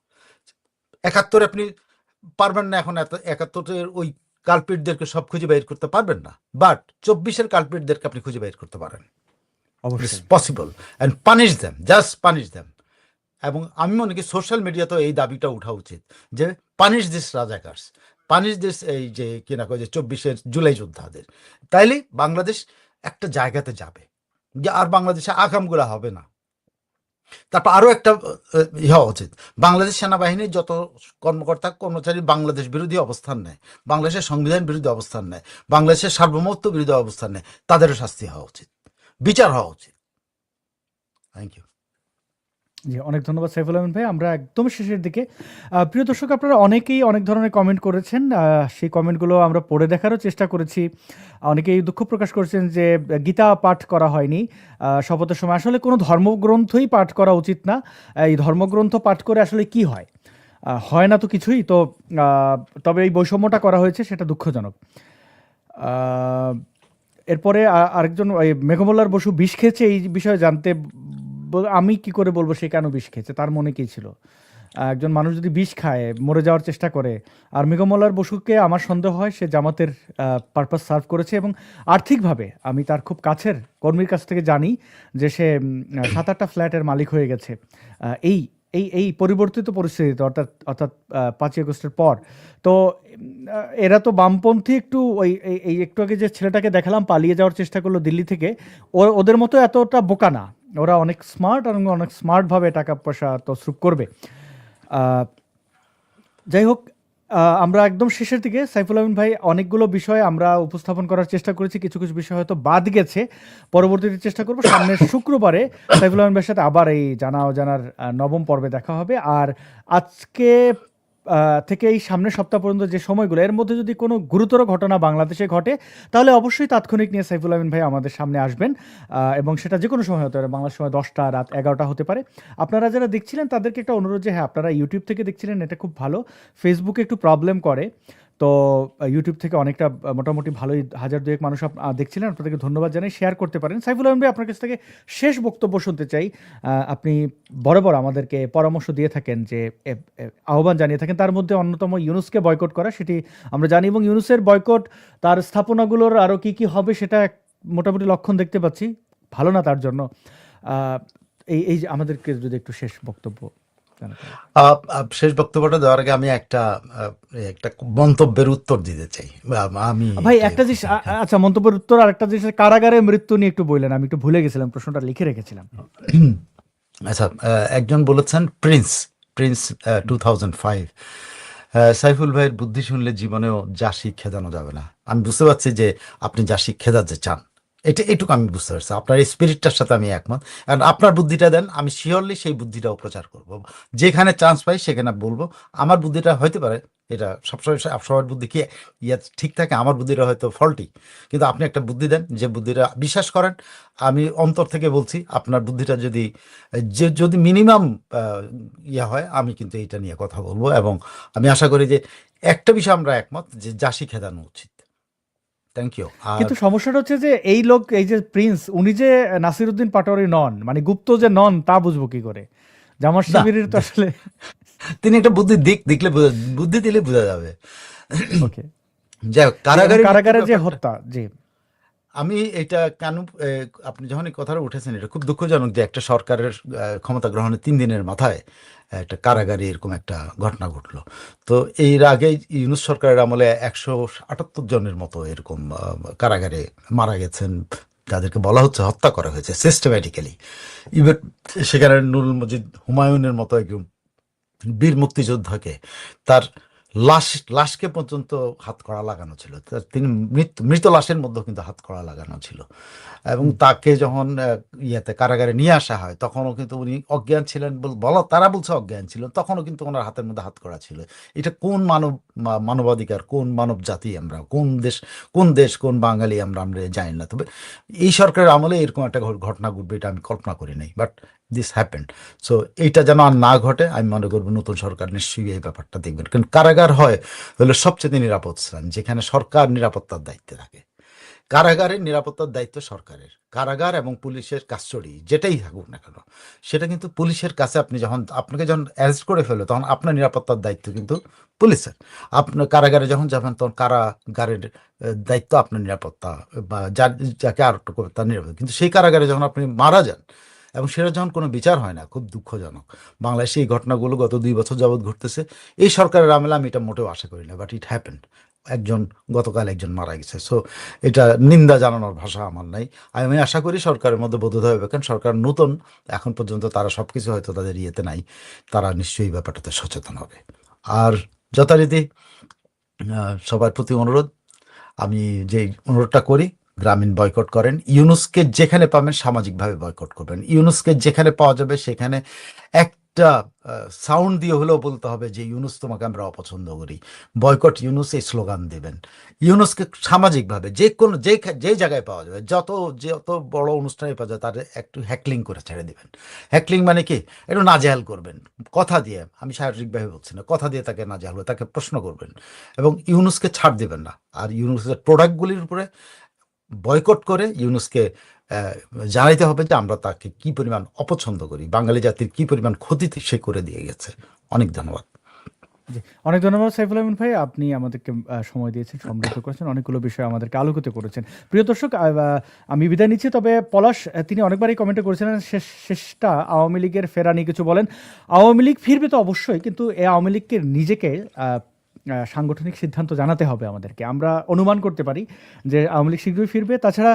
71 আপনি পারবেন না, এখন 71-এর ওই কালপিটদেরকে সব খুঁজে বের করতে পারবেন না, বাট 24-এর কালপিটদেরকে আপনি খুঁজে বের করতে পারেন, possible, and punish them, just punish them. এবং আমি মনে করি সোশ্যাল মিডিয়াতেও এই দাবিটা উঠা উচিত যে পানিশ দিস রাজাকার্স, পানির দেশ এই যে কিনা কয় যে 24 জুলাই যোদ্ধাদের, তাইলে বাংলাদেশ একটা জায়গাতে যাবে, যে আর বাংলাদেশে আকামগুলা হবে না। তারপর আরো একটা হওয়া উচিত, বাংলাদেশ সেনাবাহিনীর যত কর্মকর্তা কর্মচারী বাংলাদেশ বিরোধী অবস্থান নেয়, বাংলাদেশের সংবিধান বিরোধী অবস্থান নেয়, বাংলাদেশের সার্বভৌমত্ব বিরোধী অবস্থান নেয়, তাদেরও শাস্তি হওয়া উচিত, বিচার হওয়া উচিত। Thank you. জি, অনেক ধন্যবাদ সাইফুল আমিন ভাই। আমরা একদম শেষের দিকে। প্রিয় দর্শক, আপনারা অনেকেই অনেক ধরনের কমেন্ট করেছেন, সেই কমেন্টগুলো আমরা পড়ে দেখারও চেষ্টা করেছি। অনেকেই দুঃখ প্রকাশ করেছেন যে গীতা পাঠ করা হয়নি শপথের সময়। আসলে কোনো ধর্মগ্রন্থই পাঠ করা উচিত না। এই ধর্মগ্রন্থ পাঠ করে আসলে কি হয়? হয় না তো কিছুই। তো তবে এই বৈষম্যটা করা হয়েছে, সেটা দুঃখজনক। এরপরে আরেকজন মেঘমল্লার বসু বিষ খেয়েছে, এই বিষয়ে জানতে আমি কি করে বলবো সে কেন বিষ খেয়েছে, তার মনে কি ছিল? একজন মানুষ যদি বিষ খায়, মরে যাওয়ার চেষ্টা করে, আর মেঘমল্লার বসুকে আমার সন্দেহ হয় সে জামাতের পারপাস সার্ভ করেছে, এবং আর্থিকভাবে আমি তার খুব কাছের কর্মীর কাছ থেকে জানি যে সে 7-8টা ফ্ল্যাটের মালিক হয়ে গেছে এই এই এই পরিবর্তিত পরিস্থিতিতে, অর্থাৎ 5ই আগস্টের পর। তো এরা তো বামপন্থী, একটু ওই এই একটু আগে যে ছেলেটাকে দেখালাম পালিয়ে যাওয়ার চেষ্টা করলো দিল্লি থেকে, ওদের মতো এতটা বোকা না, ওরা অনেক স্মার্ট এবং অনেক স্মার্টভাবে টাকা পয়সা তসরুপ করবে। যাই হোক, আমরা একদম শেষের দিকে। সাইফুল আমিন ভাই, অনেকগুলো বিষয় আমরা উপস্থাপন করার চেষ্টা করেছি, কিছু কিছু বিষয় হয়তো বাদ গেছে, পরবর্তীতে চেষ্টা করবো। সামনের শুক্রবারে সাইফুল আমিন ভাইয়ের সাথে আবার এই জানা অজানার 9ম পর্বে দেখা হবে। আর আজকে থেকে এই সামনের সপ্তাহ পর্যন্ত যে সময়গুলো, এর মধ্যে যদি কোনো গুরুতর ঘটনা বাংলাদেশে ঘটে, তাহলে অবশ্যই তাৎক্ষণিক নিয়ে সাইফুল আমিন ভাই আমাদের সামনে আসবেন, এবং সেটা যে কোনো সময় হতে পারে, বাংলার সময় 10টা, রাত 11টা হতে পারে। আপনারা যারা দেখছিলেন তাদেরকে একটা অনুরোধ যে হ্যাঁ, আপনারা ইউটিউব থেকে দেখছিলেন, এটা খুব ভালো। ফেসবুকে একটু প্রবলেম করে, তো ইউটিউব থেকে অনেকটা মোটামুটি ভালোই 1000-2 মানুষ দেখছিলেন, আপনাদেরকে ধন্যবাদ জানাই। শেয়ার করতে পারেন। সাইফুল আমিন ভাই, আপনার কাছ থেকে শেষ বক্তব্য শুনতে চাই। আপনি বরাবর আমাদেরকে পরামর্শ দিয়ে থাকেন, যে আহ্বান জানিয়ে থাকেন, তার মধ্যে অন্যতম ইউনুসকে বয়কট করা, সেটি আমরা জানি, এবং ইউনুসের বয়কট, তার স্থাপনাগুলোর আরও কি কি হবে সেটা মোটামুটি লক্ষণ দেখতে পাচ্ছি, ভালো না তার জন্য। এই যে আমাদেরকে যদি একটু শেষ বক্তব্য। শেষ বক্তব্যটা দেওয়ার আগে আমি একটা মন্তব্যের উত্তর দিতে চাই। আমি ভাই একটা জিনিস, আচ্ছা মন্তব্যের উত্তর, আর একটা জিনিস, কারাগারে মৃত্যু নিয়ে একটু বললেন, আমি একটু ভুলে গেছিলাম, প্রশ্নটা লিখে রেখেছিলাম। আচ্ছা, একজন বলেছেন প্রিন্স 2005, সাইফুল ভাইয়ের বুদ্ধি শুনলে জীবনেও যা শিক্ষা জানা যাবে না। আমি বুঝতে পারছি যে আপনি যা শিক্ষা দিতে চান, এইটুকু আমি বুঝতে পারছি। আপনার এই স্পিরিটটার সাথে আমি একমত। কারণ আপনার বুদ্ধিটা দেন, আমি শিওরলি সেই বুদ্ধিটাও প্রচার করব, যেখানে চান্স পাই সেখানে বলবো। আমার বুদ্ধিটা হইতে পারে, এটা সবসময় সবার বুদ্ধি কি ঠিক থাকে, আমার বুদ্ধিটা হয়তো ফল্টি, কিন্তু আপনি একটা বুদ্ধি দেন, যে বুদ্ধিটা বিশ্বাস করেন। আমি অন্তর থেকে বলছি, আপনার বুদ্ধিটা যদি মিনিমাম হয়, আমি কিন্তু এইটা নিয়ে কথা বলবো, এবং আমি আশা করি যে একটা বিষয় আমরা একমত, যে যা শিক্ষা দানো উচিত। Thank you. কিন্তু সমস্যাটা হচ্ছে যে এই লোক, এই যে প্রিন্স, উনি যে নাসিরউদ্দিন পাটোয়ারি নন, মানে গুপ্ত যে নন, তা বুঝবো কি করে? জামাত শিবিরের তো আসলে তিনি একটা বুদ্ধি বুদ্ধি দিলে বোঝা যাবে। ওকে, যাই হোক, কারাগারে যে হত্যা, জি, আমি এটা কেন, আপনি যখন এই কথাটা উঠেছেন, এটা খুব দুঃখজনক যে একটা সরকারের ক্ষমতা গ্রহণের 3 দিনের মাথায় একটা কারাগারে এরকম একটা ঘটনা ঘটলো। তো এর আগে ইউনূস সরকারের আমলে 178 জনের মতো এরকম কারাগারে মারা গেছেন, যাদেরকে বলা হচ্ছে হত্যা করা হয়েছে সিস্টেম্যাটিক্যালি। ইভেন সেখানে নুরুল মজিদ হুমায়ুনের মতো একজন বীর মুক্তিযোদ্ধাকে, তার লাশকে পর্যন্ত হাতকড়া লাগানো ছিল, তিনি মৃত লাশের মধ্যে কিন্তু হাতকড়া লাগানো ছিল। এবং তাকে যখন কারাগারে নিয়ে আসা হয়, তখনও কিন্তু উনি অজ্ঞান ছিলেন, তারা বলছে অজ্ঞান ছিল, তখনও কিন্তু ওনার হাতের মধ্যে হাতকড়া ছিল। এটা কোন মানবাধিকার, কোন মানব জাতি আমরা, কোন দেশ কোন বাঙালি আমরা জানি না। তবে এই সরকারের আমলে এরকম একটা ঘটনা ঘটবে এটা আমি কল্পনা করি নাই, বাট দিস হ্যাপেন্ড। সো এইটা যেন আর না ঘটে, আমি মনে করবো নতুন সরকার নিশ্চয়ই এই ব্যাপারটা দেখবেন। কারণ কারাগার হয় হলো সবচেয়ে নিরাপদ স্থান, যেখানে সরকার নিরাপত্তার দায়িত্বে থাকে। কারাগারের নিরাপত্তার দায়িত্ব সরকারের। কারাগার এবং পুলিশের কাস্টডি যেটাই থাকুক না কেন, সেটা কিন্তু পুলিশের কাছে। আপনাকে যখন অ্যারেস্ট করে ফেলো, তখন আপনার নিরাপত্তার দায়িত্ব কিন্তু পুলিশের। আপনার কারাগারে যখন যাবেন, তখন কারাগারের দায়িত্ব আপনার নিরাপত্তা, বা যাকে আটক করবে তার নিরাপত্তা। কিন্তু সেই কারাগারে যখন আপনি মারা যান, এবং সেটা যখন কোনো বিচার হয় না, খুব দুঃখজনক। বাংলাদেশে এই ঘটনাগুলো গত 2 বছর যাবৎ ঘটতেছে। এই সরকারের আমলে আমি এটা মোটেও আশা করি না, বাট ইট হ্যাপেন্ড। গতকাল একজন মারা গেছে। সো এটা নিন্দা জানানোর ভাষা আমার নাই। আমি আশা করি সরকারের মধ্যে বোধোদয় হবে, কারণ সরকার নতুন, এখন পর্যন্ত তারা সব কিছু হয়তো তাদের ইয়েতে নাই, তারা নিশ্চয়ই ব্যাপারটাতে সচেতন হবে। আর যথারীতি সবার প্রতি অনুরোধ, আমি যে অনুরোধটা করি, গ্রামীণ বয়কট করেন। ইউনুসকে যেখানে পাবেন সামাজিকভাবে বয়কট করবেন। ইউনুসকে যেখানে পাওয়া যাবে সেখানে একটা সাউন্ড দিয়ে হলেও বলতে হবে যে ইউনুস তোমাকে আমরা অপছন্দ করি, বয়কট ইউনুস, এই স্লোগান দেবেন। ইউনুসকে সামাজিকভাবে যে জায়গায় পাওয়া যাবে, যত বড় অনুষ্ঠানে পাওয়া যায়, তার একটু হ্যাকলিং করে ছেড়ে দেবেন। হ্যাকলিং মানে কি? একটু নাজেহাল করবেন কথা দিয়ে, আমি শারীরিকভাবে বলছি না, কথা দিয়ে তাকে নাজেহাল করে, তাকে প্রশ্ন করবেন এবং ইউনুসকে ছাড় দেবেন না। আর ইউনুসের প্রোডাক্টগুলির উপরে বয়কট করে ইউনুসকে জানাইতে হবে যে আমরা তাকে কি পরিমাণ অপছন্দ করি, বাঙালি জাতির কি পরিমাণ ক্ষতি সে করে দিয়ে গেছে। অনেক ধন্যবাদ। জি, অনেক ধন্যবাদ সাইফুল আমিন ভাই, আপনি আমাদেরকে সময় দিয়েছেন, সমৃদ্ধ করেছেন, অনেকগুলো বিষয় আমাদেরকে আলোকিত করেছেন। প্রিয় দর্শক, আমি বিদায় নিচ্ছি। তবে পলাশ, তিনি অনেকবারই কমেন্টে করেছিলেন শেষটা আওয়ামী লীগের ফেরা নিয়ে কিছু বলেন। আওয়ামী লীগ ফিরবে তো অবশ্যই, কিন্তু এই আওয়ামী লীগকে নিজেকে সাংগঠনিক সিদ্ধান্ত জানাতে হবে আমাদেরকে। আমরা অনুমান করতে পারি যে আওয়ামী লীগ শীঘ্রই ফিরবে। তাছাড়া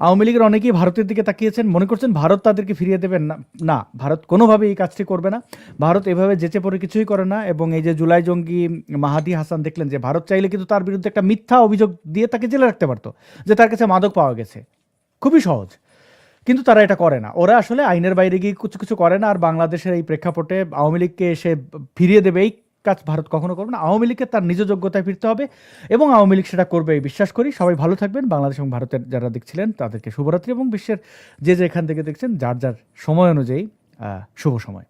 আওয়ামী লীগের অনেকেই ভারতের দিকে তাকিয়েছেন, মনে করছেন ভারত তাদেরকে ফিরিয়ে দেবেন না। ভারত কোনোভাবেই এই কাজটি করবে না। ভারত এভাবে যেচে পড়ে কিছুই করে না। এবং এই যে জুলাই জঙ্গি মাহাদি হাসান, দেখলেন যে ভারত চাইলে কিন্তু তার বিরুদ্ধে একটা মিথ্যা অভিযোগ দিয়ে তাকে জেলে রাখতে পারতো, যে তার কাছে মাদক পাওয়া গেছে। খুবই সহজ, কিন্তু তারা এটা করে না। ওরা আসলে আইনের বাইরে গিয়ে কিছু করে না। আর বাংলাদেশের এই প্রেক্ষাপটে আওয়ামী লীগকে এসে ফিরিয়ে দেবে, এই কাজ ভারত কখনো করবে না। আওয়ামী লীগকে তার নিজ যোগ্যতায় ফিরতে হবে এবং আওয়ামী লীগ সেটা করবে বিশ্বাস করি। সবাই ভালো থাকবেন। বাংলাদেশ এবং ভারতের যারা দেখছিলেন তাদেরকে শুভরাত্রি, এবং বিশ্বের যে এখান থেকে দেখছেন যার যার সময় অনুযায়ী শুভ সময়।